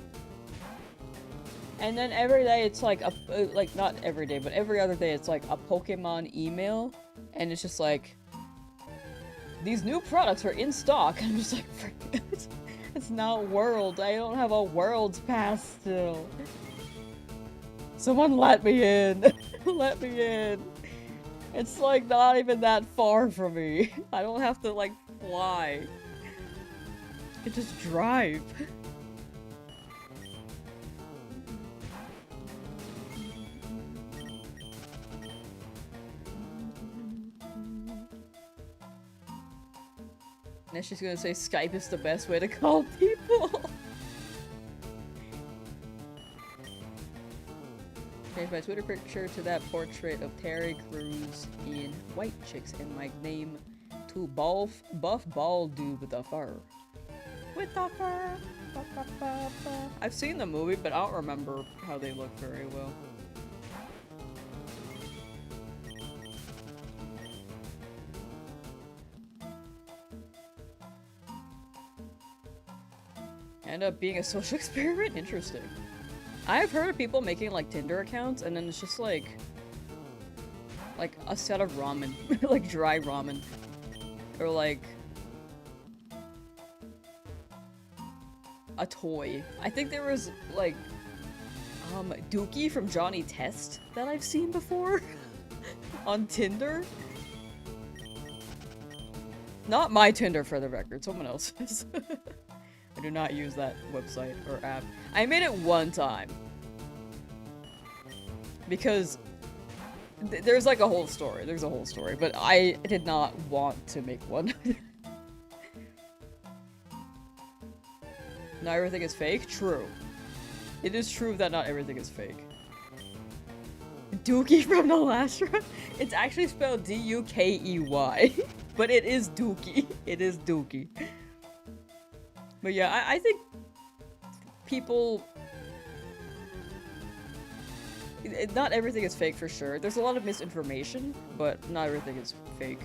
And then every day it's like a, like not every day, but every other day it's like a Pokemon email. And it's just like, these new products are in stock. I'm just like, it's not World. I don't have a Worlds pass still. Someone let me in. Let me in. It's like not even that far from me. I don't have to like fly. I could just drive. And she's gonna say Skype is the best way to call people. Change my Twitter picture to that portrait of Terry Crews in White Chicks and my name to buff bald dude with a fur. With the fur. I've seen the movie, but I don't remember how they look very well. End up being a social experiment? Interesting. I've heard of people making like Tinder accounts and then it's just like a set of ramen. Like dry ramen. Or like a toy. I think there was like Dookie from Johnny Test that I've seen before. on Tinder? Not my Tinder for the record, someone else's. I do not use that website or app. I made it one time. Because there's like a whole story. There's a whole story, but I did not want to make one. Not everything is fake? True. It is true that not everything is fake. Dookie from the last round? It's actually spelled D-U-K-E-Y. But it is Dookie. It is Dookie. But yeah, I think people... not everything is fake for sure. There's a lot of misinformation, but not everything is fake.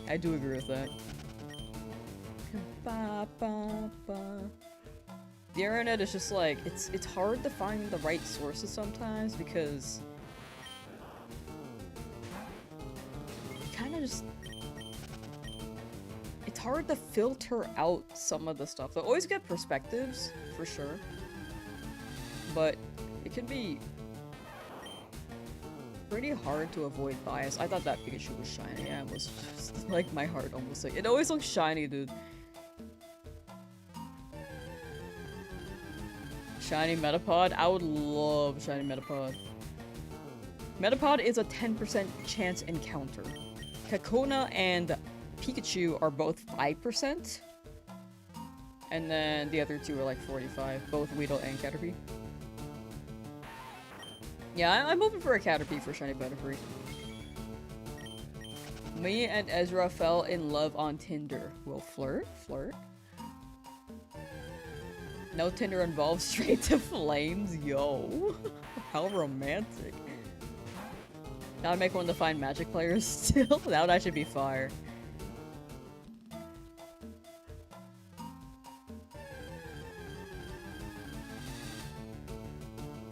I do agree with that. Ba, ba, ba. The internet is just like, it's hard to find the right sources sometimes because you kind of just, it's hard to filter out some of the stuff. They always get perspectives, for sure, but it can be pretty hard to avoid bias. I thought that Pikachu was shiny. Yeah, it was just, like, my heart almost like, it always looks shiny, dude. Shiny Metapod? I would love Shiny Metapod. Metapod is a 10% chance encounter. Kakuna and Pikachu are both 5%. And then the other two are like 45, both Weedle and Caterpie. Yeah, I'm hoping for a Caterpie for Shiny Butterfree. Me and Ezra fell in love on Tinder. We'll flirt? Flirt? No Tinder involved, straight to flames, yo. How romantic. Now I make one to find magic players still? That would actually be fire.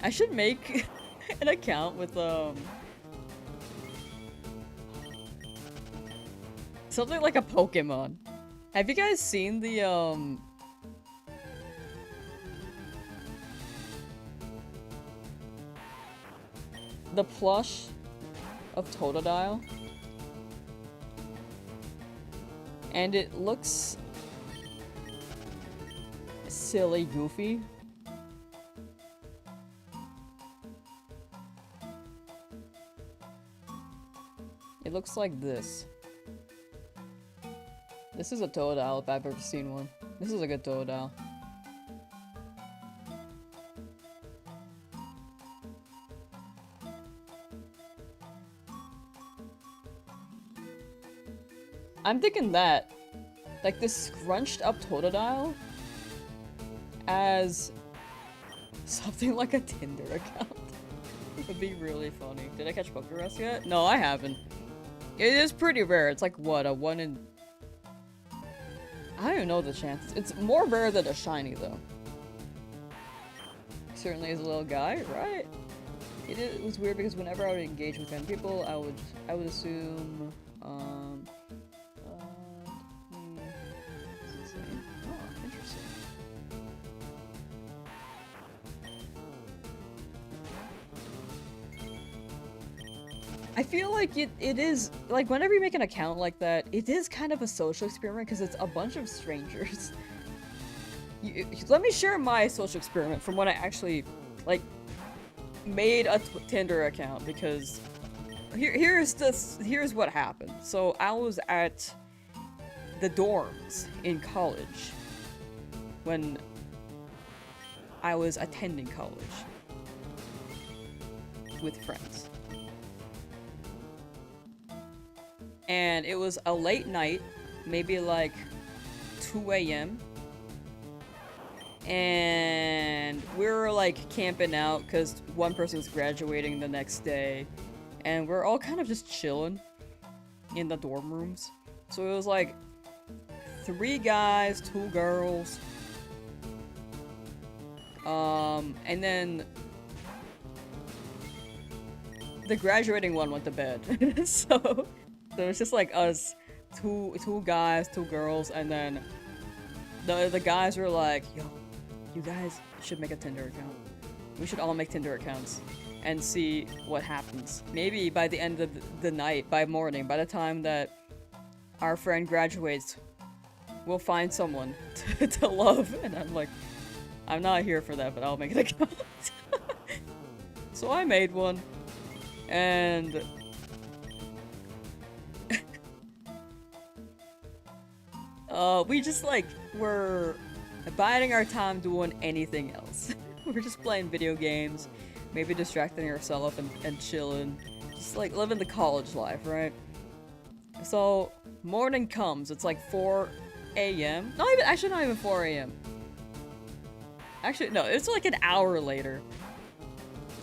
I should make an account with, something like a Pokemon. Have you guys seen the, the plush of Totodile? And it looks silly goofy. It looks like this. This is a Totodile if I've ever seen one. This is a good Totodile. I'm thinking that, like, this scrunched up Totodile as something like a Tinder account. It would be really funny. Did I catch Pokerus yet? No, I haven't. It is pretty rare. It's like, what, a 1 in... I don't even know the chances. It's more rare than a shiny, though. Certainly is a little guy, right? It was weird because whenever I would engage with random people, I would assume, interesting. I feel like it is, like, whenever you make an account like that, it is kind of a social experiment because it's a bunch of strangers. Let me share my social experiment from when I actually, like, made a Tinder account, because here's what happened. So I was at the dorms in college when I was attending college with friends. And it was a late night, maybe like 2 a.m. And we were like camping out because one person was graduating the next day. And we're all kind of just chilling in the dorm rooms. So it was like 3 guys, 2 girls. And then the graduating one went to bed. So it was just like us, two guys, 2 girls, and then the guys were like, yo, you guys should make a Tinder account. We should all make Tinder accounts and see what happens. Maybe by the end of the night, by morning, by the time that our friend graduates, we'll find someone to love. And I'm like, I'm not here for that, but I'll make an account. So I made one, and we just like were biding our time doing anything else. We're just playing video games, maybe distracting ourselves and chilling, just like living the college life, right? So morning comes, it's like 4 a.m. Actually not even 4 a.m. Actually, no, it's like an hour later.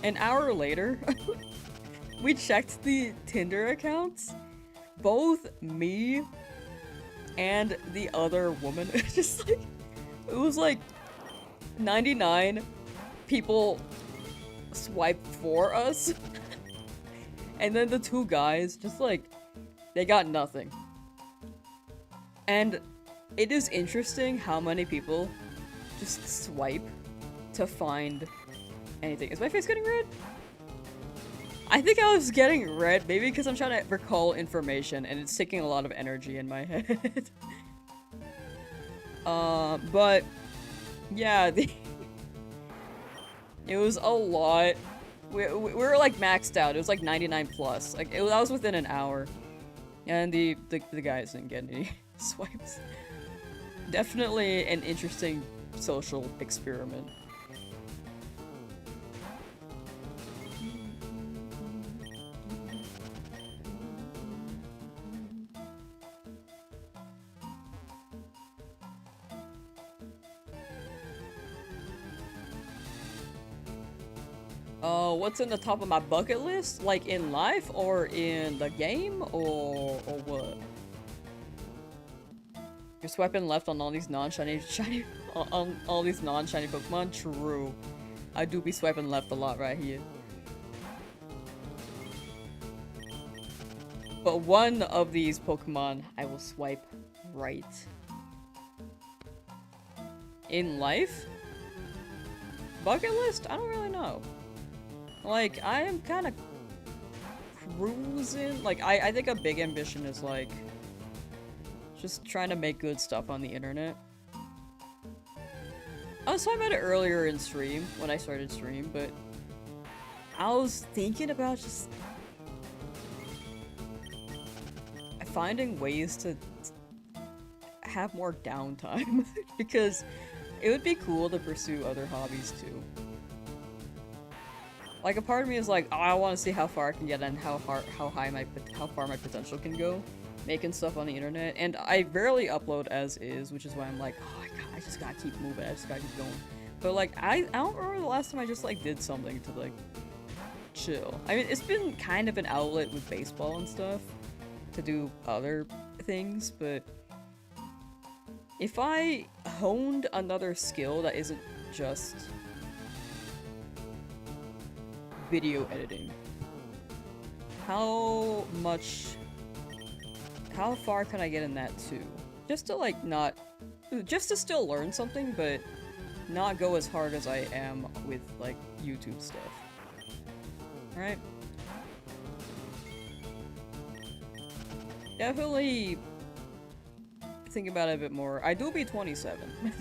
An hour later, we checked the Tinder accounts. Both me and the other woman, just like, it was like 99 people swiped for us. And then the two guys, just like, they got nothing. And it is interesting how many people just swipe to find anything. Is my face getting red? I think I was getting red, maybe because I'm trying to recall information and it's taking a lot of energy in my head. But yeah, it was a lot. We were like maxed out. It was like 99 plus. Like that was within an hour, and the guys didn't get any swipes. Definitely an interesting social experiment. What's in the top of my bucket list? Like in life or in the game or what? You're swiping left on all these non-shiny on all these non-shiny Pokemon? True. I do be swiping left a lot right here. But one of these Pokemon I will swipe right. In life? Bucket list? I don't really know. Like, I am kind of cruising. Like, I think a big ambition is, like, just trying to make good stuff on the internet. I was talking about it earlier in stream, when I started stream, but I was thinking about just finding ways to have more downtime, because it would be cool to pursue other hobbies too. Like, a part of me is like, oh, I want to see how far I can get and how far my potential can go, making stuff on the internet. And I rarely upload as is, which is why I'm like, oh my god, I just gotta keep moving, I just gotta keep going. But like, I don't remember the last time I just like did something to like chill. I mean, it's been kind of an outlet with baseball and stuff to do other things, but if I honed another skill that isn't just video editing, how far can I get in that too? Just to like just to still learn something, but not go as hard as I am with like YouTube stuff. Alright? Definitely think about it a bit more. I do be 27.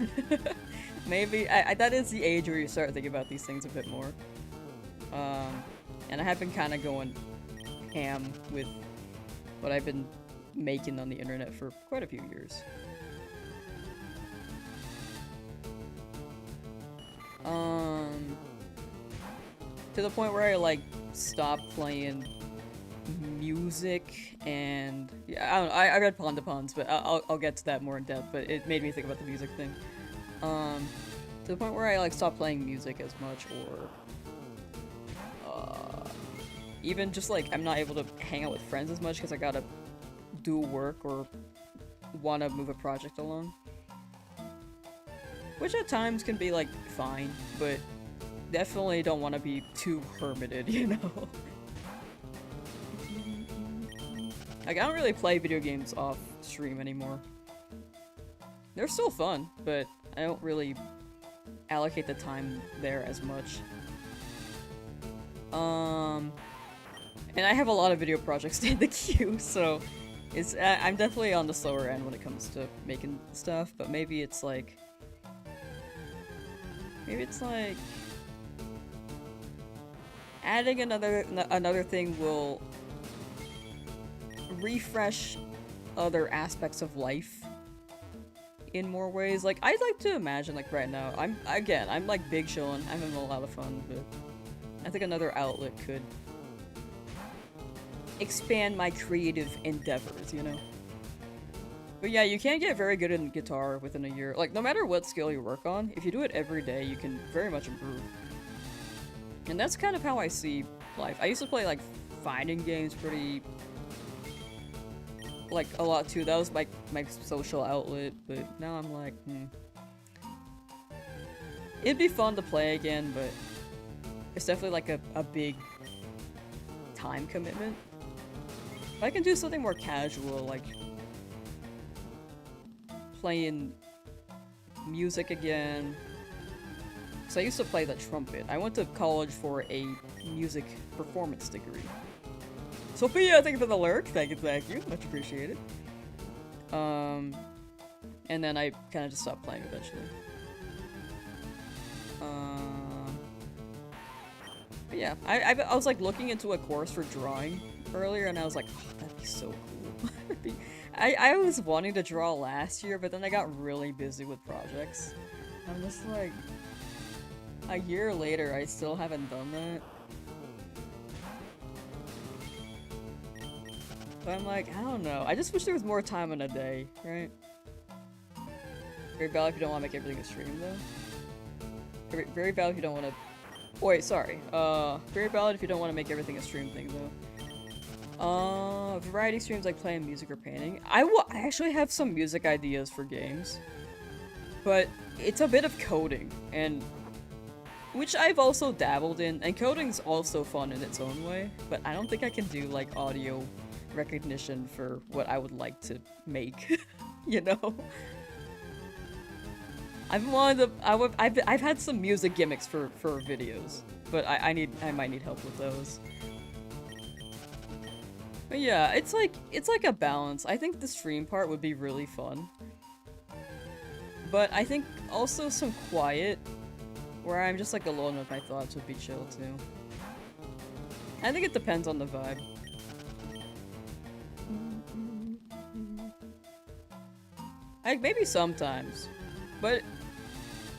Maybe, that is the age where you start thinking about these things a bit more. And I have been kind of going ham with what I've been making on the internet for quite a few years. To the point where I like stopped playing music and yeah, I don't know, I read Pond to Ponds, but I'll get to that more in depth, but it made me think about the music thing. To the point where I like stopped playing music as much, or even just like I'm not able to hang out with friends as much because I gotta do work or want to move a project along. Which at times can be like fine, but definitely don't want to be too hermited, you know? Like, I don't really play video games off stream anymore. They're still fun, but I don't really allocate the time there as much. And I have a lot of video projects in the queue, so it's I'm definitely on the slower end when it comes to making stuff, but maybe it's like adding another thing will refresh other aspects of life in more ways. Like, I'd like to imagine, like, right now, I'm like big chillin', I'm having a lot of fun, but I think another outlet could expand my creative endeavors, you know? But yeah, you can't get very good in guitar within a year. Like, no matter what skill you work on, if you do it every day, you can very much improve. And that's kind of how I see life. I used to play, like, fighting games pretty... like, a lot too. That was my social outlet, but now I'm like, It'd be fun to play again, but it's definitely like a big time commitment. If I can do something more casual, like playing music again. So I used to play the trumpet. I went to college for a music performance degree. Sophia, thank you for the lurk. Thank you. Much appreciated. And then I kind of just stopped playing eventually. But yeah, I was like looking into a course for drawing earlier, and I was like, oh, that'd be so cool. I was wanting to draw last year, but then I got really busy with projects. I'm just like, a year later, I still haven't done that. But I'm like, I don't know. I just wish there was more time in a day, right? Very valid if you don't want to make everything a stream, though. Very valid if you don't want to... Wait, sorry. Very valid if you don't want to make everything a stream thing, though. Variety streams like playing music or painting. I actually have some music ideas for games. But it's a bit of coding, and... which I've also dabbled in, and coding's also fun in its own way, but I don't think I can do, like, audio recognition for what I would like to make, you know? I've had some music gimmicks for videos, but I might need help with those. But yeah, it's like a balance. I think the stream part would be really fun. But I think also some quiet, where I'm just like alone with my thoughts, would be chill too. I think it depends on the vibe. Maybe sometimes, but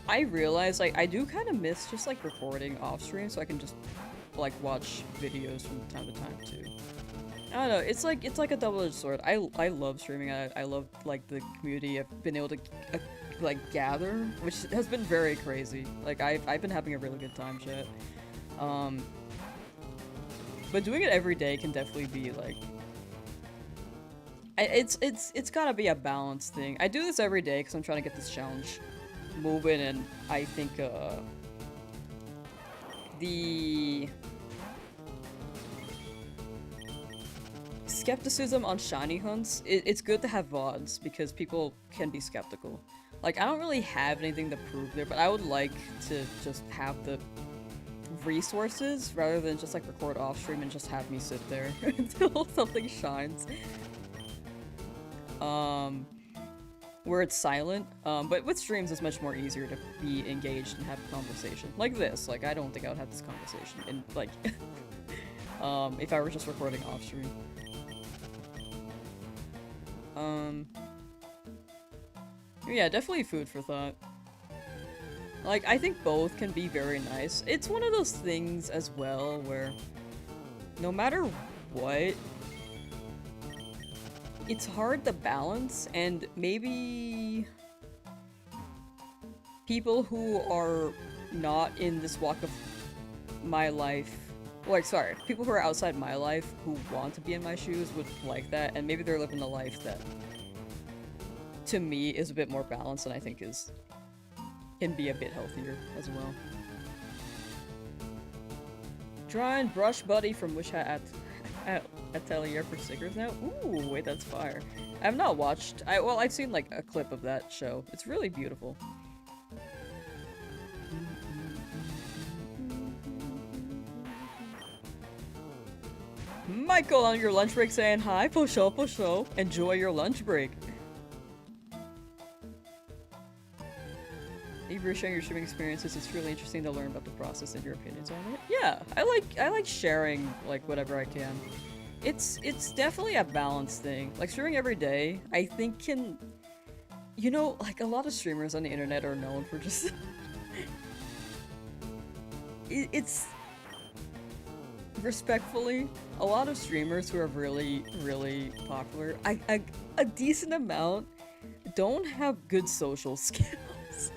I realize like I do kind of miss just like recording off stream, so I can just like watch videos from time to time too. I don't know. It's like a double-edged sword. I love streaming. I love like the community I've been able to like gather, which has been very crazy. Like I've been having a really good time, chat. But doing it every day can definitely be like. It's gotta be a balance thing. I do this every day because I'm trying to get this challenge moving, and I think the skepticism on shiny hunts, it's good to have VODs because people can be skeptical. Like, I don't really have anything to prove there, but I would like to just have the resources rather than just like record off stream and just have me sit there until something shines. Where it's silent, but with streams it's much more easier to be engaged and have a conversation. Like this, like I don't think I would have this conversation in, like, if I were just recording off stream. Yeah, definitely food for thought. Like, I think both can be very nice. It's one of those things as well where no matter what, it's hard to balance, and maybe people who are not in this walk of my life, like, sorry, people who are outside my life who want to be in my shoes would like that, and maybe they're living a life that, to me, is a bit more balanced and I think can be a bit healthier as well. Drawing Brush Buddy from Wish Hat at Atelier for stickers now? Ooh, wait, that's fire. I have not watched. Well, I've seen like a clip of that show. It's really beautiful. Michael on your lunch break saying hi, push up, push up. Enjoy your lunch break. If you're sharing your streaming experiences, it's really interesting to learn about the process and your opinions on it. Yeah, I like sharing like whatever I can. It's definitely a balance thing. Like streaming every day, I think can, you know, like a lot of streamers on the internet are known for just it's respectfully, a lot of streamers who are really, really popular, a decent amount don't have good social skills.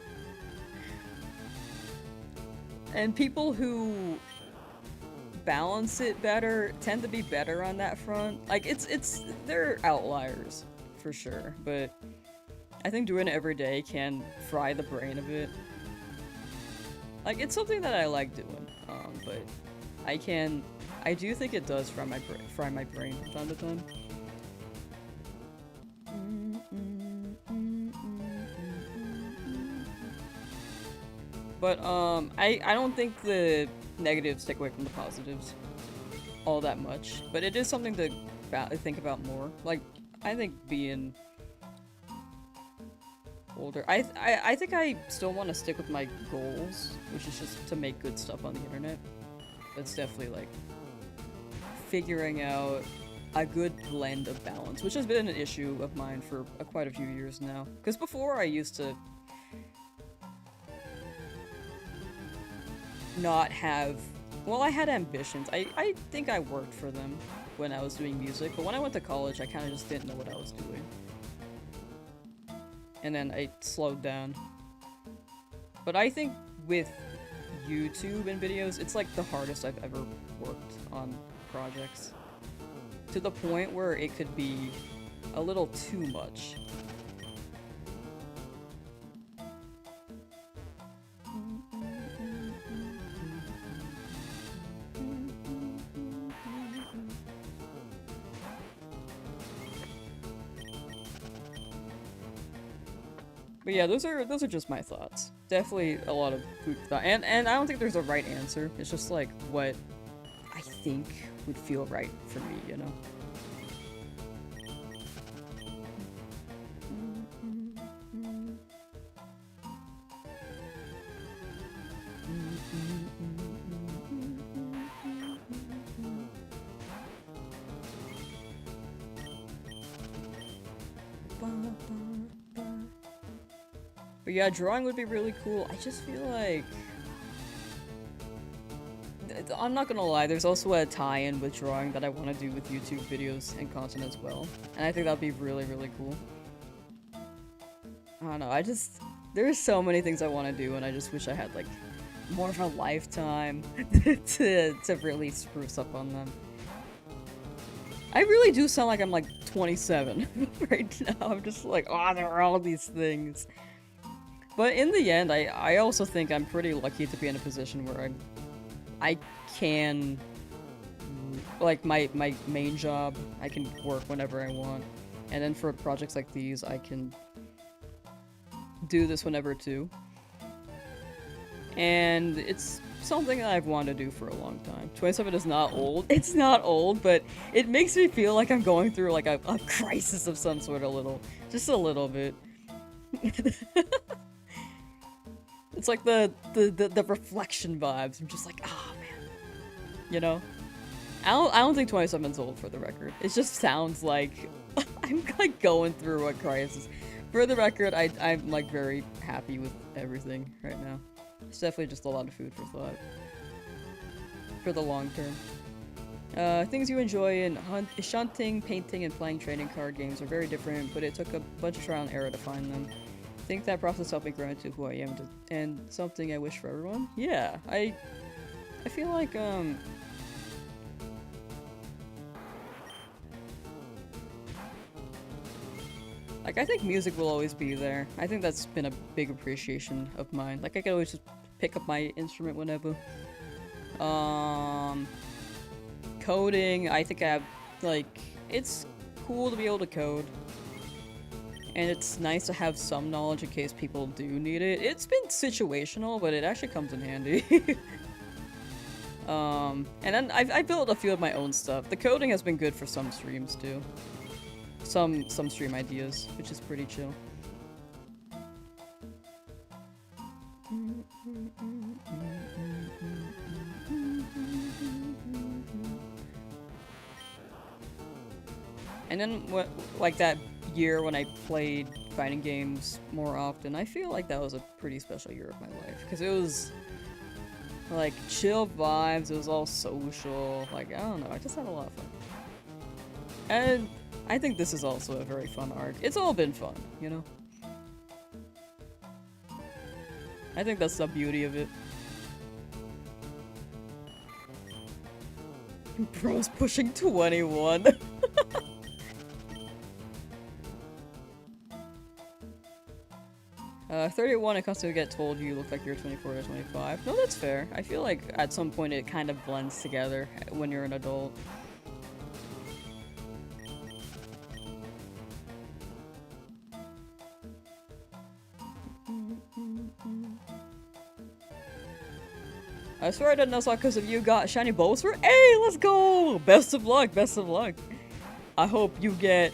And people who balance it better tend to be better on that front. Like, they're outliers, for sure, but I think doing it every day can fry the brain a bit. Like, it's something that I like doing, but I do think it does fry my brain from time to time. But, I don't think the negatives take away from the positives all that much, but it is something to think about more. Like, I think being older, I think I still want to stick with my goals, which is just to make good stuff on the internet. It's definitely like figuring out a good blend of balance, which has been an issue of mine for quite a few years now. Because before I used to not have, well, I had ambitions. I think I worked for them when I was doing music, but when I went to college, I kind of just didn't know what I was doing. And then I slowed down. But I think with YouTube and videos, it's like the hardest I've ever worked on projects. To the point where it could be a little too much. But yeah, those are just my thoughts. Definitely a lot of food for thought. And I don't think there's a right answer. It's just like what I think would feel right for me, you know? But yeah, drawing would be really cool. I just feel like... I'm not gonna lie, there's also a tie-in with drawing that I want to do with YouTube videos and content as well. And I think that'd be really, really cool. I don't know, there's so many things I want to do, and I just wish I had, like, more of a lifetime to really spruce up on them. I really do sound like I'm, like, 27 right now. I'm just like, oh, there are all these things. But in the end, I also think I'm pretty lucky to be in a position where I can, like, my main job, I can work whenever I want. And then for projects like these, I can do this whenever too. And it's something that I've wanted to do for a long time. 27 is not old. It's not old, but it makes me feel like I'm going through, like, a crisis of some sort just a little bit. It's like the reflection vibes. I'm just like, ah, man. You know? I don't think 27's old, for the record. It just sounds like I'm, like, going through a crisis. For the record, I'm, like, very happy with everything right now. It's definitely just a lot of food for thought. For the long term. Things you enjoy in shunting, painting, and playing trading card games are very different, but it took a bunch of trial and error to find them. I think that process helped me grow into who I am, and something I wish for everyone. Yeah, I feel like, like, I think music will always be there. I think that's been a big appreciation of mine. Like, I could always just pick up my instrument whenever. Coding, I think I have, like, it's cool to be able to code. And it's nice to have some knowledge in case people do need it. It's been situational, but it actually comes in handy. And then I built a few of my own stuff. The coding has been good for some streams too. Some stream ideas, which is pretty chill. And then what, like that year when I played fighting games more often, I feel like that was a pretty special year of my life because it was like chill vibes. It was all social. Like I don't know, I just had a lot of fun. And I think this is also a very fun arc. It's all been fun, you know? I think that's the beauty of it. Bro's pushing 21. 31, I constantly get told you look like you're 24 or 25. No, that's fair. I feel like at some point it kind of blends together when you're an adult. I swear I didn't know because of you got shiny Bulbasaur. Hey, let's go! Best of luck, best of luck. I hope you get...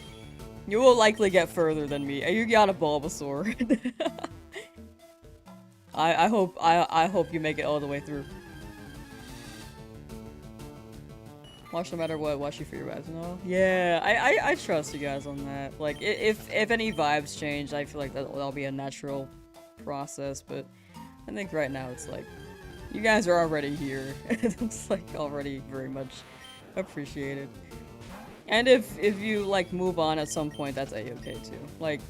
You will likely get further than me. You got a Bulbasaur. I hope you make it all the way through. Watch no matter what, watch you for your vibes and all. Yeah, I trust you guys on that. Like, if any vibes change, I feel like that'll be a natural process, but I think right now it's like, you guys are already here. It's like already very much appreciated. And if you like move on at some point, that's a-okay too. Like,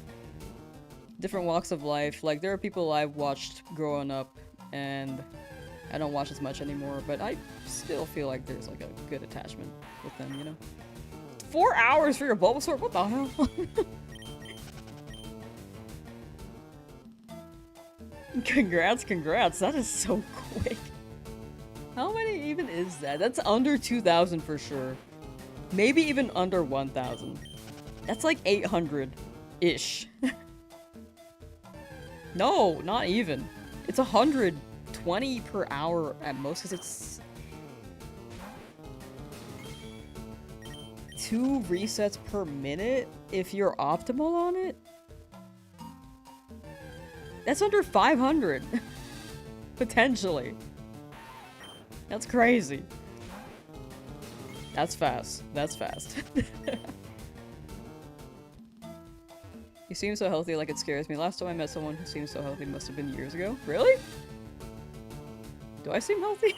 different walks of life. Like, there are people I've watched growing up and I don't watch as much anymore, but I still feel like there's like a good attachment with them, you know? 4 hours for your Bulbasaur? What the hell? Congrats, congrats. That is so quick. How many even is that? That's under 2,000 for sure. Maybe even under 1,000. That's like 800-ish. No, not even. It's 120 per hour at most, because it's 2 resets per minute if you're optimal on it. That's under 500. Potentially. That's crazy. That's fast. That's fast. You seem so healthy, like it scares me. Last time I met someone who seemed so healthy must have been years ago. Really? Do I seem healthy?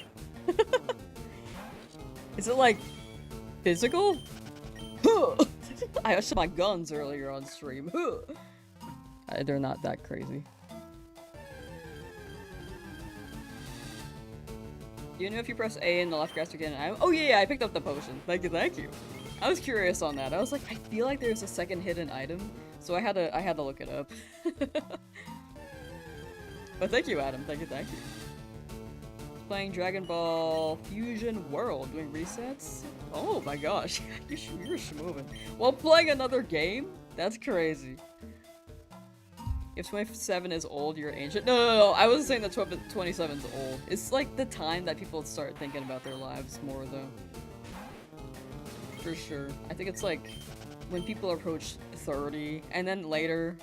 Is it like physical? I shot my guns earlier on stream. They're not that crazy. You know if you press A in the left grasp again, oh yeah, I picked up the potion. Thank you, thank you. I was curious on that. I was like, I feel like there's a second hidden item, so I had to look it up. But thank you, Adam. Thank you, thank you. Playing Dragon Ball Fusion World, doing resets. Oh my gosh, you're schmoving. While playing another game? That's crazy. If 27 is old, you're ancient. No, I wasn't saying that 27 is old. It's like the time that people start thinking about their lives more, though. For sure. I think it's like when people approach 30, and then later,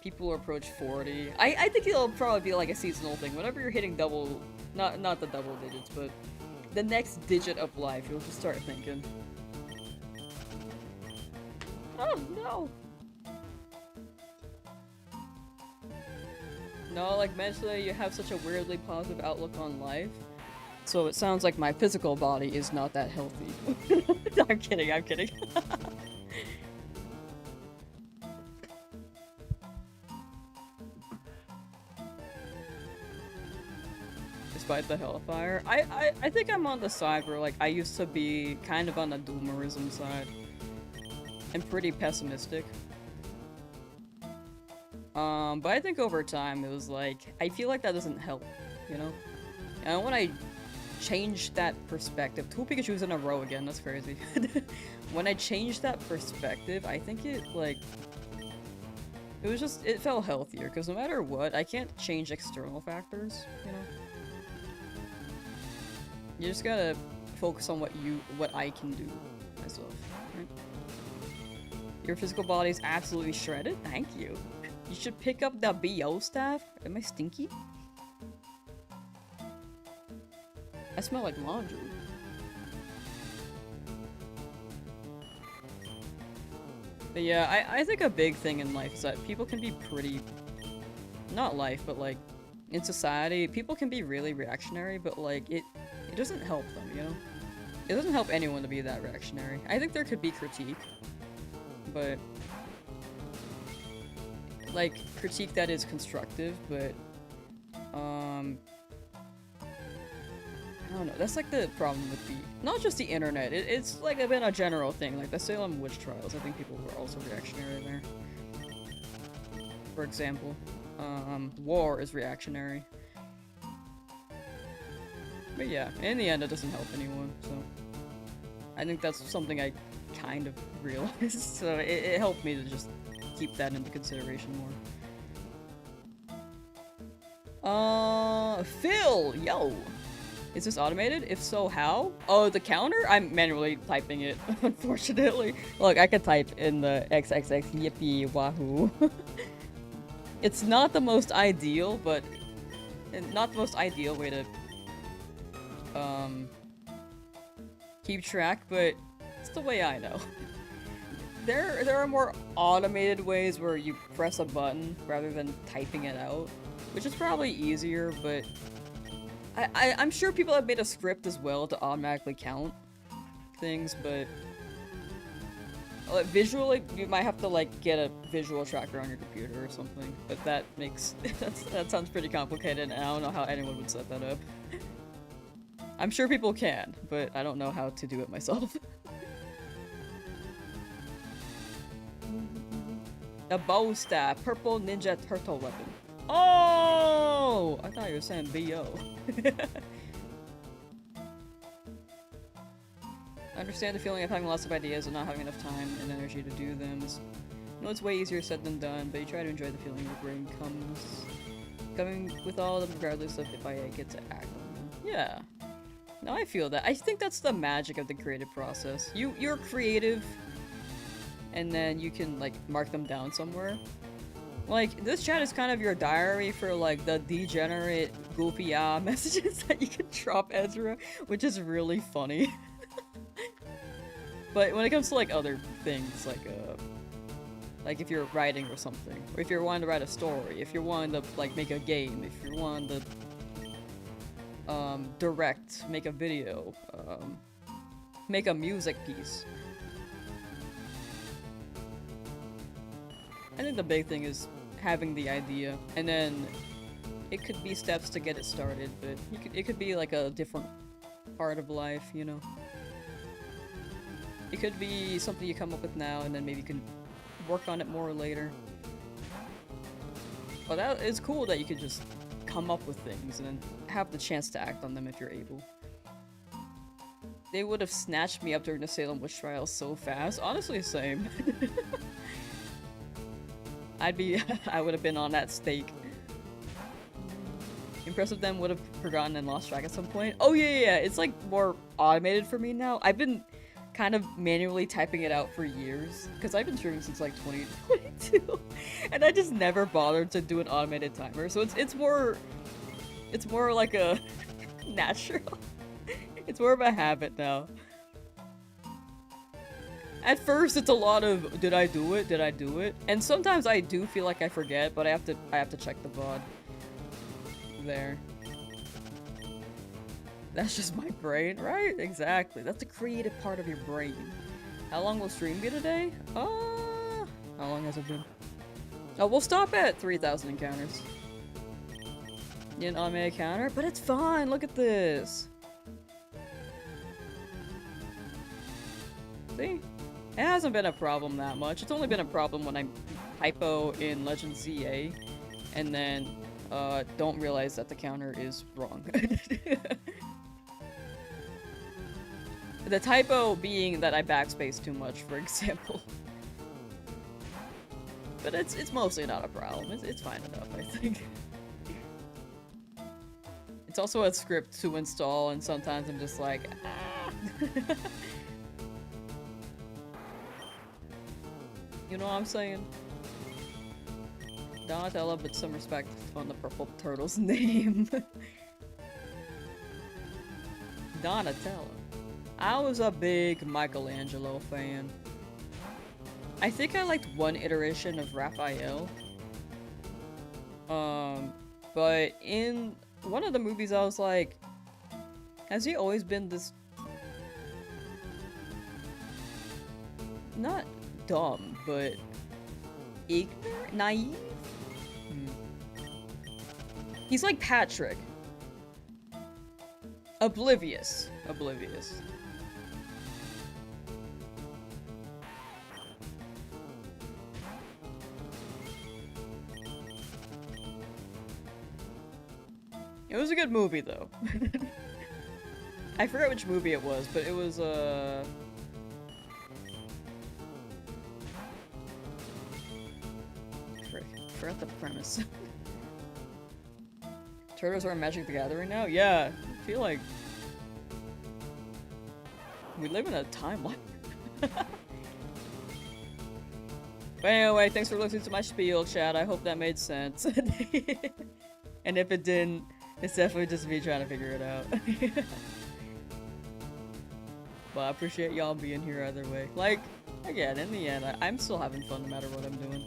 people approach 40. I think it'll probably be like a seasonal thing. Whenever you're hitting double, not the double digits, but the next digit of life, you'll just start thinking. Oh no! No, like mentally you have such a weirdly positive outlook on life. So it sounds like my physical body is not that healthy. I'm kidding, I'm kidding. Despite the hellfire, I think I'm on the side where like I used to be kind of on the doomerism side. I'm pretty pessimistic. But I think over time it was like, I feel like that doesn't help, you know? And when I changed that perspective, 2 Pikachus in a row again, that's crazy. When I changed that perspective, I think it, like, it was just, it felt healthier, because no matter what, I can't change external factors, you know? You just gotta focus on what I can do myself, right? Your physical body is absolutely shredded? Thank you. You should pick up the BO staff. Am I stinky? I smell like laundry. But yeah, I think a big thing in life is that people can be pretty... Not life, but like, in society, people can be really reactionary, but like, it doesn't help them, you know? It doesn't help anyone to be that reactionary. I think there could be critique, but... Like, critique that is constructive, but... I don't know, that's like the problem with the... Not just the internet, it's like been a general thing, like the Salem witch trials, I think people were also reactionary there. For example, war is reactionary. But yeah, in the end it doesn't help anyone, so... I think that's something I kind of realized, so it helped me to just keep that into consideration more. Phil! Yo! Is this automated? If so, how? Oh, the counter? I'm manually typing it, unfortunately. Look, I could type in the XXX yippee wahoo. It's not the most ideal, but... Not the most ideal way to... keep track, but it's the way I know. There are more automated ways where you press a button rather than typing it out, which is probably easier, but... I'm sure people have made a script as well to automatically count things, but visually, you might have to like get a visual tracker on your computer or something. But that makes that sounds pretty complicated, and I don't know how anyone would set that up. I'm sure people can, but I don't know how to do it myself. A bow staff, purple ninja turtle weapon. Oh! I thought you were saying BO. I understand the feeling of having lots of ideas and not having enough time and energy to do them. I know it's way easier said than done, but you try to enjoy the feeling your brain coming with all of them regardless of if I get to act on them. Yeah. No, I feel that. I think that's the magic of the creative process. You're creative, and then you can, like, mark them down somewhere. Like, this chat is kind of your diary for, like, the degenerate, goofy messages that you can drop Ezra, which is really funny. But when it comes to, like, other things, like if you're writing or something, or if you're wanting to write a story, if you're wanting to, like, make a game, if you're wanting to, direct, make a video, make a music piece. I think the big thing is having the idea, and then it could be steps to get it started, but it could be like a different part of life, you know? It could be something you come up with now, and then maybe you can work on it more later. But that is cool that you could just come up with things and then have the chance to act on them if you're able. They would have snatched me up during the Salem witch trials so fast. Honestly, same. I would have been on that stake. Impressive them would have forgotten and lost track at some point. Oh yeah, it's like more automated for me now. I've been kind of manually typing it out for years, because I've been streaming since like 2022, and I just never bothered to do an automated timer, so it's more like a natural. It's more of a habit now. At first, it's a lot of, did I do it? Did I do it? And sometimes I do feel like I forget, but I have to check the VOD. There. That's just my brain, right? Exactly. That's the creative part of your brain. How long will stream be today? How long has it been? Oh, we'll stop at 3,000 encounters. You an automated counter? But it's fine! Look at this! See? It hasn't been a problem that much. It's only been a problem when I typo in Legend ZA and then don't realize that the counter is wrong. The typo being that I backspace too much, for example. But it's mostly not a problem. It's fine enough, I think. It's also a script to install, and sometimes I'm just like, ah. You know what I'm saying? Donatella, but some respect on the purple turtle's name. Donatella. I was a big Michelangelo fan. I think I liked one iteration of Raphael. But in one of the movies I was like, has he always been this... not dumb, but ignorant? Naive? He's like Patrick. Oblivious. Oblivious. It was a good movie, though. I forget which movie it was, but it was, forgot the premise. Turtles are in Magic the Gathering now? Yeah, I feel like we live in a timeline. But anyway, thanks for listening to my spiel, chat. I hope that made sense. And if it didn't, it's definitely just me trying to figure it out. But I appreciate y'all being here either way. Like, again, in the end, I'm still having fun no matter what I'm doing.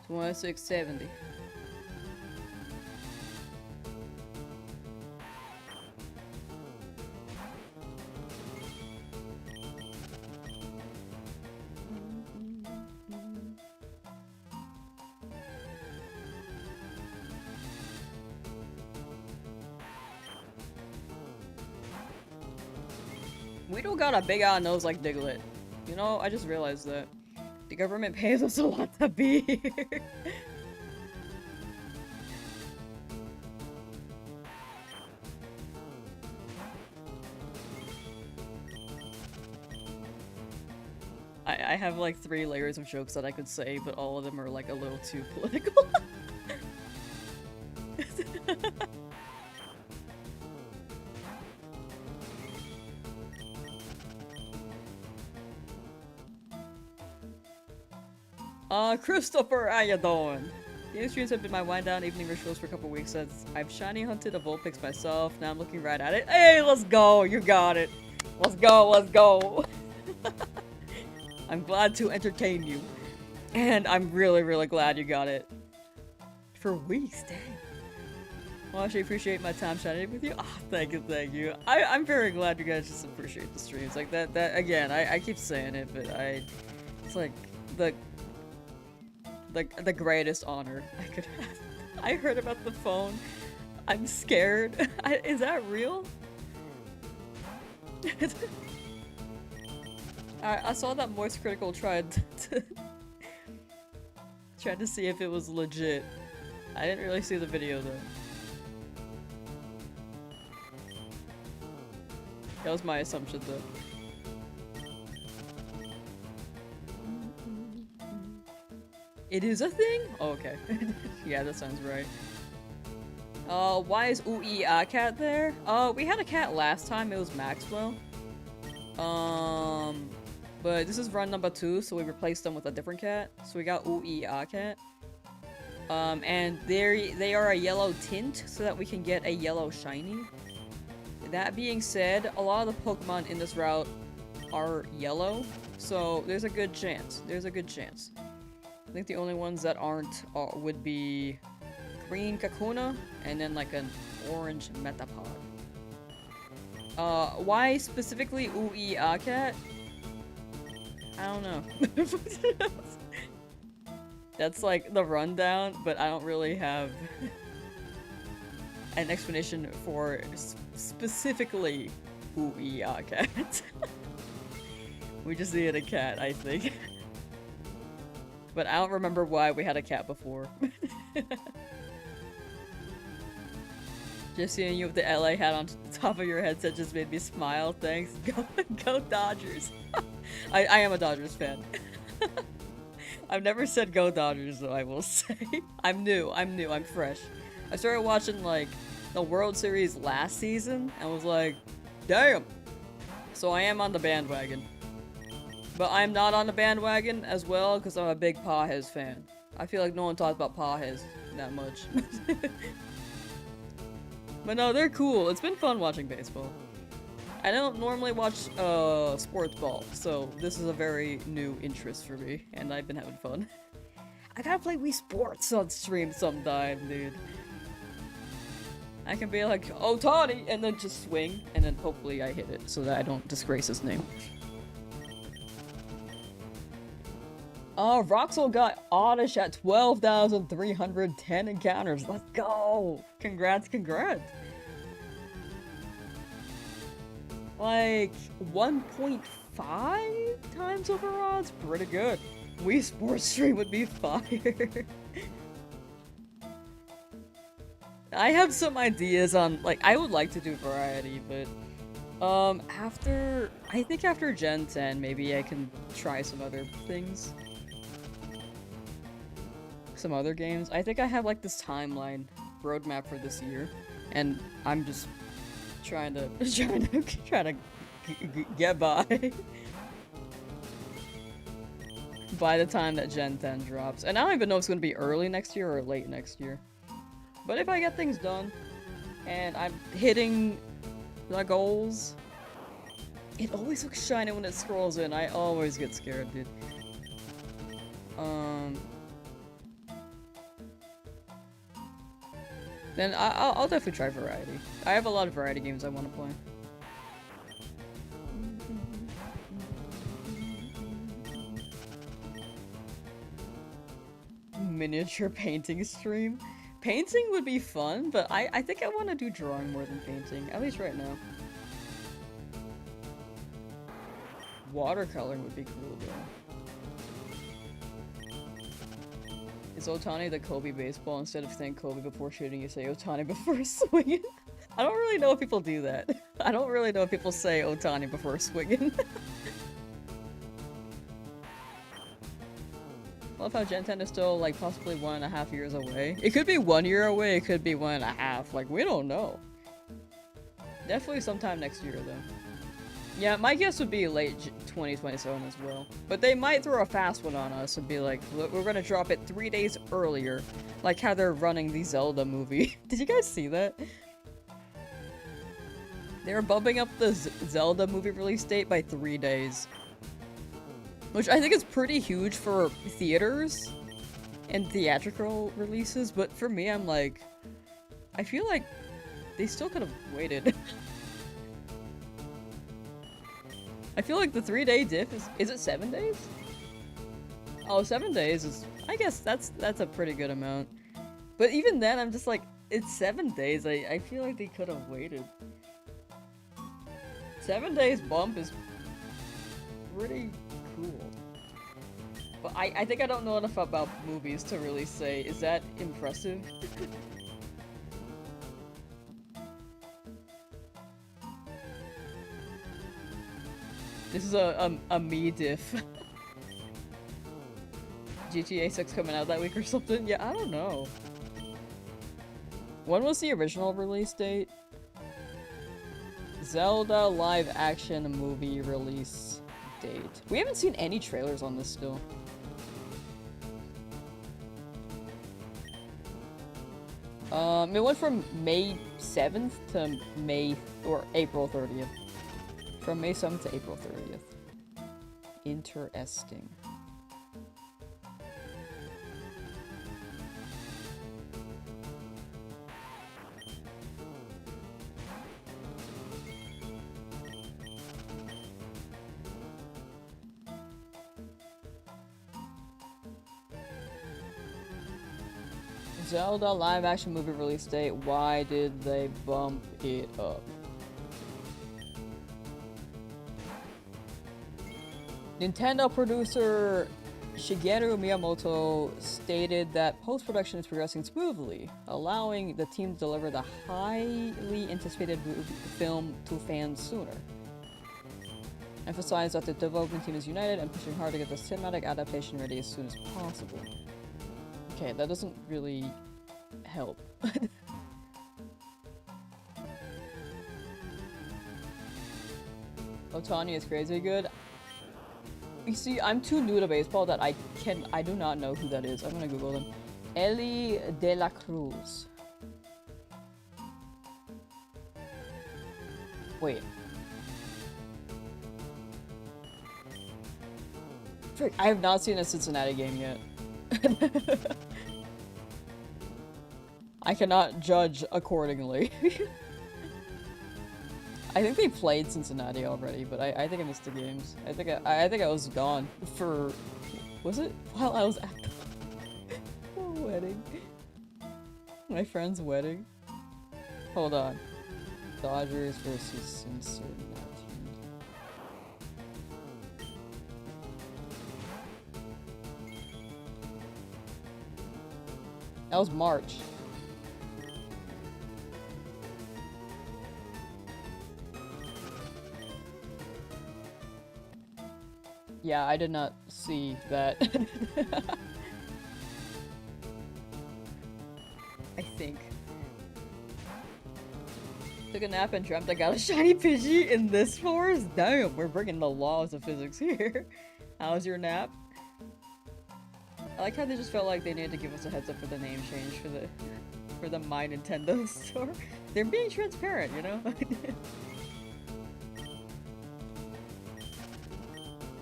$26.70. We don't got a big old nose like Diglett. You know, I just realized that. The government pays us a lot to be here. I have like 3 layers of jokes that I could say, but all of them are like a little too political. Christopher, how you doing? Game streams have been my wind down evening rituals for a couple weeks since I've shiny hunted a Vulpix myself. Now I'm looking right at it. Hey, let's go! You got it! Let's go, let's go! I'm glad to entertain you. And I'm really, really glad you got it. For weeks, dang. Well, I actually appreciate my time shining with you. Oh, thank you, thank you. I'm very glad you guys just appreciate the streams. Like, that again, I keep saying it, but it's like, the greatest honor I could have. I heard about the phone. I'm scared. Is that real? I saw that Moist Critical tried to see if it was legit. I didn't really see the video though. That was my assumption though. It is a thing? Oh, okay. Yeah, that sounds right. Why is cat there? We had a cat last time, it was Maxwell. But this is run number 2, so we replaced them with a different cat. So we got cat. And they are a yellow tint, so that we can get a yellow shiny. That being said, a lot of the Pokemon in this route are yellow, so there's a good chance. There's a good chance. I think the only ones that aren't would be green Kakuna and then like an orange Metapod. Why specifically cat? I don't know. That's like the rundown, but I don't really have an explanation for specifically Ooh-ee-ah cat. We just needed a cat, I think. But I don't remember why we had a cat before. Just seeing you with the LA hat on top of your headset just made me smile. Thanks. Go Dodgers. I am a Dodgers fan. I've never said go Dodgers though, I will say. I'm new, I'm fresh. I started watching like the World Series last season and was like, damn! So I am on the bandwagon. But I'm not on the bandwagon as well because I'm a big Pajes fan. I feel like no one talks about Pajes that much. But no, they're cool. It's been fun watching baseball. I don't normally watch sports ball, so this is a very new interest for me, and I've been having fun. I gotta play Wii Sports on stream sometime, dude. I can be like, Otani, and then just swing, and then hopefully I hit it so that I don't disgrace his name. Roxel got Oddish at 12,310 encounters. Let's go! Congrats, congrats! Like, 1.5 times overall? It's pretty good. Wii Sports stream would be fire. I have some ideas on, like, I would like to do variety, but I think after Gen 10, maybe I can try some other things. Some other games. I think I have like this timeline roadmap for this year, and I'm just trying to get by by the time that Gen 10 drops. And I don't even know if it's gonna be early next year or late next year. But if I get things done and I'm hitting the goals, it always looks shiny when it scrolls in. I always get scared, dude. Then I'll definitely try variety. I have a lot of variety games I want to play. Miniature painting stream? Painting would be fun, but I think I want to do drawing more than painting, at least right now. Watercoloring would be cool though. Is Otani the Kobe baseball? Instead of saying Kobe before shooting, you say Otani before swinging? I don't really know if people do that. I don't really know if people say Otani before swinging. Love how Gen 10 is still, like, possibly 1.5 years away. It could be 1 year away, it could be 1.5. Like, we don't know. Definitely sometime next year, though. Yeah, my guess would be late 2027 as well. But they might throw a fast one on us and be like, look, we're gonna drop it 3 days earlier. Like how they're running the Zelda movie. Did you guys see that? They were bumping up the Zelda movie release date by 3 days. Which I think is pretty huge for theaters and theatrical releases, but for me, I'm like, I feel like they still could have waited. I feel like the 3-day diff is it 7 days? Oh, 7 days is, I guess that's a pretty good amount. But even then, I'm just like, it's 7 days, I feel like they could have waited. 7 days bump is pretty cool. But I think I don't know enough about movies to really say, is that impressive? This is a me diff. GTA 6 coming out that week or something? Yeah, I don't know. When was the original release date? Zelda live action movie release date. We haven't seen any trailers on this still. It went from May 7th to April 30th. From May 7th to April 30th. Interesting. Zelda live action movie release date. Why did they bump it up? Nintendo producer Shigeru Miyamoto stated that post-production is progressing smoothly, allowing the team to deliver the highly anticipated film to fans sooner. Emphasized that the development team is united and pushing hard to get the cinematic adaptation ready as soon as possible. Okay, that doesn't really help. Otani is crazy good. You see, I'm too new to baseball that I do not know who that is. I'm gonna Google them. Eli de la Cruz. Wait. Frick, I have not seen a Cincinnati game yet. I cannot judge accordingly. I think they played Cincinnati already, but I think I missed the games. I think I was gone for... Was it? While I was at the wedding. My friend's wedding. Hold on. Dodgers versus Cincinnati. That was March. Yeah, I did not see that. I think. Took a nap and dreamt I got a shiny Pidgey in this forest? Damn, we're bringing the laws of physics here. How was your nap? I like how they just felt like they needed to give us a heads up for the name change for the My Nintendo store. They're being transparent, you know?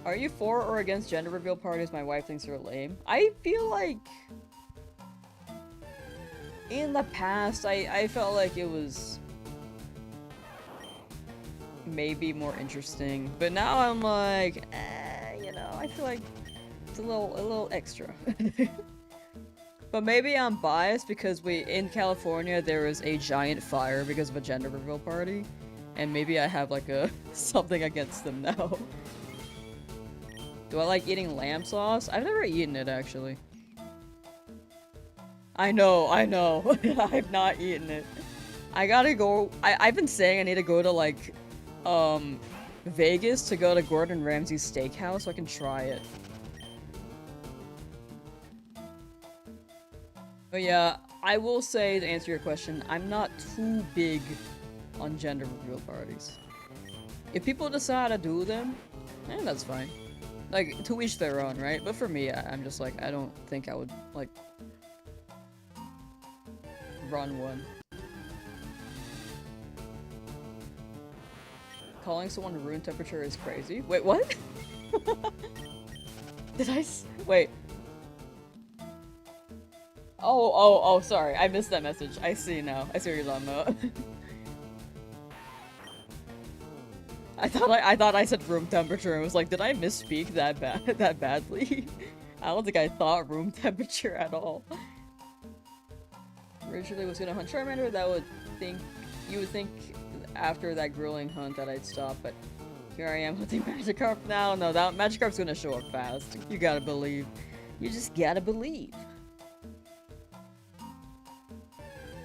Are you for or against gender reveal parties? My wife thinks they're lame. I feel like... in the past, I felt like it was... maybe more interesting. But now I'm like, you know, I feel like it's a little extra. But maybe I'm biased because in California there is a giant fire because of a gender reveal party. And maybe I have like something against them now. Do I like eating Lamsauce? I've never eaten it, actually. I know. I've not eaten it. I gotta go. I've been saying I need to go to, like, Vegas to go to Gordon Ramsay's steakhouse so I can try it. But yeah, I will say, to answer your question, I'm not too big on gender reveal parties. If people decide to do them, that's fine. Like, to each their own, right? But for me, I'm just like, I don't think I would, like, run one. Calling someone room temperature is crazy. Wait, what? Did I wait. Oh, sorry. I missed that message. I see now. I see what you're talking about. I thought I said room temperature and was like, did I misspeak that badly? I don't think I thought room temperature at all. Originally was gonna hunt Charmander, you would think after that grueling hunt that I'd stop, but here I am hunting Magikarp now. No, that Magikarp's gonna show up fast. You gotta believe. You just gotta believe.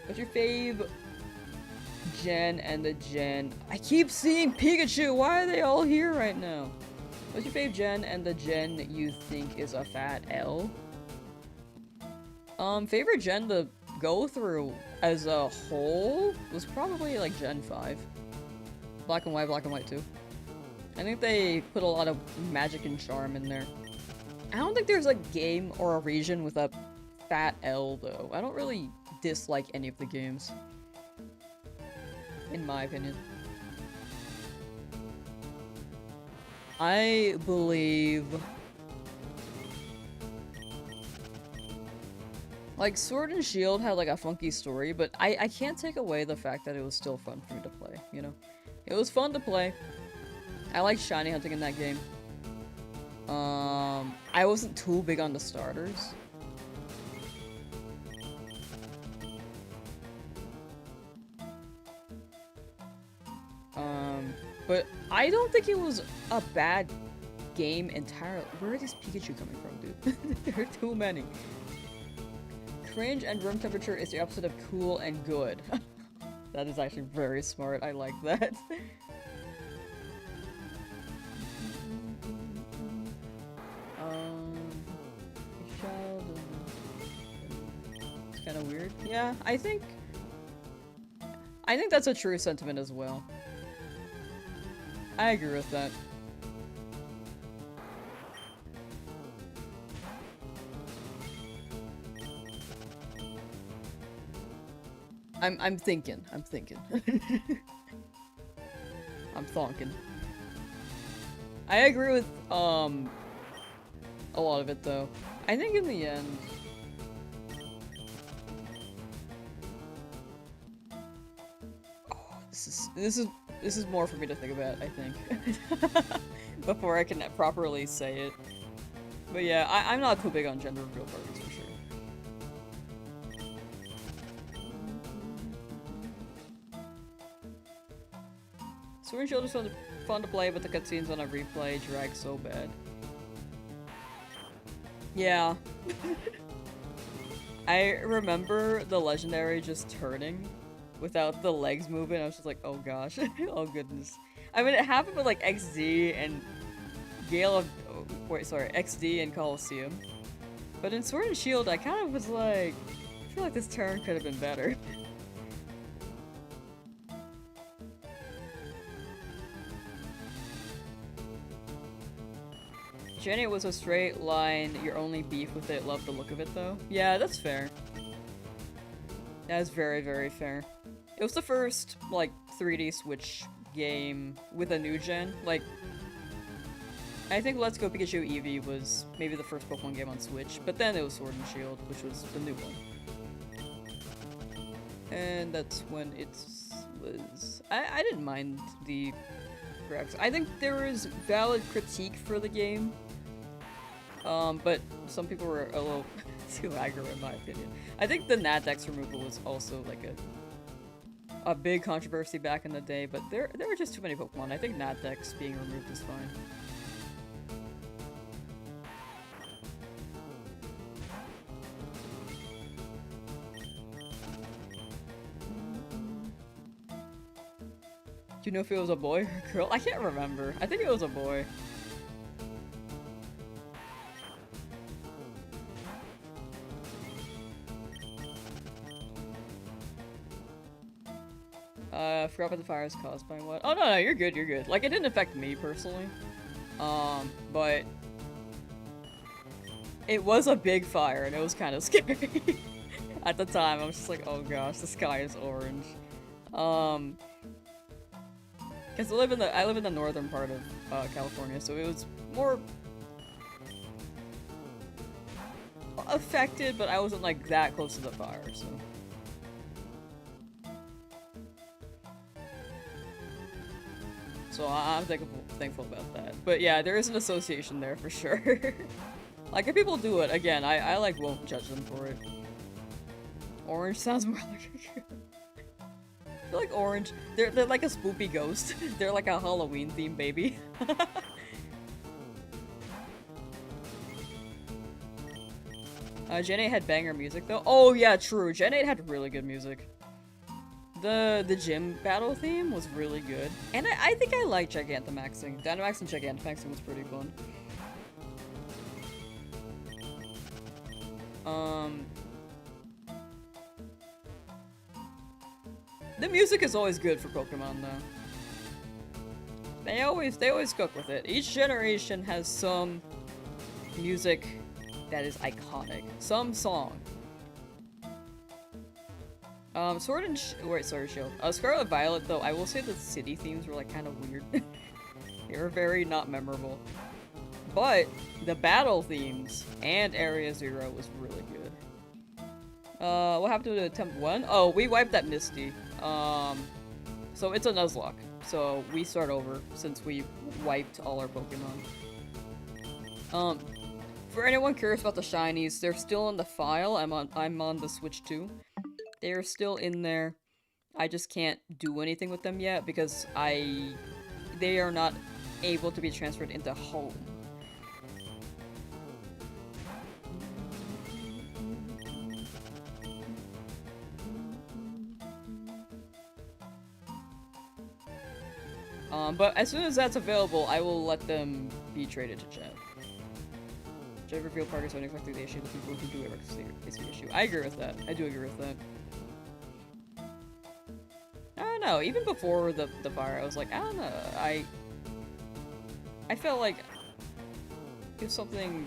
What's your fave gen and the gen? I keep seeing Pikachu! Why are they all here right now? What's your fave gen and the gen that you think is a fat L? Favorite gen to go through as a whole was probably like Gen 5. Black and White 2. I think they put a lot of magic and charm in there. I don't think there's a game or a region with a fat L though. I don't really dislike any of the games. In my opinion. I believe... like, Sword and Shield had like a funky story, but I can't take away the fact that it was still fun for me to play, you know? It was fun to play. I liked shiny hunting in that game. I wasn't too big on the starters. but I don't think it was a bad game entirely. Where are these Pikachu coming from, dude? There are too many. Cringe and room temperature is the opposite of cool and good. That is actually very smart. I like that. It's kind of weird. Yeah, I think that's a true sentiment as well. I agree with that. I'm thinking. I'm thonking. I agree with a lot of it though. I think in the end this is more for me to think about, I think. Before I can properly say it. But yeah, I'm not too big on gender reveal parties for sure. Sword and Shield is fun to play, but the cutscenes on a replay drag so bad. Yeah. I remember the legendary just turning without the legs moving. I was just like, oh gosh. Oh goodness. I mean, it happened with like XD and Gale of... Oh, wait, sorry. XD and Coliseum. But in Sword and Shield, I kind of was like... I feel like this turn could have been better. Jenny was a straight line, your only beef with it, love the look of it though. Yeah, that's fair. That is very, very fair. It was the first, like, 3D Switch game with a new gen. Like, I think Let's Go Pikachu Eevee was maybe the first Pokemon game on Switch, but then it was Sword and Shield, which was the new one. And that's when it was... I didn't mind the graphics. I think there was valid critique for the game. But some people were a little too aggro in my opinion. I think the Nadex removal was also like a big controversy back in the day, but there were just too many Pokemon. I think Nadex being removed is fine. Do you know if it was a boy or a girl? I can't remember. I think it was a boy. I forgot about the fire is caused by what? Oh no, you're good, you're good. Like, it didn't affect me personally. But it was a big fire and it was kind of scary. At the time, I was just like, oh gosh, the sky is orange. Because I live in the northern part of California, so it was more affected, but I wasn't like that close to the fire, so. So I'm thankful about that. But yeah, there is an association there for sure. Like, if people do it, again, I like won't judge them for it. Orange sounds more like I feel like orange. They're like a spoopy ghost. They're like a Halloween themed baby. Gen 8 had banger music though. Oh yeah, true. Gen 8 had really good music. The gym battle theme was really good. And I think I like Gigantamaxing. Dynamax and Gigantamaxing was pretty fun. The music is always good for Pokemon though. They always cook with it. Each generation has some music that is iconic. Some song. Sword and Shield. Scarlet Violet though, I will say the city themes were like kind of weird. They were very not memorable. But the battle themes and Area Zero was really good. What happened to Attempt 1? Oh, we wiped that Misty. So it's a Nuzlocke. So we start over since we wiped all our Pokemon. For anyone curious about the Shinies, they're still in the file. I'm on the Switch too. They're still in there. I just can't do anything with them yet because I they are not able to be transferred into home. But as soon as that's available, I will let them be traded to Jet. Jet reveal parties when exactly the issue. The people who do it is the issue. I agree with that. I do agree with that. I don't know. Even before the fire, I was like, I don't know. I felt like if something.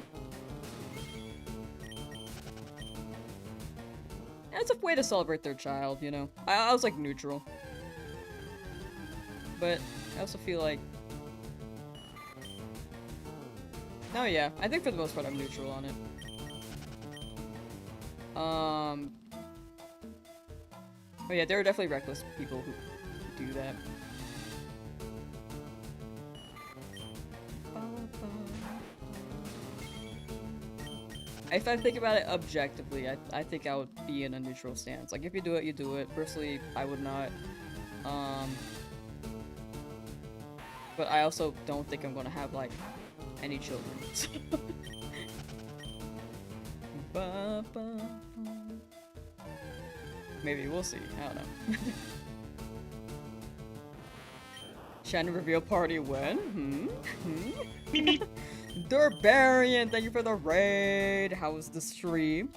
It's a way to celebrate their child, you know. I was like neutral, but I also feel like. Oh yeah, I think for the most part I'm neutral on it. Oh yeah, there are definitely reckless people who do that. If I think about it objectively, I think I would be in a neutral stance. Like, if you do it, you do it. Personally, I would not. But I also don't think I'm gonna have, like, any children. Maybe, we'll see. I don't know. Shiny reveal party when? Durbarian, thank you for the raid. How was the stream?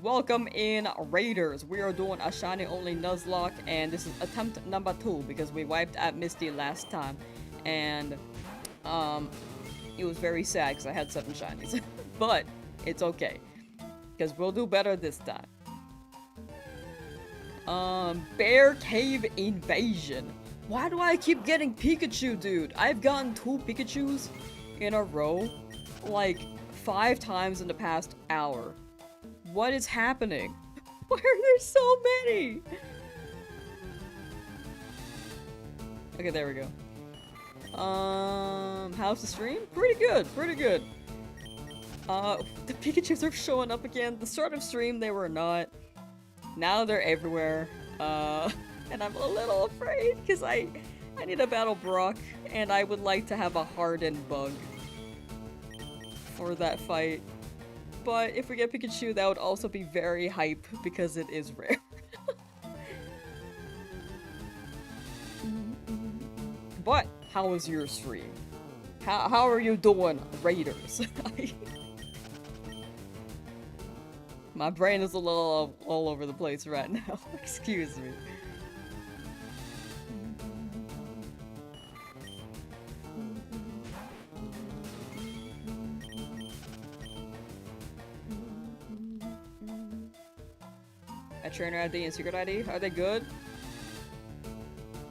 Welcome in, raiders. We are doing a Shiny Only Nuzlocke, and this is attempt number 2 because we wiped at Misty last time, and it was very sad because I had 7 shinies. But it's okay because we'll do better this time. Bear Cave Invasion. Why do I keep getting Pikachu, dude? I've gotten 2 Pikachus in a row, like 5 times in the past hour. What is happening? Why are there so many? Okay, there we go. How's the stream? Pretty good, pretty good. The Pikachus are showing up again. The start of stream, they were not. Now they're everywhere. And I'm a little afraid because I need to battle Brock, and I would like to have a hardened bug for that fight. But if we get Pikachu, that would also be very hype because it is rare. But how was your stream? How are you doing, raiders? My brain is a little all over the place right now. Excuse me. A trainer ID and secret ID? Are they good?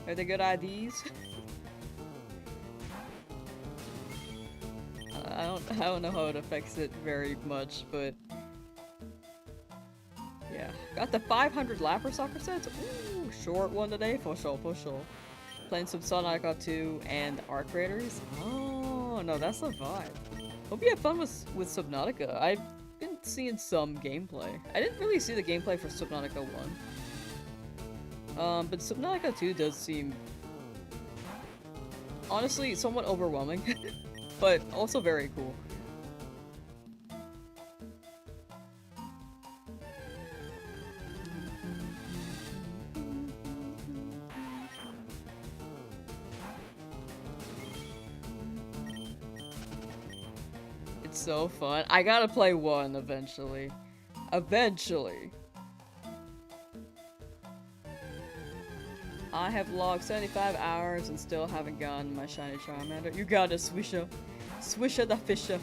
Are they good IDs? I don't know how it affects it very much, but yeah. Got the 500 Lapper soccer sets. Ooh, short one today for sure, for sure. Playing some Subnautica 2 and Arc Raiders. Oh no, that's a vibe. Hope you have fun with Subnautica. I've been seeing some gameplay. I didn't really see the gameplay for Subnautica 1. But Subnautica 2 does seem honestly somewhat overwhelming, but also very cool. It's so fun. I gotta play 1 eventually. Eventually. I have logged 75 hours and still haven't gotten my shiny Charmander. You got it, Swisher. Swisher the Fisher.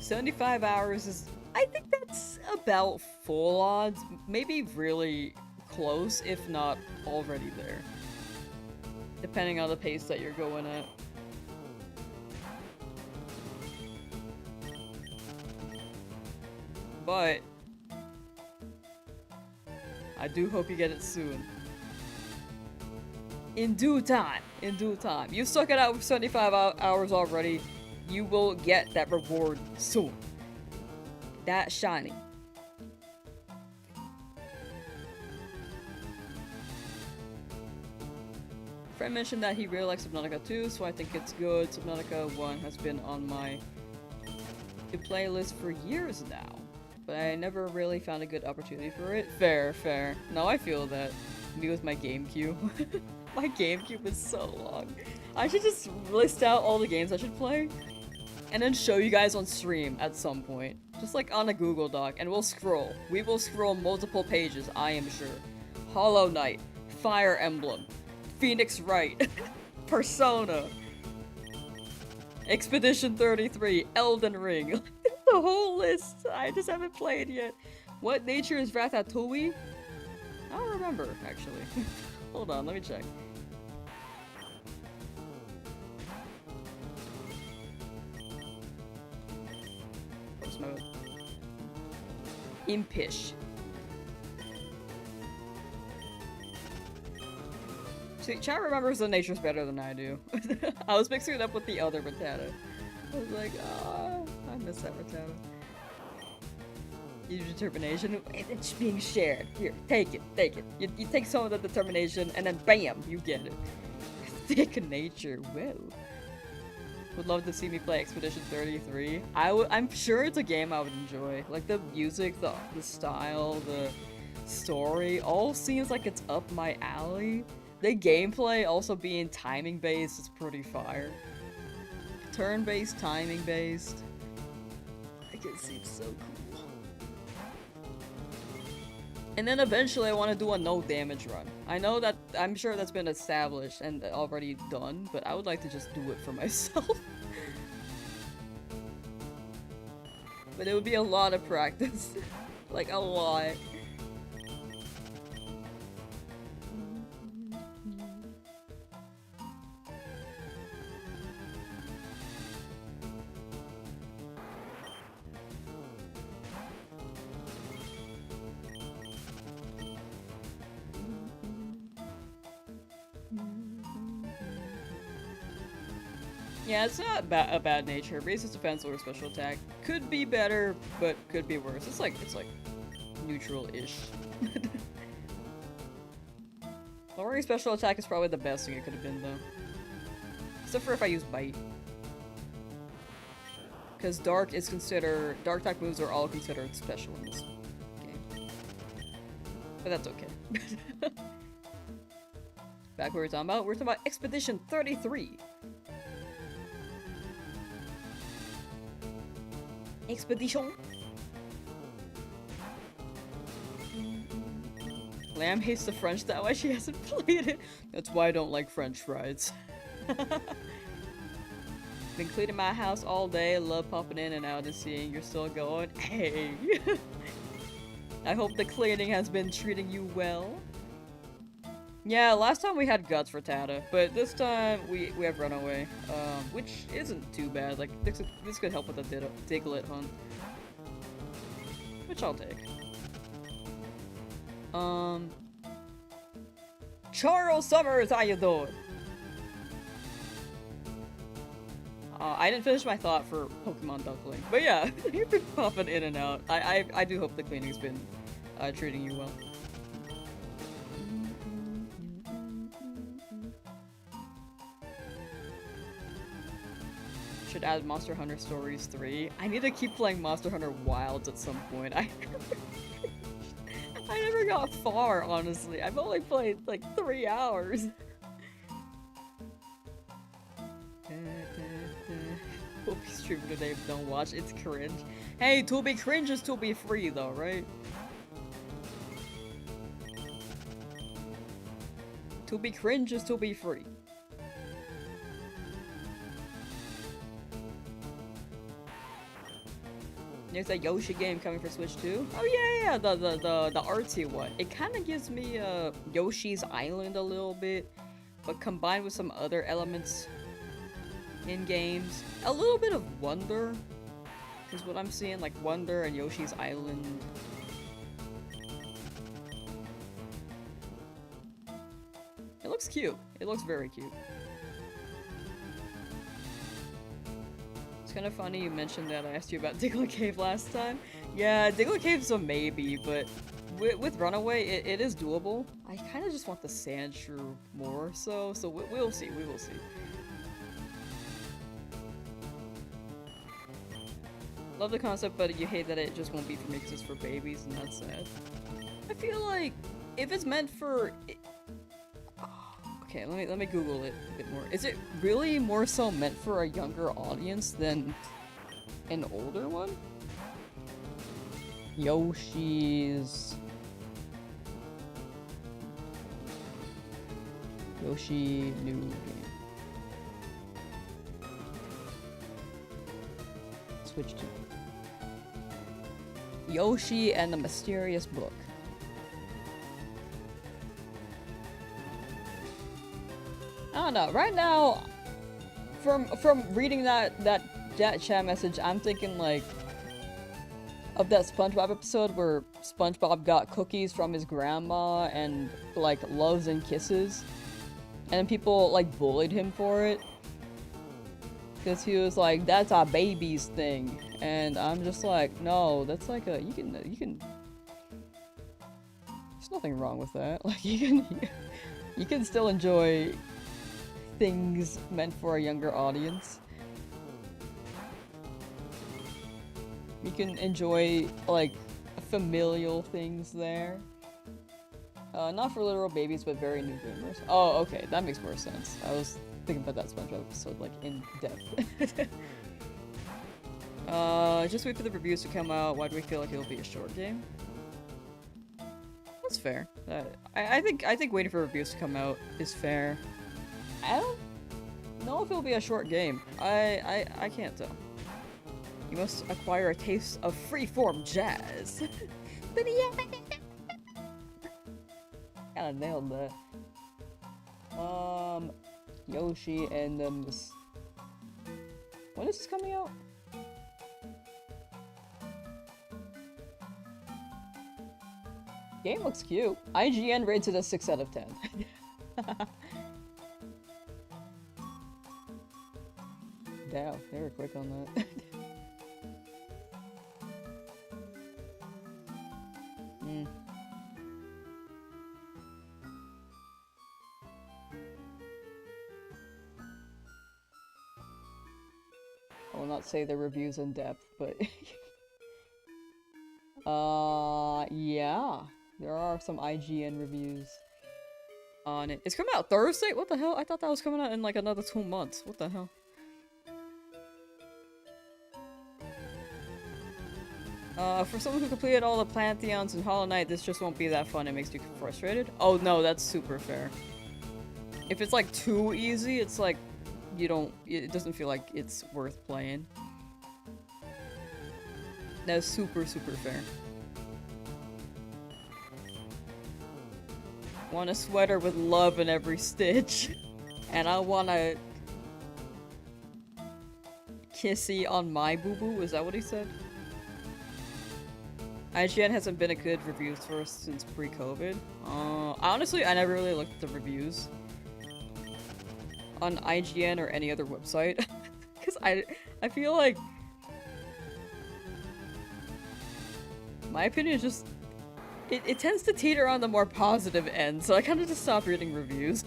75 hours is... I think that's about full odds. Maybe really close, if not already there. Depending on the pace that you're going at. But I do hope you get it soon. In due time. In due time. You stuck it out for 75 hours already. You will get that reward soon. That shiny. Friend mentioned that he really likes Subnautica 2, so I think it's good. Subnautica 1 has been on my playlist for years now, but I never really found a good opportunity for it. Fair, fair. No, I feel that. Me with my GameCube. My GameCube is so long. I should just list out all the games I should play, and then show you guys on stream at some point. Just like on a Google Doc, and we'll scroll. We will scroll multiple pages, I am sure. Hollow Knight, Fire Emblem, Phoenix Wright, Persona, Expedition 33, Elden Ring. The whole list. I just haven't played yet. What nature is Ratatouille? I don't remember, actually. Hold on, let me check. What's mode? Impish. See, chat remembers the nature's better than I do. I was mixing it up with the other Rattata. I was like, ah, I miss that Rattata. Use determination. It's being shared. Here, take it, take it. You take some of the determination, and then BAM, you get it. Thick nature. Whoa. Would love to see me play Expedition 33. I'm sure it's a game I would enjoy. Like the music, the style, the story, all seems like it's up my alley. The gameplay also being timing based is pretty fire. Turn based, timing based. Like it seems so cool. And then eventually I want to do a no damage run. I know that I'm sure that's been established and already done, but I would like to just do it for myself. But it would be a lot of practice. Like a lot. Yeah, it's not a bad nature. Raises defense or special attack. Could be better, but could be worse. It's like neutral-ish. Lowering special attack is probably the best thing it could have been, though. Except for if I use Bite. Because Dark type moves are all considered special in this game. But that's okay. Back where we're talking about Expedition 33. Expedition. Lamb hates the French, that why she hasn't played it. That's why I don't like French fries. Been cleaning my house all day, love popping in and out and seeing you're still going. Hey! I hope the cleaning has been treating you well. Yeah, last time we had Guts for Tata, but this time we have Runaway, which isn't too bad. Like, this could help with the Diglett hunt. Which I'll take. Charles Summers, how you doing? I didn't finish my thought for Pokemon Duckling, but yeah, you've been popping in and out. I do hope the cleaning's been treating you well. Should add Monster Hunter Stories 3. I need to keep playing Monster Hunter Wilds at some point. I never got far, honestly. I've only played like 3 hours. Hope you stream today if don't watch. It's cringe. Hey, to be cringe is to be free though, right? To be cringe is to be free. There's a Yoshi game coming for Switch 2. Oh yeah, the artsy one. It kind of gives me Yoshi's Island a little bit, but combined with some other elements in games. A little bit of Wonder is what I'm seeing, like Wonder and Yoshi's Island. It looks cute. It looks very cute. It's kind of funny you mentioned that I asked you about Diglett Cave last time. Yeah, Diglett Cave's a maybe, but with Runaway, it is doable. I kind of just want the Sand Shrew more so we'll see, we will see. Love the concept, but you hate that it just won't be for me because it's for babies, and that's sad. I feel like if it's meant for... Okay, let me Google it a bit more. Is it really more so meant for a younger audience than an older one? Yoshi's... Yoshi new game. Switch to Yoshi and the Mysterious Book. I don't know. Right now, from reading that chat message, I'm thinking like of that SpongeBob episode where SpongeBob got cookies from his grandma and like loves and kisses, and people like bullied him for it because he was like, "That's a baby's thing," and I'm just like, "No, that's like a you can." There's nothing wrong with that. Like you can still enjoy things meant for a younger audience. You can enjoy, like, familial things there. Not for literal babies, but very new gamers. Oh, okay, that makes more sense. I was thinking about that SpongeBob episode, like, in depth. Just wait for the reviews to come out. Why do we feel like it'll be a short game? That's fair. I think waiting for reviews to come out is fair. I don't know if it'll be a short game. I can't tell. You must acquire a taste of freeform jazz. Kinda nailed that. Yoshi and the Misc. When is this coming out? Game looks cute. IGN rates it a 6 out of 10. Damn, they were quick on that. I will not say the reviews in depth, but yeah, there are some IGN reviews on it. It's coming out Thursday? What the hell? I thought that was coming out in like another 2 months. What the hell? For someone who completed all the Pantheons in Hollow Knight, this just won't be that fun. It makes you frustrated. Oh no, that's super fair. If it's like too easy, it's like it doesn't feel like it's worth playing. That's super fair. Want a sweater with love in every stitch. And I want a kissy on my boo-boo, is that what he said? IGN hasn't been a good review source since pre-COVID. Honestly, I never really looked at the reviews on IGN or any other website. Because I feel like my opinion is just it tends to teeter on the more positive end, so I kind of just stop reading reviews.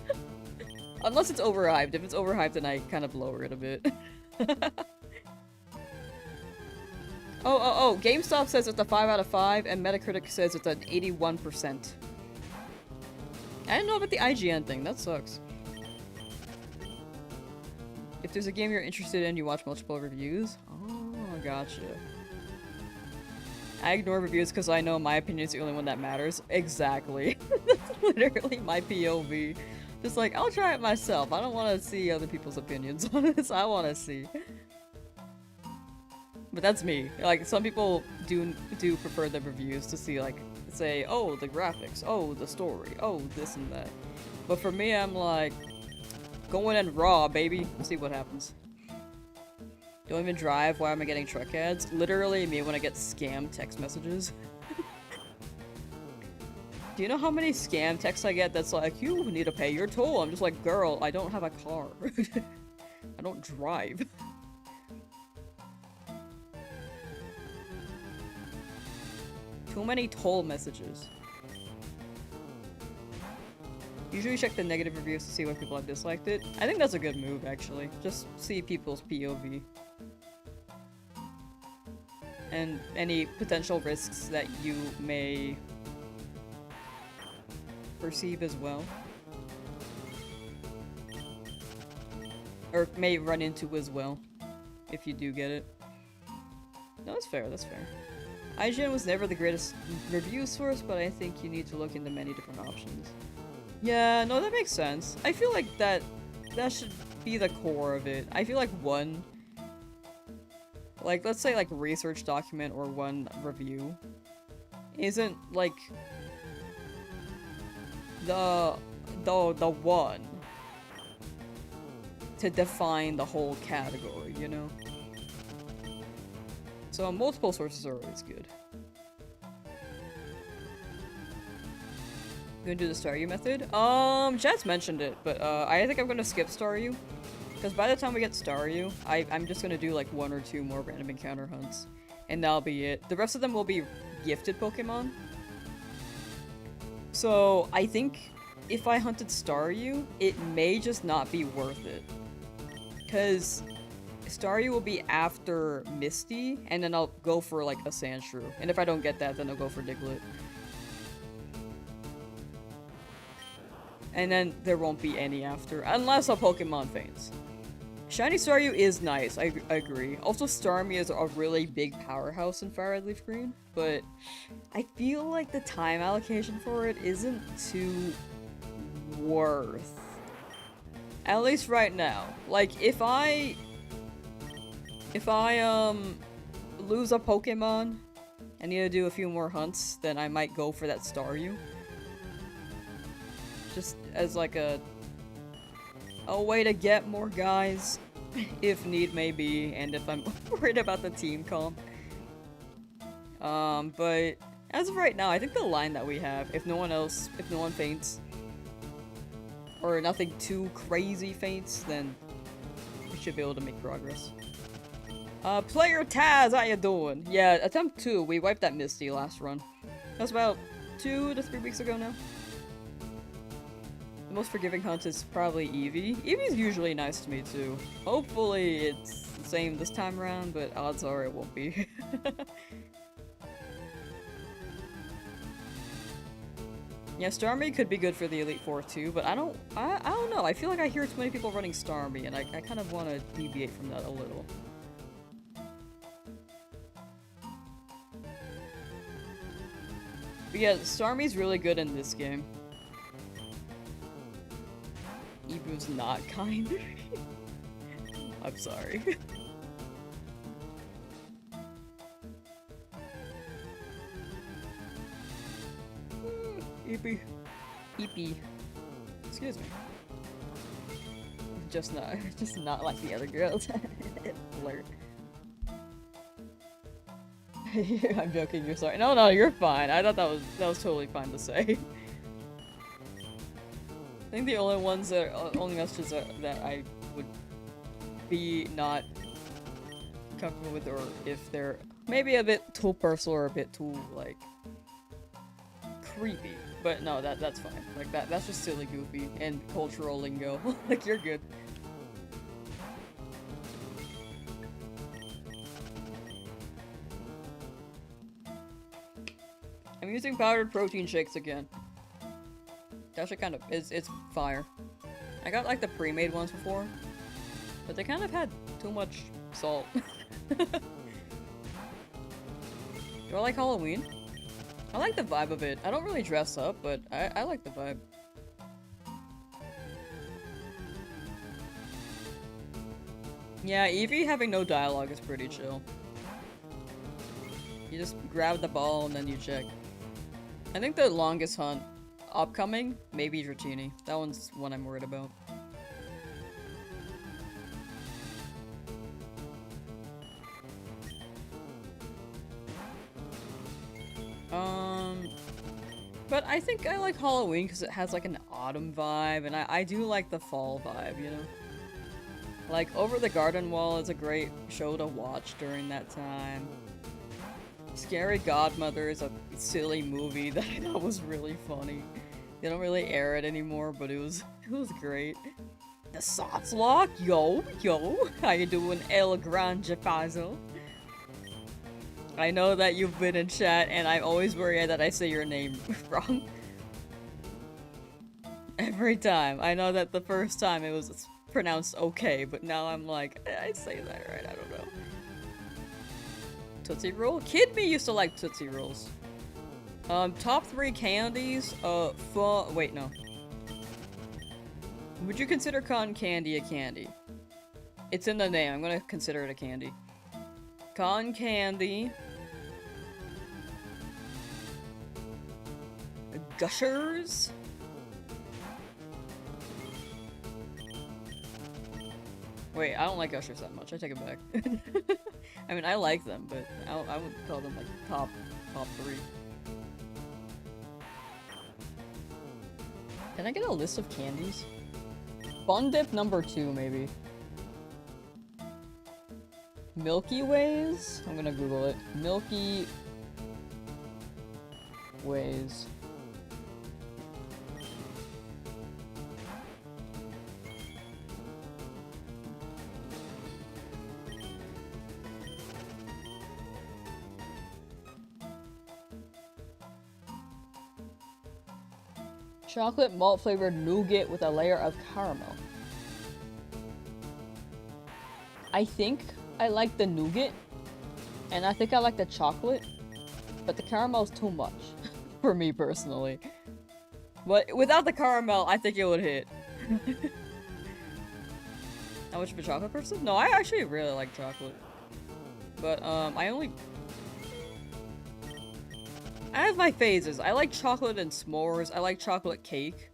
Unless it's overhyped. If it's overhyped, then I kind of lower it a bit. Oh, GameStop says it's a 5 out of 5, and Metacritic says it's an 81%. I didn't know about the IGN thing, that sucks. If there's a game you're interested in, you watch multiple reviews? Oh, gotcha. I ignore reviews because I know my opinion is the only one that matters. Exactly. That's literally my POV. Just like, I'll try it myself. I don't want to see other people's opinions on this. I want to see. But that's me. Like, some people do prefer the reviews to see, like, say, oh, the graphics, oh, the story, oh, this and that. But for me, I'm like, go in and raw, baby. See what happens. Don't even drive. Why am I getting truck ads? Literally me when I get scam text messages. Do you know how many scam texts I get that's like, you need to pay your toll? I'm just like, girl, I don't have a car. I don't drive. Too many toll messages. Usually check the negative reviews to see why people have disliked it. I think that's a good move, actually. Just see people's POV. And any potential risks that you may perceive as well. Or may run into as well, if you do get it. No, that's fair, that's fair. IGN was never the greatest review source, but I think you need to look into many different options. Yeah, no, that makes sense. I feel like that should be the core of it. I feel like one, like, let's say like research document or one review isn't like the one to define the whole category, you know? So multiple sources are always good. Gonna do the Staryu method? Jazz mentioned it, but I think I'm gonna skip Staryu. Because by the time we get Staryu, I'm just gonna do like 1 or 2 more random encounter hunts. And that'll be it. The rest of them will be gifted Pokemon. So I think if I hunted Staryu, it may just not be worth it. Because Staryu will be after Misty, and then I'll go for like a Sandshrew. And if I don't get that, then I'll go for Diglett. And then there won't be any after, unless a Pokemon faints. Shiny Staryu is nice, I agree. Also, Starmie is a really big powerhouse in FireRed LeafGreen, but I feel like the time allocation for it isn't too worth. At least right now. Like, if I lose a Pokemon, I need to do a few more hunts, then I might go for that Staryu. Just as like a way to get more guys, if need may be, and if I'm worried about the team comp. But as of right now, I think the line that we have, if no one faints, or nothing too crazy faints, then we should be able to make progress. Player Taz, how you doing? Yeah, attempt 2, we wiped that Misty last run. That was about 2 to 3 weeks ago now. The most forgiving hunt is probably Eevee. Eevee's usually nice to me too. Hopefully it's the same this time around, but odds are it won't be. Yeah, Starmie could be good for the Elite Four too, but I don't know. I feel like I hear too many people running Starmie, and I kind of want to deviate from that a little. But yeah, Starmie's really good in this game. Eevee's not kind. I'm sorry. Eepee. Eepee. Excuse me. Just not like the other girls. Flirt. I'm joking, you're sorry. No, you're fine. I thought that was totally fine to say. I think the only messages that I would be not comfortable with, or if they're maybe a bit too personal or a bit too, like, creepy. But no, that's fine. Like, that's just silly goofy and cultural lingo. Like, you're good. I'm using powdered protein shakes again. That shit kind of it's fire. I got like the pre-made ones before, but they kind of had too much salt. Do I like Halloween? I like the vibe of it. I don't really dress up, but I like the vibe. Yeah, Eevee having no dialogue is pretty chill. You just grab the ball and then you check. I think the longest hunt upcoming, maybe Dratini. That one's one I'm worried about. But I think I like Halloween because it has like an autumn vibe, and I do like the fall vibe, you know? Like, Over the Garden Wall is a great show to watch during that time. Scary Godmother is a silly movie that I thought was really funny. They don't really air it anymore, but it was great. The Nuzlocke, yo, how you doing, El Grande Fazo? I know that you've been in chat, and I'm always worried that I say your name wrong. Every time. I know that the first time it was pronounced okay, but now I'm like, I say that right, I don't know. Tootsie Roll? Kid me used to like Tootsie Rolls. Top 3 candies, wait, no. Would you consider cotton candy a candy? It's in the name, I'm gonna consider it a candy. Cotton candy. Gushers. Wait, I don't like Gushers that much, I take it back. I mean, I like them, but I would call them like top 3. Can I get a list of candies? Bun Dip number 2, maybe. Milky Ways? I'm gonna Google it. Milky Ways. Chocolate malt flavored nougat with a layer of caramel. I think I like the nougat, and I think I like the chocolate, but the caramel is too much for me personally. But without the caramel, I think it would hit. Not much of a chocolate person? No, I actually really like chocolate. But I have my phases. I like chocolate and s'mores. I like chocolate cake.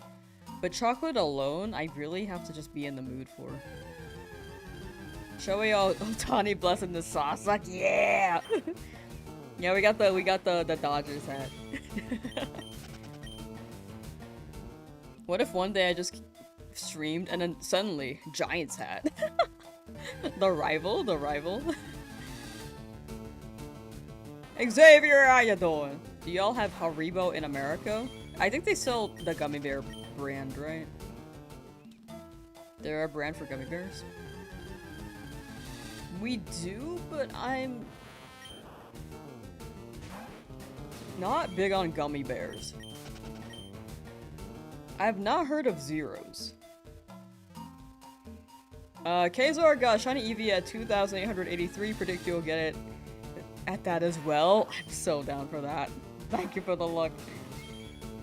But chocolate alone, I really have to just be in the mood for. Showy Otani blessing the sauce. Like, yeah! Yeah, we got the Dodgers hat. What if one day I just streamed and then suddenly Giants hat? The rival. Xavier, how you doing? Do y'all have Haribo in America? I think they sell the gummy bear brand, right? They're a brand for gummy bears? We do, but I'm not big on gummy bears. I have not heard of Zeros. Kazor got Shiny Eevee at 2,883. Predict you'll get it at that as well. I'm so down for that. Thank you for the luck.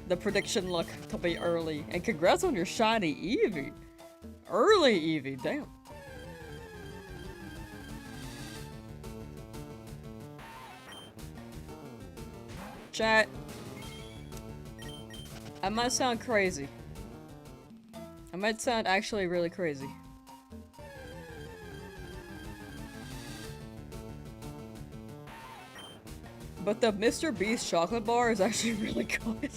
The prediction luck to be early. And congrats on your Shiny Eevee. Early Eevee, damn. Chat. I might sound crazy. I might sound actually really crazy. But the Mr. Beast chocolate bar is actually really good.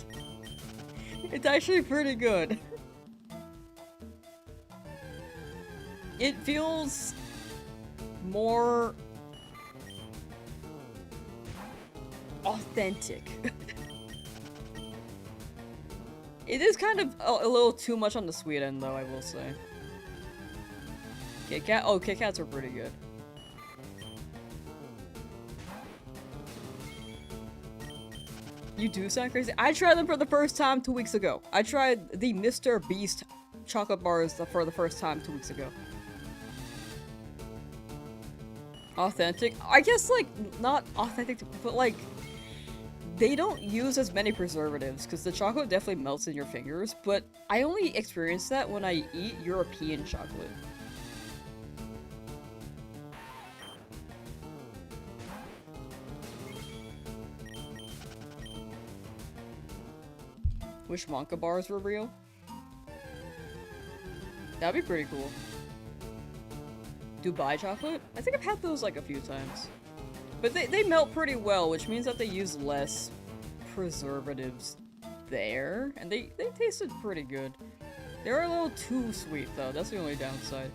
It's actually pretty good. It feels more authentic. It is kind of a little too much on the sweet end, though, I will say. Kit Kat? Oh, Kit Kats are pretty good. You do sound crazy. I tried them for the first time 2 weeks ago. I tried the Mr. Beast chocolate bars for the first time 2 weeks ago. Authentic? I guess, like, not authentic, but, like, they don't use as many preservatives, because the chocolate definitely melts in your fingers, but I only experience that when I eat European chocolate. Wish Monka bars were real. That'd be pretty cool. Dubai chocolate? I think I've had those like a few times. But they melt pretty well, which means that they use less preservatives there. And they tasted pretty good. They're a little too sweet though, that's the only downside.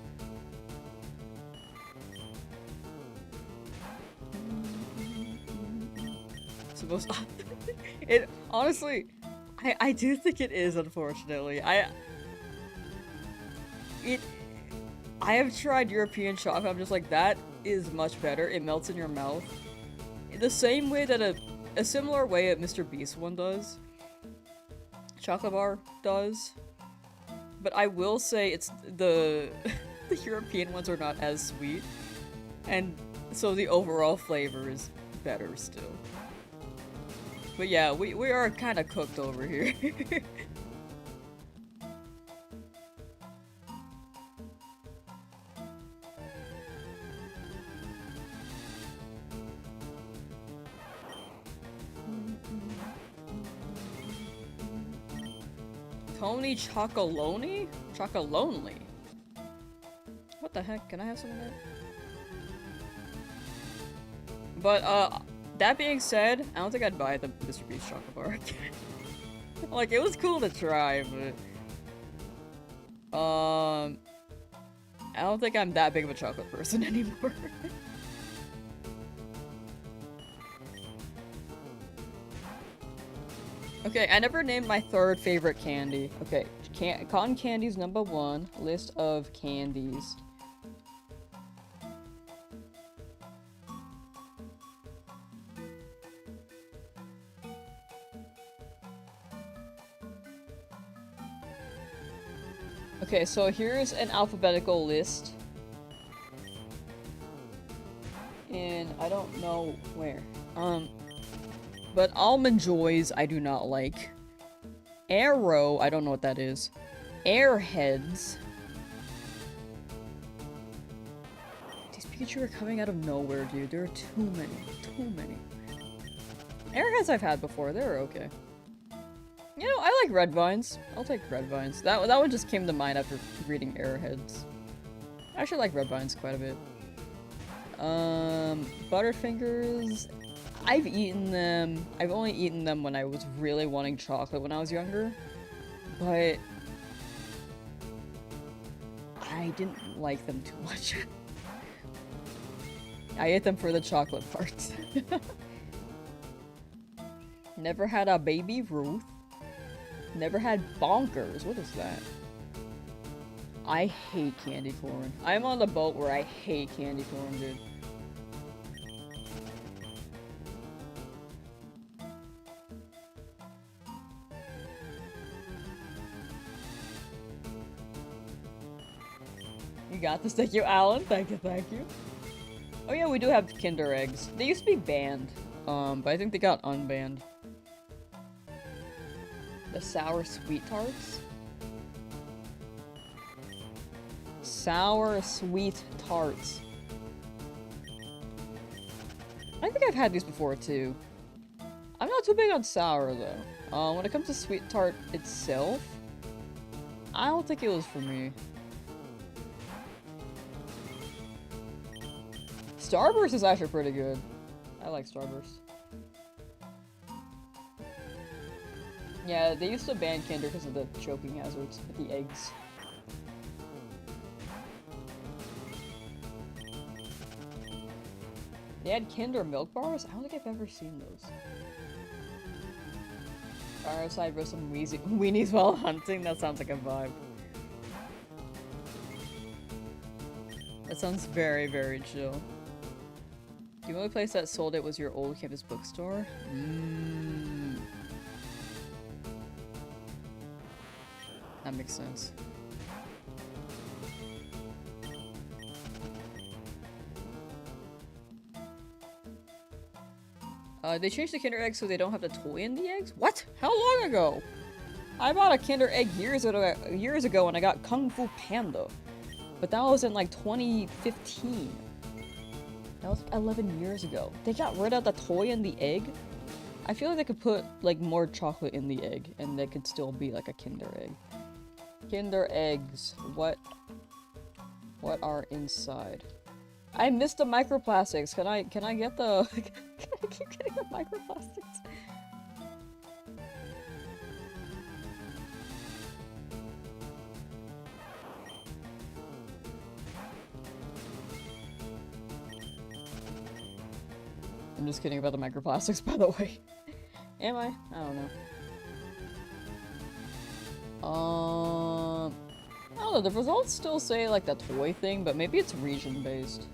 It honestly, I do think it is, unfortunately. I have tried European chocolate, I'm just like, that is much better. It melts in your mouth. The same way that a similar way that Mr. Beast one does. Chocolate bar does. But I will say it's the the European ones are not as sweet. And so the overall flavor is better still. But yeah, we are kind of cooked over here. Tony Chocolonely? Chocolonely? What the heck? Can I have some of that? But, that being said, I don't think I'd buy the Mr. Beast chocolate bar again. Like, it was cool to try, but... I don't think I'm that big of a chocolate person anymore. Okay, I never named my third favorite candy. Okay, cotton candy's #1, list of candies. Okay, so here's an alphabetical list. And I don't know where. But Almond Joys, I do not like. Arrow, I don't know what that is. Airheads. These Pikachu are coming out of nowhere, dude. There are too many. Too many. Airheads I've had before. They're okay. You know, I like Red Vines. I'll take Red Vines. That one just came to mind after reading Airheads. I actually like Red Vines quite a bit. Butterfingers... I've eaten them. I've only eaten them when I was really wanting chocolate when I was younger. But... I didn't like them too much. I ate them for the chocolate parts. Never had a Baby Ruth. Never had Bonkers. What is that? I hate candy corn. I'm on the boat where I hate candy corn, dude. You got this. Thank you, Alan. Thank you, thank you. Oh yeah, we do have Kinder Eggs. They used to be banned, but I think they got unbanned. The sour sweet tarts? Sour sweet tarts. I think I've had these before too. I'm not too big on sour though. When it comes to sweet tart itself, I don't think it was for me. Starburst is actually pretty good. I like Starburst. Yeah, they used to ban Kinder because of the choking hazards with the eggs. They had Kinder milk bars? I don't think I've ever seen those. Fireside with some weenies while hunting? That sounds like a vibe. That sounds very, very chill. The only place that sold it was your old campus bookstore? That makes sense. They changed the Kinder Egg so they don't have the toy in the eggs? What? How long ago? I bought a Kinder Egg years ago when I got Kung Fu Panda. But that was in like 2015. That was 11 years ago. They got rid of the toy in the egg? I feel like they could put like more chocolate in the egg and they could still be like a Kinder Egg. Kinder Eggs. What are inside? I missed the microplastics. Can I get the I keep getting the microplastics. I'm just kidding about the microplastics, by the way. Am I? I don't know. I don't know, the results still say like the toy thing, but maybe it's region based.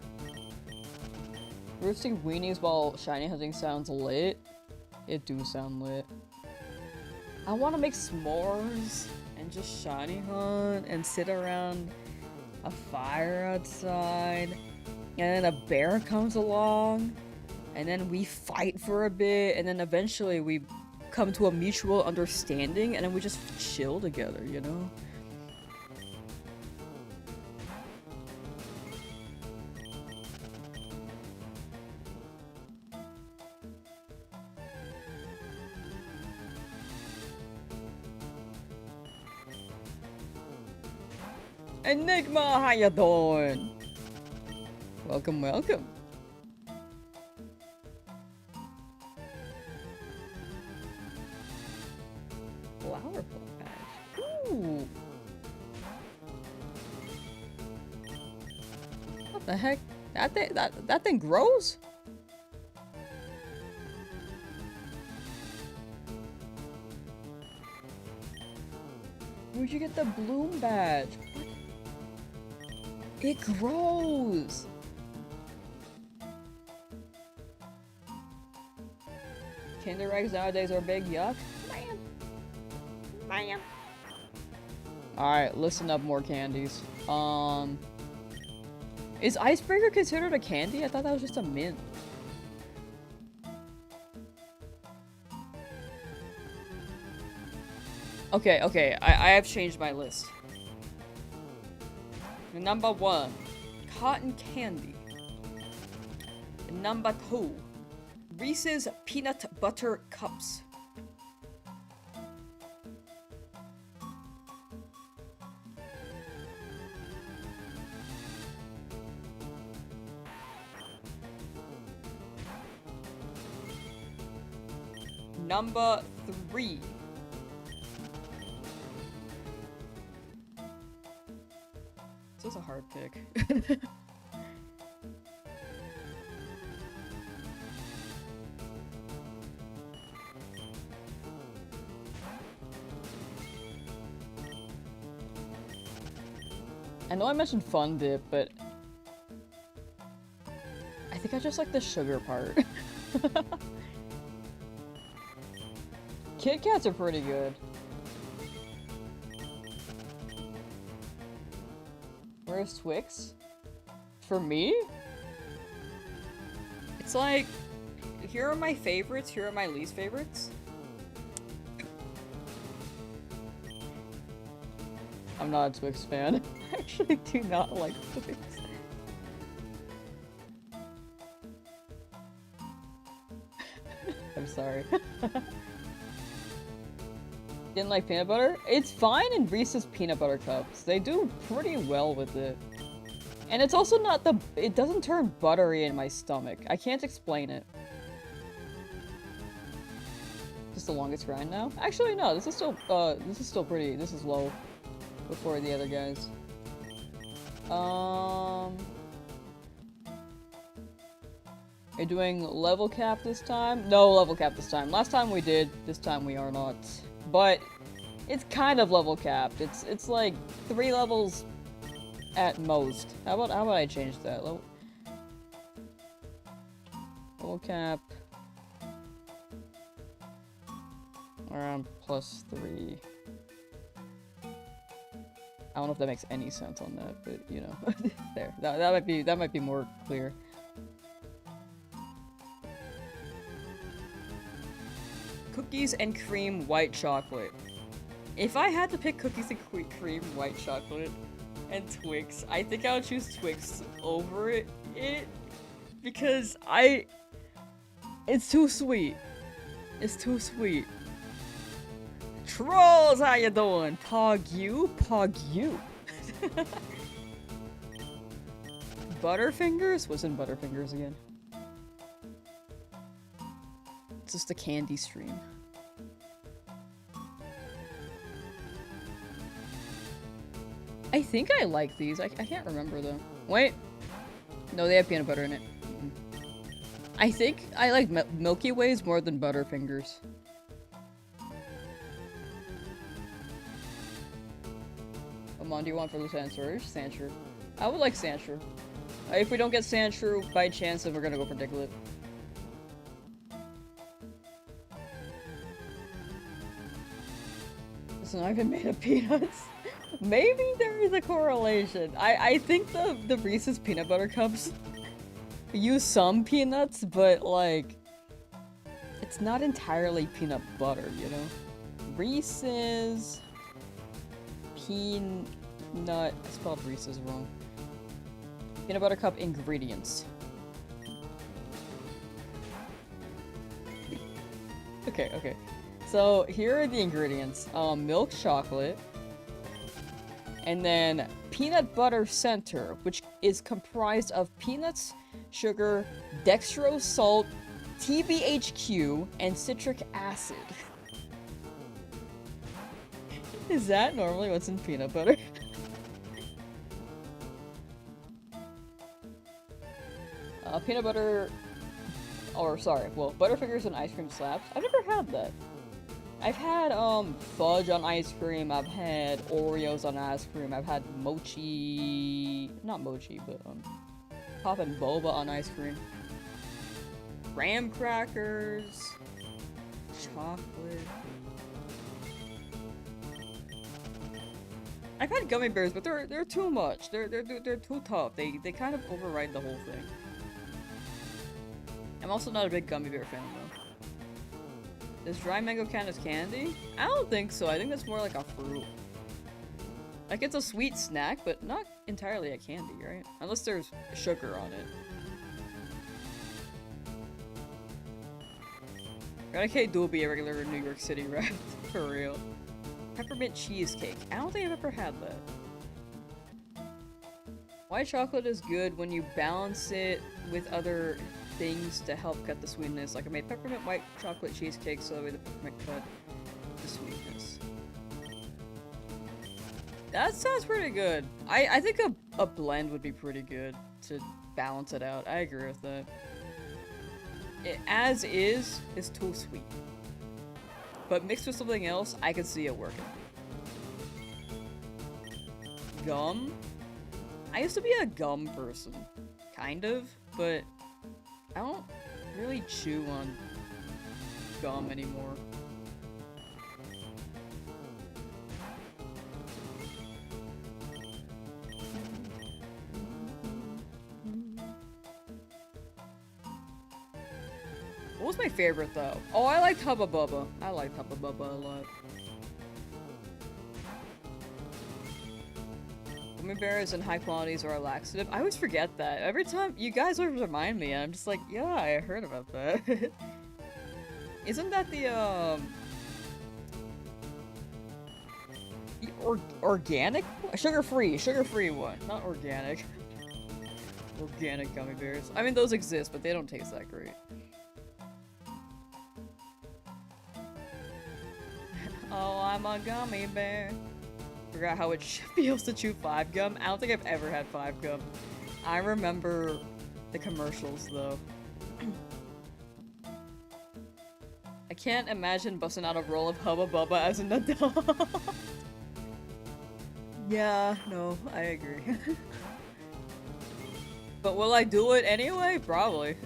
Roosting weenies while shiny hunting sounds lit. It do sound lit. I want to make s'mores and just shiny hunt and sit around a fire outside, and then a bear comes along, and then we fight for a bit, and then eventually we come to a mutual understanding, and then we just chill together, you know? Enigma, how you doing? Welcome, welcome. Flower patch. Ooh. What the heck? That thing grows? Where'd you get the bloom badge? It grows! Kinder eggs nowadays are big yuck. Man. Man. Alright, listen up, more candies. Is Icebreaker considered a candy? I thought that was just a mint. Okay, I have changed my list. Number 1, cotton candy. Number 2, Reese's peanut butter cups. Number 3. This is a hard pick. I know I mentioned Fun Dip, but I think I just like the sugar part. Kit Kats are pretty good. Where's Twix? For me? It's like, here are my favorites, here are my least favorites. I'm not a Twix fan. I actually do not like Twix. I'm sorry. Didn't like peanut butter? It's fine in Reese's peanut butter cups. They do pretty well with it. And it's also not the- it doesn't turn buttery in my stomach. I can't explain it. Just the longest grind now? Actually, no, this is still pretty- this is low before the other guys. Are you doing level cap this time? No level cap this time. Last time we did, this time we are not. But it's kind of level capped. It's like 3 levels at most. How about I change that? Level cap around +3. I don't know if that makes any sense on that, but you know, there. That might be more clear. Cookies and cream white chocolate. If I had to pick cookies and cream white chocolate and Twix, I think I would choose Twix over it because it's too sweet. It's too sweet. Trolls, how you doing? Pog you. Butterfingers? What's in Butterfingers again? It's just a candy stream. I think I like these. I can't remember though. Wait. No, they have peanut butter in it. I think I like Milky Ways more than Butterfingers. Mon, do you want for the Sandshrew? Sandshrew. I would like Sandshrew. If we don't get Sandshrew by chance, then we're gonna go for Diglett. It's not even made of peanuts. Maybe there is a correlation. I think the Reese's peanut butter cups use some peanuts, but like it's not entirely peanut butter, you know? Reese's peanut. I spelled Reese's wrong. Peanut butter cup ingredients. Okay. So here are the ingredients. Milk chocolate. And then peanut butter center, which is comprised of peanuts, sugar, dextrose salt, TBHQ, and citric acid. Is that normally what's in peanut butter? Peanut butter, or sorry, well, Butterfingers and ice cream slabs. I've never had that. I've had, fudge on ice cream, I've had Oreos on ice cream, I've had mochi, not mochi, but, pop and boba on ice cream. Graham crackers, chocolate. I've had gummy bears, but they're too much. They're too tough. They kind of override the whole thing. I'm also not a big gummy bear fan though. Is dry mango count as candy? I don't think so. I think that's more like a fruit. Like it's a sweet snack, but not entirely a candy, right? Unless there's sugar on it. Gotta K do be a regular New York City rap, for real. Peppermint cheesecake. I don't think I've ever had that. White chocolate is good when you balance it with other things to help cut the sweetness. Like I made peppermint white chocolate cheesecake so that way the peppermint cut the sweetness. That sounds pretty good. I think a blend would be pretty good to balance it out. I agree with that. It, as is too sweet. But mixed with something else, I could see it working. Gum? I used to be a gum person. Kind of, but I don't really chew on gum anymore. What was my favorite though? Oh, I liked Hubba Bubba. I liked Hubba Bubba a lot. Gummy bears and high qualities are a laxative. I always forget that. Every time you guys always remind me, and I'm just like, yeah, I heard about that. Isn't that the organic? Sugar-free one. Not organic. Organic gummy bears. I mean, those exist, but they don't taste that great. Oh, I'm a gummy bear. Forgot how it feels to chew 5 gum. I don't think I've ever had 5 gum. I remember the commercials though. I can't imagine busting out a roll of Hubba Bubba as an adult. Yeah, no, I agree. But will I do it anyway? Probably.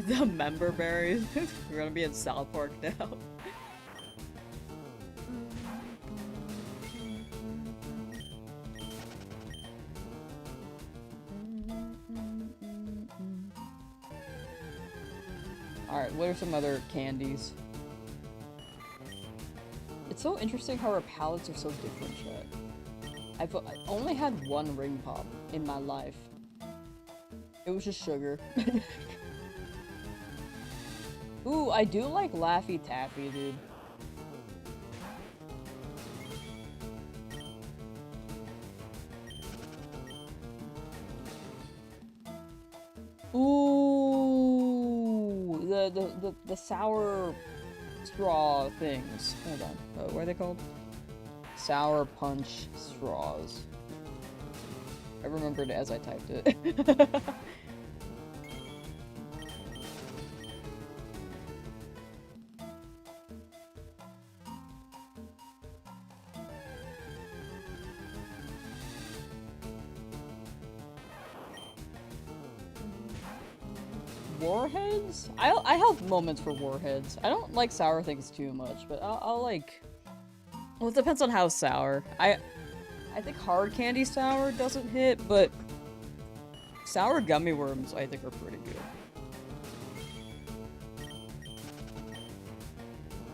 The member berries. We're gonna be in South Park now. Alright, what are some other candies? It's so interesting how our palates are so different, chat. I've only had one ring pop in my life. It was just sugar. Ooh, I do like Laffy Taffy, dude. Ooh, the sour straw things. Hold on, what are they called? Sour punch straws. I remembered as I typed it. Warheads? I have moments for warheads. I don't like sour things too much, but I'll like... Well, it depends on how sour. I think hard candy sour doesn't hit, but sour gummy worms I think are pretty good.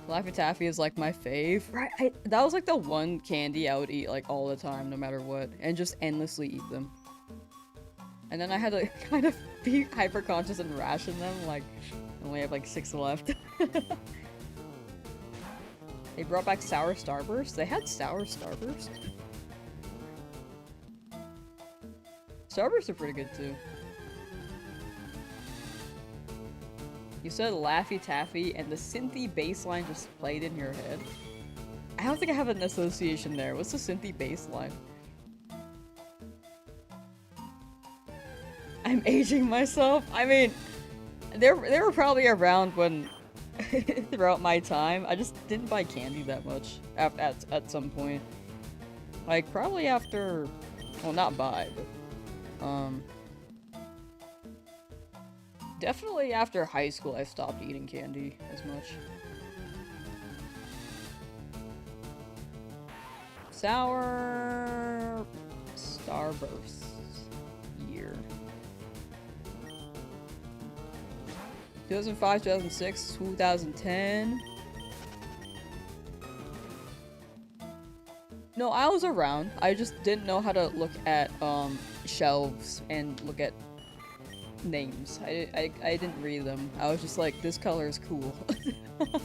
Laffy Taffy is like my fave. Right, that was like the one candy I would eat like all the time, no matter what, and just endlessly eat them. And then I had to kind of be hyper conscious and ration them, like I only have like 6 left. They brought back sour Starburst? They had sour Starburst? Starbursts are pretty good too. You said Laffy Taffy and the synthy bassline just played in your head. I don't think I have an association there. What's the synthy bassline? I'm aging myself. I mean, they were probably around when throughout my time. I just didn't buy candy that much at some point. Like probably after, well, not buy, but definitely after high school I stopped eating candy as much. Sour Starburst year. 2005, 2006, 2010. No, I was around. I just didn't know how to look at shelves and look at names. I didn't read them. I was just like, this color is cool. How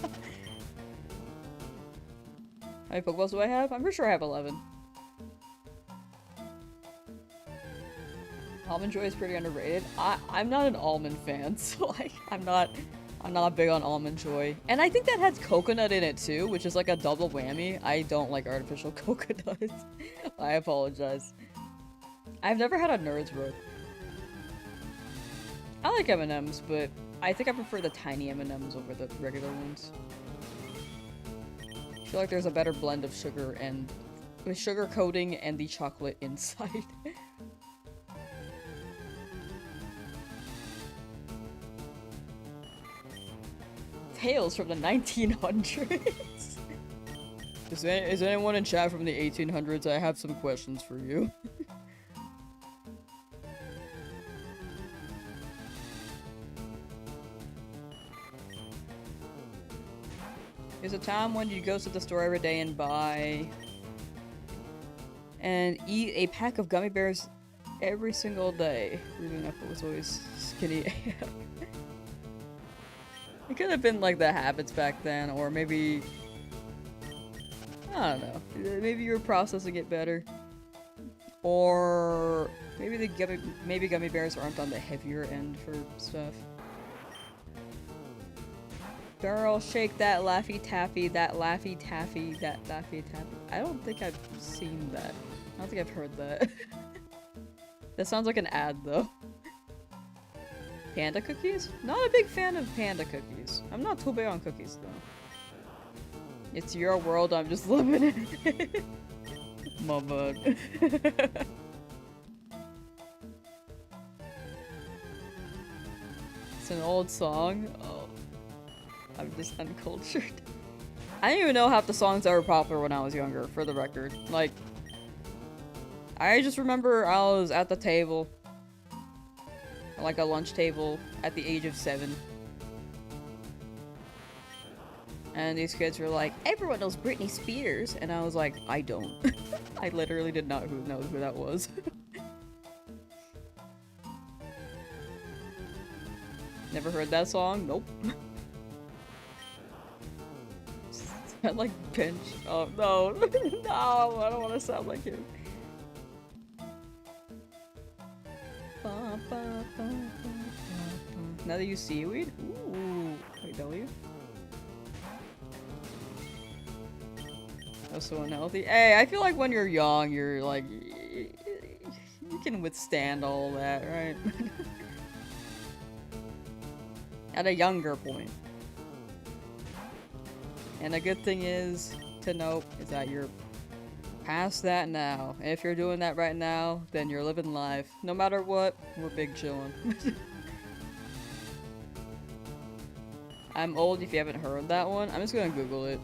many Pokeballs do I have? I'm pretty sure I have 11. Almond Joy is pretty underrated. I'm not an almond fan, so like I'm not big on Almond Joy. And I think that has coconut in it too, which is like a double whammy. I don't like artificial coconuts. I apologize. I've never had a Nerds Rope. I like M&Ms, but I think I prefer the tiny M&Ms over the regular ones. I feel like there's a better blend of sugar and the sugar coating and the chocolate inside. Tales from the 1900s. Is anyone in chat from the 1800s? I have some questions for you. There's a time when you go to the store every day and buy and eat a pack of gummy bears every single day. Reading up, it was always skinny AF. It could have been like the habits back then, or maybe I don't know. Maybe you were processing it better, or maybe gummy bears aren't on the heavier end for stuff. Girl, shake that Laffy Taffy, that Laffy Taffy, that Laffy Taffy. I don't think I've seen that. I don't think I've heard that. That sounds like an ad, though. Panda cookies? Not a big fan of panda cookies. I'm not too big on cookies, though. It's your world, I'm just living in it. My bad. It's an old song. Oh. I'm just uncultured. I didn't even know half the songs that were popular when I was younger, for the record. Like, I just remember I was at the table, like a lunch table, at the age of 7. And these kids were like, everyone knows Britney Spears. And I was like, I don't. I literally did not know who that was. Never heard that song? Nope. Sound like Pinch. Oh no. No, I don't want to sound like him. Now that you seaweed? Ooh. Wait, W? That's so unhealthy. Hey, I feel like when you're young, you're like, you can withstand all that, right? At a younger point. And the good thing is to note is that you're past that now. And if you're doing that right now, then you're living life. No matter what, we're big chillin'. I'm old if you haven't heard that one. I'm just gonna Google it.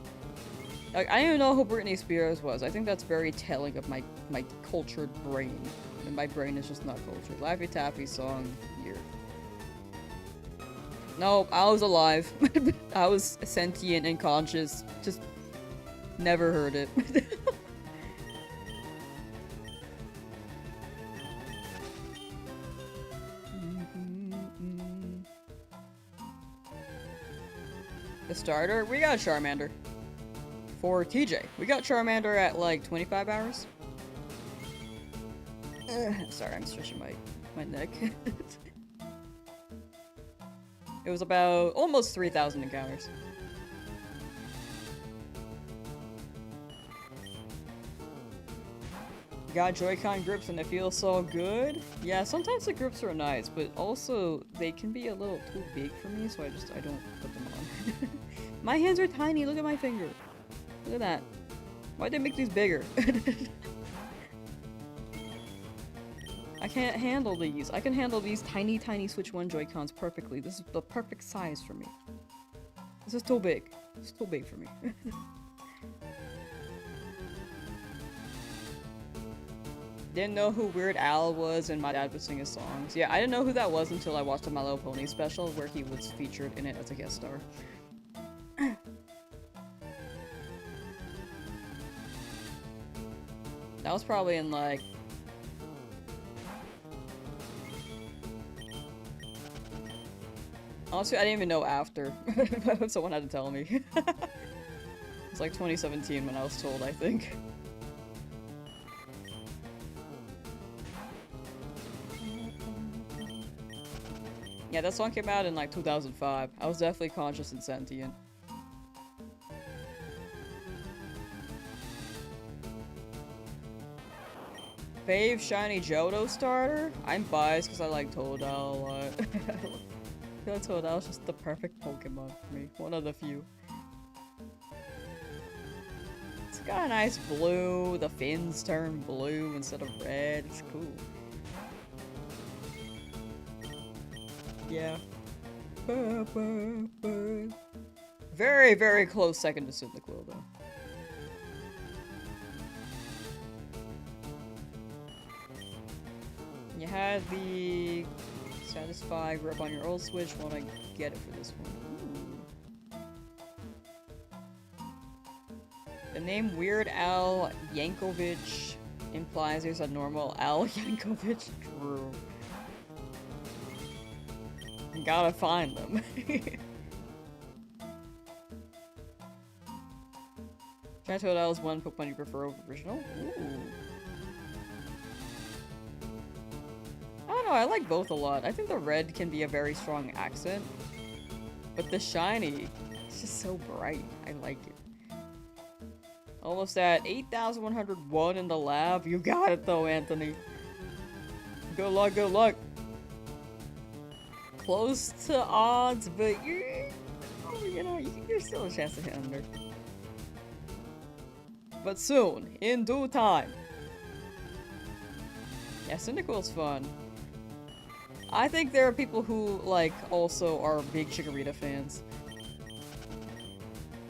Like, I didn't even know who Britney Spears was. I think that's very telling of my cultured brain. And my brain is just not cultured. Laffy Taffy song here. Nope, I was alive. I was sentient and conscious. Just never heard it. The starter? We got Charmander. For TJ. We got Charmander at like 25 hours. Sorry, I'm stretching my neck. It was about almost 3,000 encounters. Got Joy-Con grips and they feel so good. Yeah, sometimes the grips are nice, but also they can be a little too big for me, so I don't put them on. My hands are tiny, look at my finger. Look at that. Why'd they make these bigger? I can't handle these. I can handle these tiny, tiny Switch 1 Joy-Cons perfectly. This is the perfect size for me. This is too big. It's too big for me. Didn't know who Weird Al was and my dad would sing his songs. Yeah, I didn't know who that was until I watched the My Little Pony special where he was featured in it as a guest star. That was probably in like... Honestly, I didn't even know after. Someone had to tell me. It was like 2017 when I was told, I think. Yeah, that song came out in like 2005. I was definitely conscious and sentient. Fave Shiny Johto starter? I'm biased because I like Totodile a lot. I feel like Totodile's just the perfect Pokemon for me. One of the few. It's got a nice blue. The fins turn blue instead of red. It's cool. Yeah. Very, very close second to Cyndaquil, though. You had the Satisfy grip on your old Switch. Want to get it for this one? Ooh. The name Weird Al Yankovic implies there's a normal Al Yankovic. True. Gotta find them. Totodile is one Pokemon you prefer over original? Ooh. I don't know, I like both a lot. I think the red can be a very strong accent. But the shiny, it's just so bright. I like it. Almost at 8,101 in the lab. You got it though, Anthony. Good luck, good luck. Close to odds, but you're, you know, there's still a chance to hit under. But soon, in due time. Yeah, Cyndaquil's fun. I think there are people who, like, also are big Chikorita fans.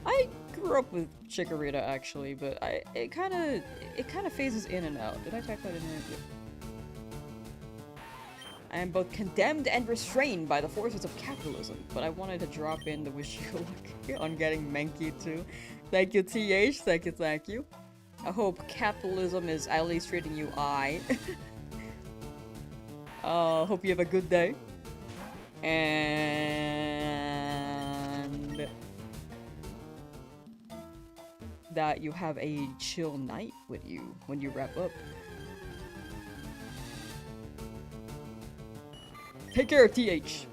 I grew up with Chikorita, actually, but it kind of phases in and out. Did I type that in there? Yeah. I am both condemned and restrained by the forces of capitalism, but I wanted to drop in to wish you luck on getting Menki too. Thank you, TH. Thank you, thank you. I hope capitalism is at least treating you aight. Hope you have a good day. And that you have a chill night with you when you wrap up. Take care, TH.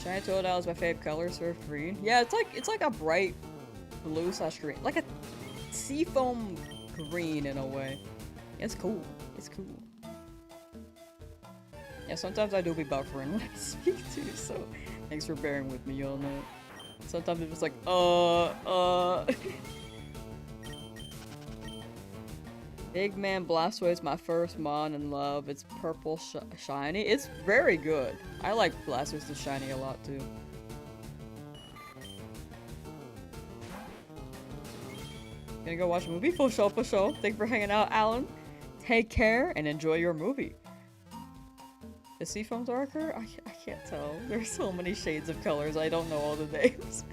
Shiny Totodile is my favorite color, surf green. Yeah, it's like a bright blue / green, like a seafoam green in a way. It's cool. It's cool. Yeah, sometimes I do be buffering when I speak too, so thanks for bearing with me, y'all know. Sometimes it's just like, Big Man Blastoise, my first mon in love. It's purple shiny. It's very good. I like Blastoise the shiny a lot too. Gonna go watch a movie? For sure, for sure. Thank you for hanging out, Alan. Take care and enjoy your movie. Is Seafoam darker? I can't tell. There's so many shades of colors. I don't know all the names.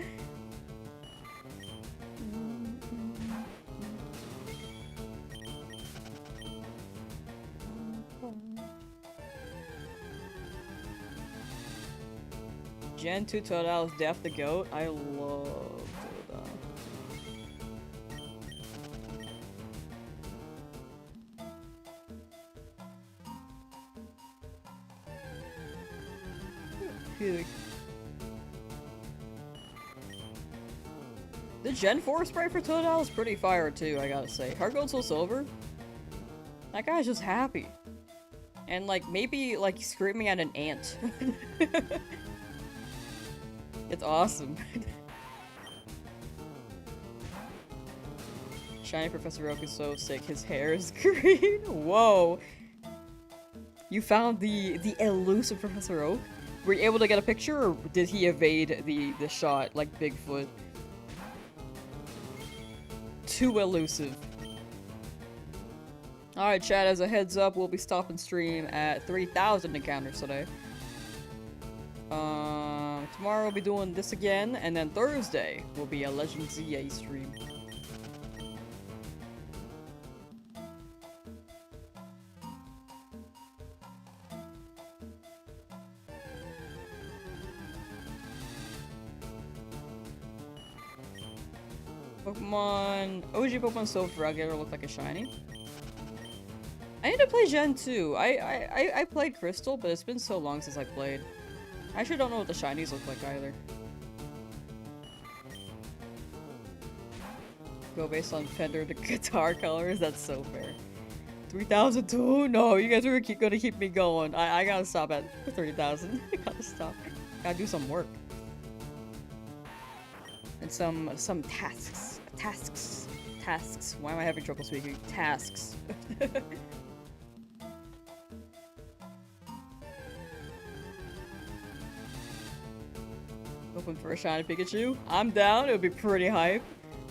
Gen 2 Totodile is Death the Goat. I love Totodile. The Gen 4 sprite for Totodile is pretty fire too, I gotta say. Heart Gold Soul Silver? That guy's just happy. And like, maybe like screaming at an ant. It's awesome. Shiny Professor Oak is so sick. His hair is green. Whoa. You found the elusive Professor Oak? Were you able to get a picture, or did he evade the shot like Bigfoot? Too elusive. Alright, chat, as a heads up, we'll be stopping stream at 3,000 encounters today. Tomorrow we'll be doing this again, and then Thursday will be a Legend ZA stream. Pokemon... OG Pokemon so rugged or look like a shiny. I need to play Gen 2. I played Crystal, but it's been so long since I played. I actually don't know what the shinies look like either. Go based on Fender the guitar colors? That's so fair. 3,002? No, you guys are gonna keep me going. I gotta stop at 3,000. I gotta stop. Gotta do some work. And some tasks. Tasks. Why am I having trouble speaking? Tasks. Hoping for a shiny Pikachu. I'm down. It would be pretty hype,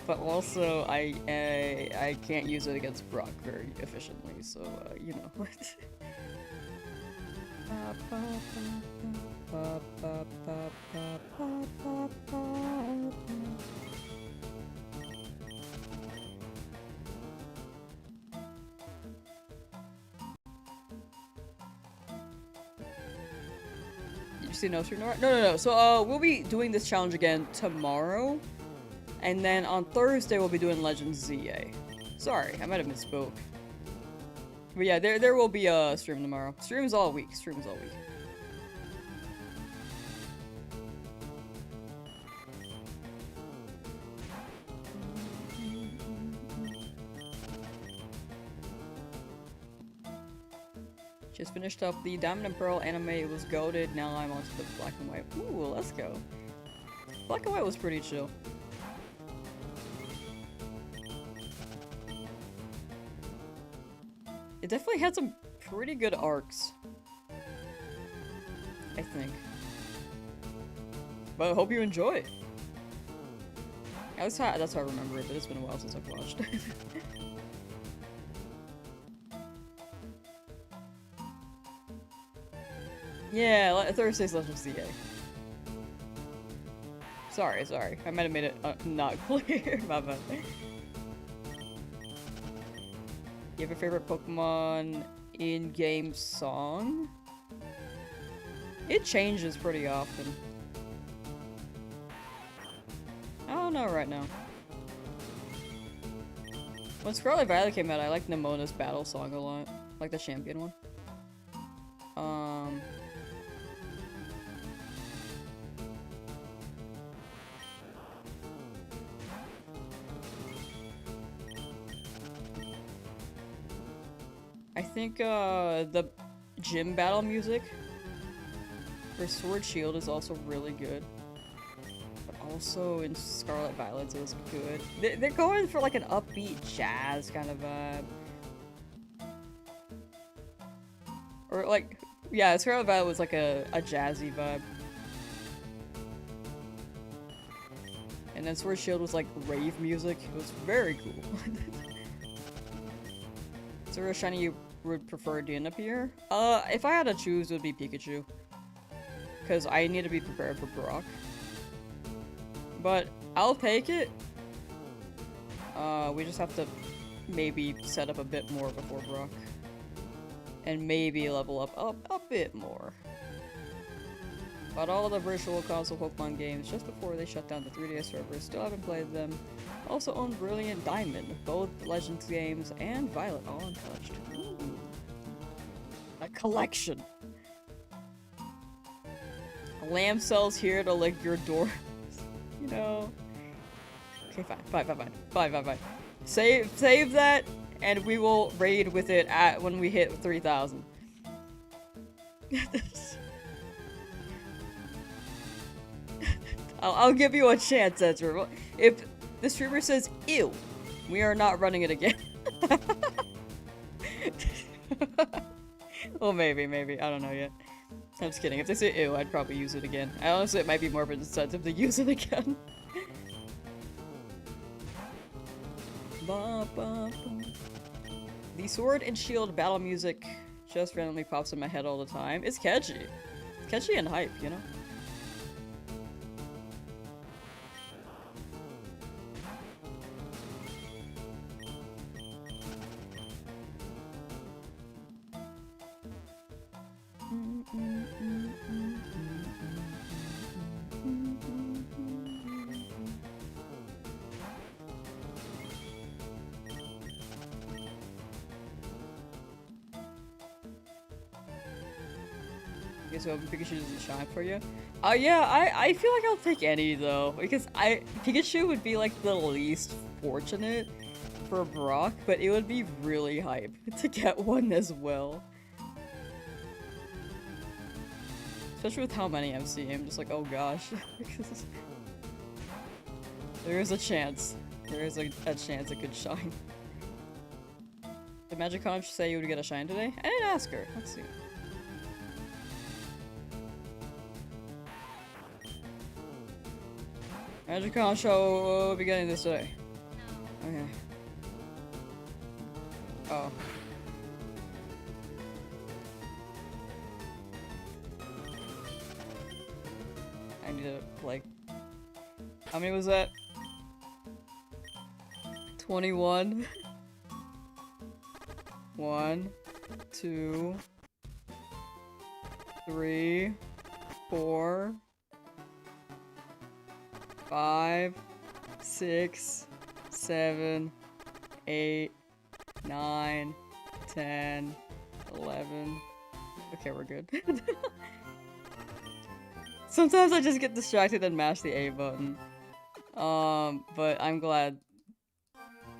but also I can't use it against Brock very efficiently. So you know. Did you see no stream? No. So we'll be doing this challenge again tomorrow, and then on Thursday we'll be doing Legends ZA. Sorry, I might have misspoke. But yeah, there will be a stream tomorrow. Streams all week. Just finished up the Diamond and Pearl anime. It was goated. Now I'm onto the Black and White. Ooh, let's go. Black and White was pretty chill. It definitely had some pretty good arcs, I think. But I hope you enjoy it. That's how I remember it, but it's been a while since I've watched it. Yeah, Thursday's Legends ZA. Sorry. I might have made it not clear. My bad. You have a favorite Pokemon in-game song? It changes pretty often. I don't know right now. When Scarlet Violet came out, I liked Nemona's battle song a lot. Like the champion one. I think the gym battle music for Sword Shield is also really good. But also in Scarlet Violet it was good. They're going for like an upbeat jazz kind of vibe. Or like, yeah, Scarlet Violet was like a jazzy vibe. And then Sword Shield was like rave music. It was very cool. So a shiny you would prefer to end up here? If I had to choose, it would be Pikachu. Because I need to be prepared for Brock. But I'll take it. We just have to maybe set up a bit more before Brock. And maybe level up a bit more. But all the virtual console Pokemon games just before they shut down the 3DS servers, still haven't played them. Also own Brilliant Diamond, both Legends games, and Violet all untouched. Ooh. A collection. Lamsauce here to lick your door. You know. Okay, fine. Save that, and we will raid with it at when we hit 3,000. I'll give you a chance, Ezra. If the streamer says ew, we are not running it again. Well, maybe. I don't know yet. I'm just kidding. If they say ew, I'd probably use it again. Honestly, it might be more of an incentive to use it again. The Sword and Shield battle music just randomly pops in my head all the time. It's catchy. It's catchy and hype, you know? Okay, so Pikachu doesn't shine for you? Yeah, I feel like I'll take any though, because Pikachu would be like the least fortunate for Brock, but it would be really hype to get one as well. Especially with how many I'm seeing, I'm just like, oh gosh. There is a chance. There is a chance it could shine. Did Magicon say you would get a shine today? I didn't ask her. Let's see. Magicon show will be getting this today. Okay. Oh. I need to, like... How many was that? 21? 1, 2, 3, 4, 5, 6, 7, 8, 9, 10, 11. Okay, we're good. Sometimes I just get distracted and mash the A button. But I'm glad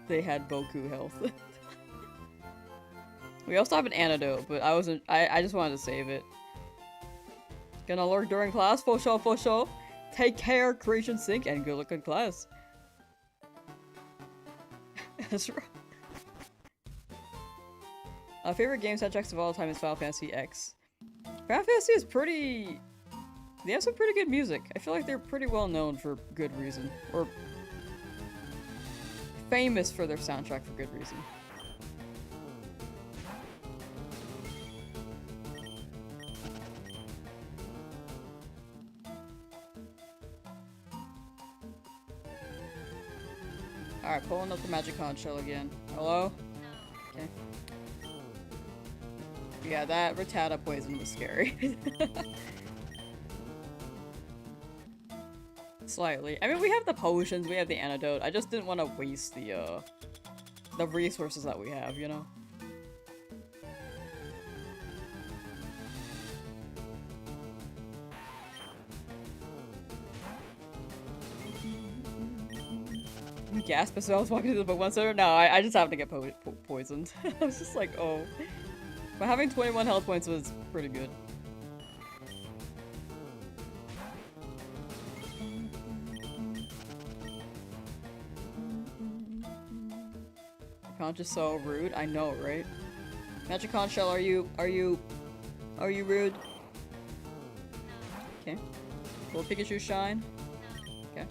they had Boku health. We also have an antidote, but I just wanted to save it. Gonna lurk during class, for sure. Take care, Creation Sync, and good luck in class. That's right. Favorite game soundtracks of all time is Final Fantasy X. Final Fantasy is pretty... They have some pretty good music. I feel like they're pretty well known for good reason. Or... famous for their soundtrack for good reason. Alright, pulling up the Magicon show again. Hello? Okay. Yeah, that Rattata poison was scary. Slightly. I mean, we have the potions, we have the antidote. I just didn't want to waste the resources that we have, you know? Gasp as I was walking to the Pokemon Center? No, I just happened to get poisoned. I was just like, oh. But having 21 health points was pretty good. Magicon just so rude. I know, right? Magicon Shell, are you Are you rude? Okay. Will Pikachu shine? Okay.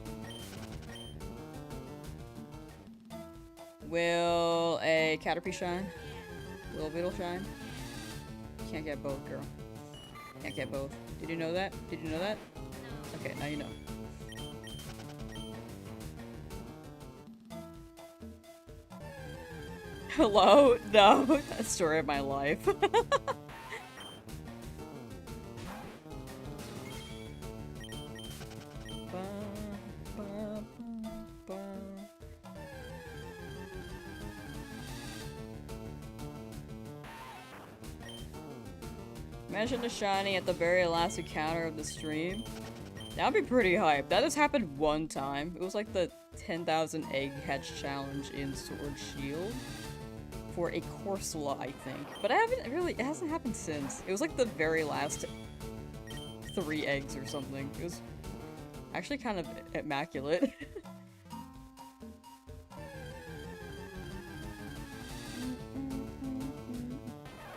Will a Caterpie shine? Will a Beetle shine? Can't get both, girl. Can't get both. Did you know that? Did you know that? Okay, now you know. Hello? No, that's the story of my life. Imagine a shiny at the very last encounter of the stream. That would be pretty hype. That has happened one time. It was like the 10,000 egg hatch challenge in Sword Shield. For a Corsola, I think. But it hasn't happened since. It was like the very last 3 eggs or something. It was actually kind of immaculate.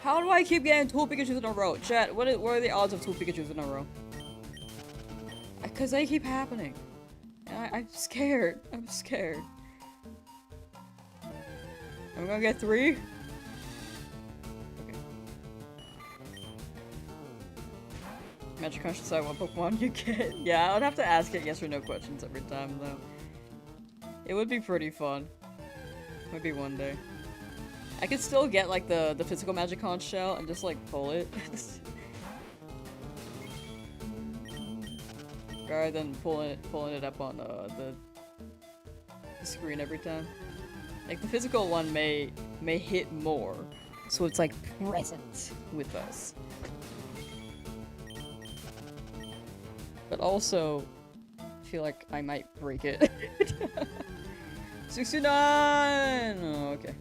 How do I keep getting 2 Pikachus in a row? Chat, what are the odds of 2 Pikachus in a row? Because they keep happening. And I'm scared. I'm scared. I'm gonna get 3? Okay. Magic Crunch decide what Pokemon you get. Yeah, I would have to ask it yes or no questions every time, though. It would be pretty fun. Maybe one day. I could still get, like, the physical Magicon shell and just, like, pull it. Rather than pulling it up on the screen every time. Like, the physical one may hit more, so it's, like, present with us. But also, I feel like I might break it. 69! Oh, okay.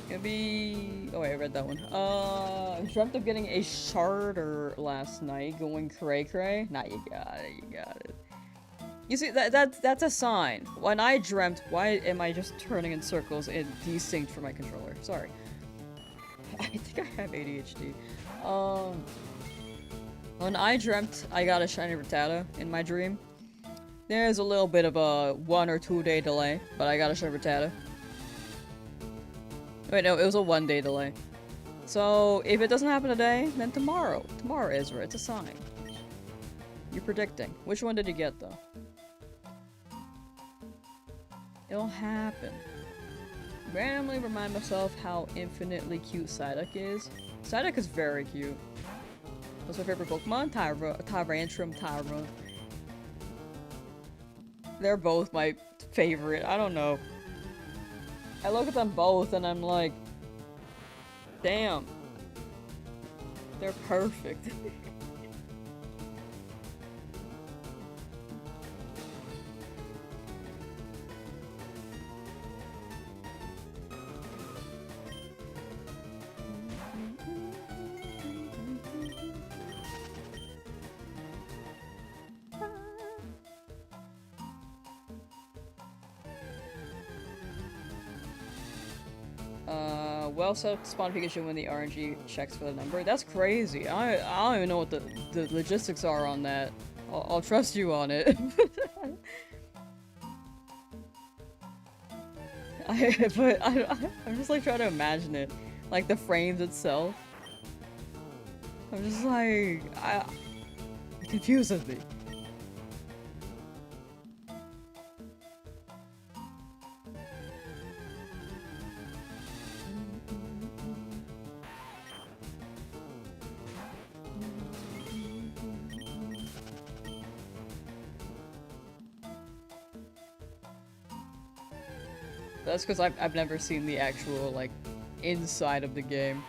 Gonna be... Oh wait, I read that one. I dreamt of getting a Sharder last night, going cray-cray. Nah, you got it, you got it. You see, that's a sign. When I dreamt, why am I just turning in circles and desynced for my controller? Sorry. I think I have ADHD. When I dreamt I got a shiny Rattata in my dream, there's a little bit of a 1 or 2 day delay, but I got a shiny Rattata. Wait, no, it was a 1 day delay. So, if it doesn't happen today, then tomorrow. Tomorrow, Ezra, it's a sign. You're predicting. Which one did you get, though? It'll happen. Randomly remind myself how infinitely cute Psyduck is. Psyduck is very cute. What's my favorite Pokemon? Tyrantrum, Tyra. They're both my favorite. I don't know. I look at them both and I'm like, damn. They're perfect. Well set up to spawn Pikachu when the RNG checks for the number. That's crazy. I don't even know what the logistics are on that. I'll trust you on it. I'm just like trying to imagine it. Like the frames itself. I'm just like, it confuses me. That's because I've never seen the actual, like, inside of the game.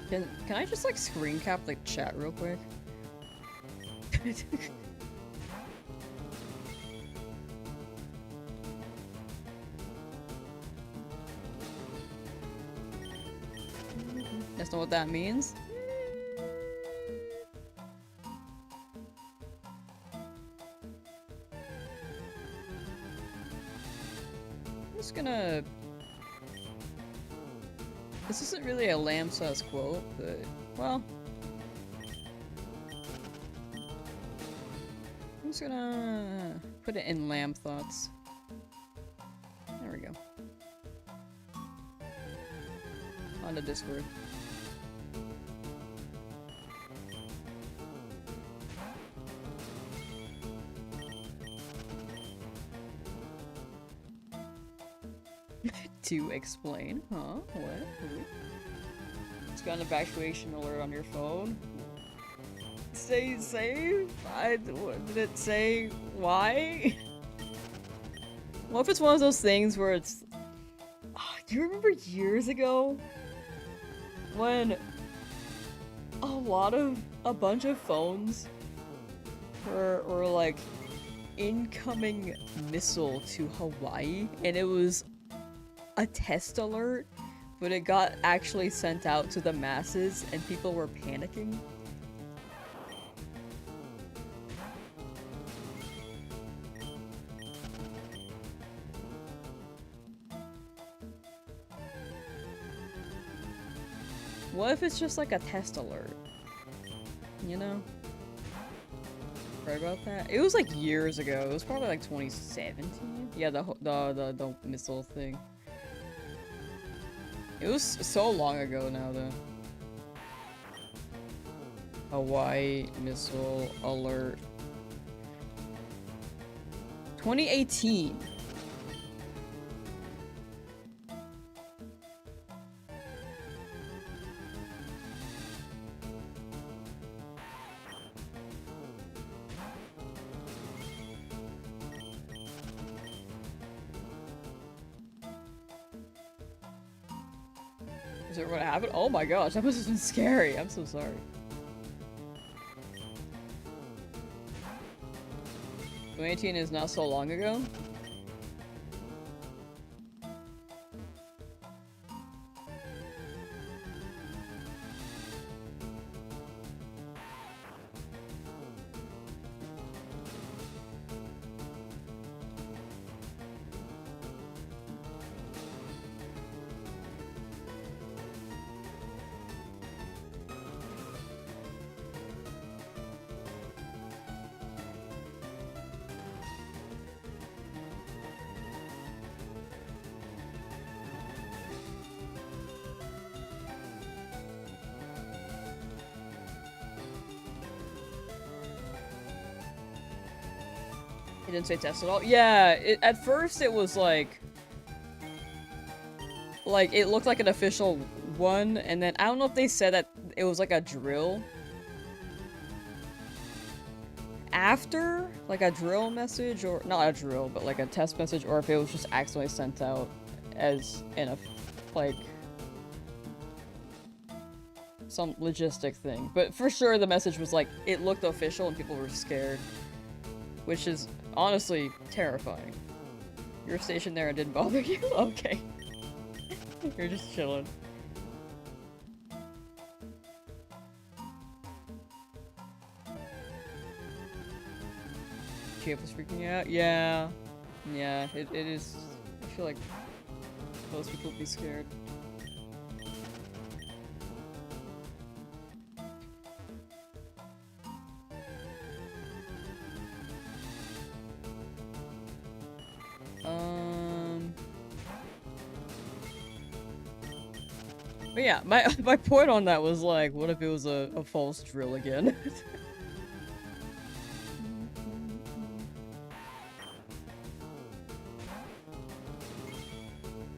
Can I just, like, screen cap the chat real quick? That's not what that means? gonna... This isn't really a Lamsauce quote, but, well... I'm just gonna put it in lamb thoughts. There we go. On the Discord. To explain, huh? What? It's got an evacuation alert on your phone. Stay safe? Did it say why? What if it's one of those things where it's... Oh, do you remember years ago? When a bunch of phones were like incoming missile to Hawaii, and it was a test alert, but it got actually sent out to the masses and people were panicking? What if it's just like a test alert? You know? Right about that? It was like years ago. It was probably like 2017. Yeah, the missile thing. It was so long ago now, though. Hawaii missile alert. 2018. Is it what happened? Oh my gosh, that must have been scary. I'm so sorry. '2018 is not so long ago. It didn't say test at all. Yeah, at first it was like it looked like an official one, and then I don't know if they said that it was like a drill. After, like a drill message, or not a drill, but like a test message, or if it was just accidentally sent out as in a, like, some logistic thing. But for sure the message was like, it looked official and people were scared. Which is honestly terrifying. You're stationed there and didn't bother you? Okay. You're just chilling. Chief was freaking out? Yeah. Yeah, it is. I feel like most people would be scared. But yeah, my point on that was like, what if it was a false drill again?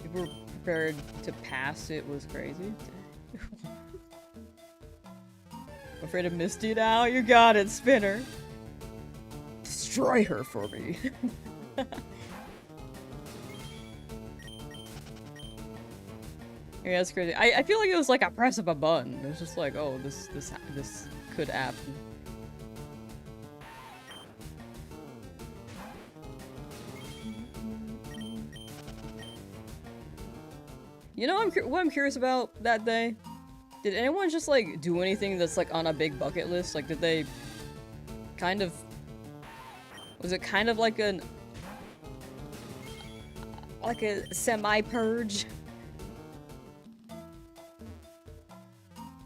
People were prepared to pass it was crazy. Afraid of Misty now? You got it, Spinner. Destroy her for me. Yeah, that's crazy. I feel like it was like a press of a button. It was just like, oh, this could happen. You know what I'm curious about that day? Did anyone just like do anything that's like on a big bucket list? Like, did they kind of... Was it kind of like an... like a semi-purge?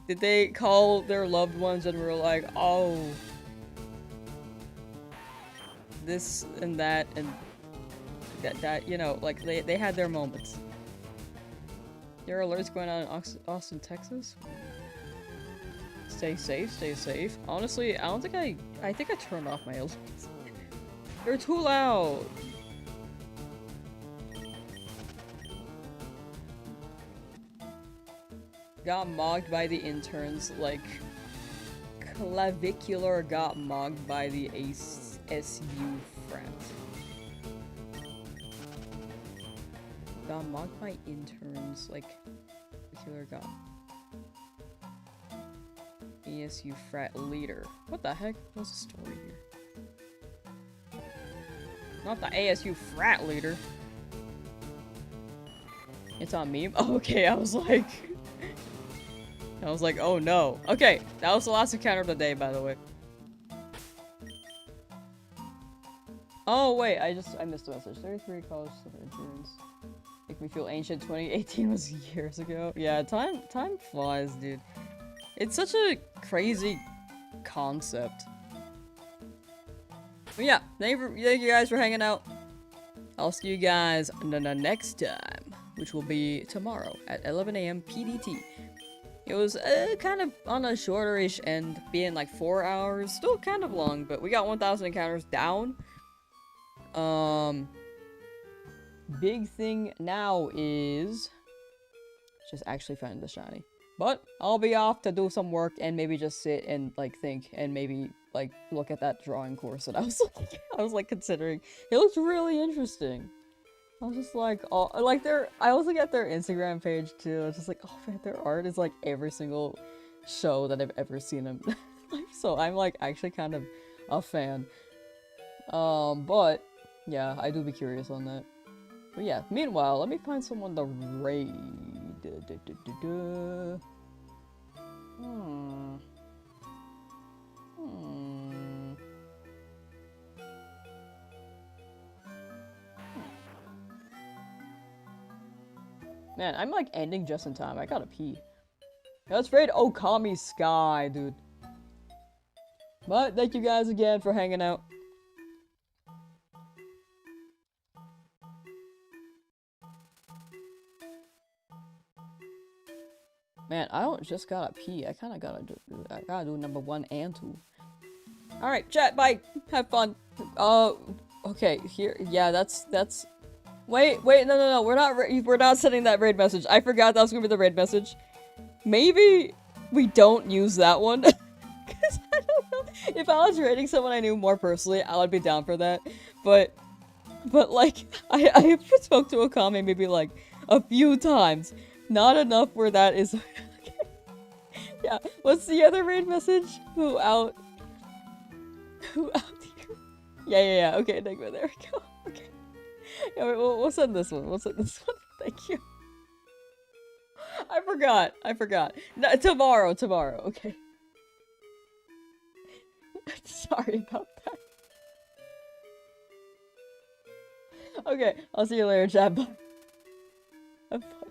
Did they call their loved ones and were like, oh, this and that and that, you know, like they had their moments. There are alerts going on in Austin, Texas. Stay safe, stay safe. Honestly, I don't think I think I turned off my alerts. They're too loud. Got mocked by the interns, like Clavicular got mocked by the SU frat. Got mocked by interns, like Clavicular got ASU frat leader. What the heck? What's the story here? Not the ASU frat leader. It's on meme? Oh, okay, I was like, oh no. Okay, that was the last encounter of the day, by the way. Oh wait, I missed the message. 33 college insurance. Make me feel ancient. 2018 was years ago. Yeah, time flies, dude. It's such a crazy concept. But yeah, thank you guys for hanging out. I'll see you guys the next time, which will be tomorrow at 11 AM PDT. It was kind of on a shorter-ish end, being like 4 hours. Still kind of long, but we got 1,000 encounters down. Big thing now is just actually finding the shiny. But I'll be off to do some work and maybe just sit and like think and maybe like look at that drawing course that I was like considering. It looks really interesting. I was just like, oh, like I was looking at their Instagram page too. I was just like, oh man, their art is like every single show that I've ever seen them. So I'm like actually kind of a fan. But yeah, I do be curious on that. But yeah, meanwhile, let me find someone to raid. Man, I'm like ending just in time. I gotta pee. Let's raid Okami Sky, dude. But thank you guys again for hanging out. Man, I don't just gotta pee. I kinda gotta do number 1 and 2. Alright, chat, bye! Have fun! Okay, here, yeah, that's... Wait, no, we're not sending that raid message. I forgot that was gonna be the raid message. Maybe we don't use that one? Cause I don't know. If I was raiding someone I knew more personally, I would be down for that. But like, I spoke to Okami maybe like a few times. Not enough where that is. Yeah, what's the other raid message? Who out here? Yeah, okay, Enigma, there we go. Okay. Yeah, we'll send this one. Thank you. I forgot. No, tomorrow, okay. Sorry about that. Okay, I'll see you later, chat. Bye. Have fun.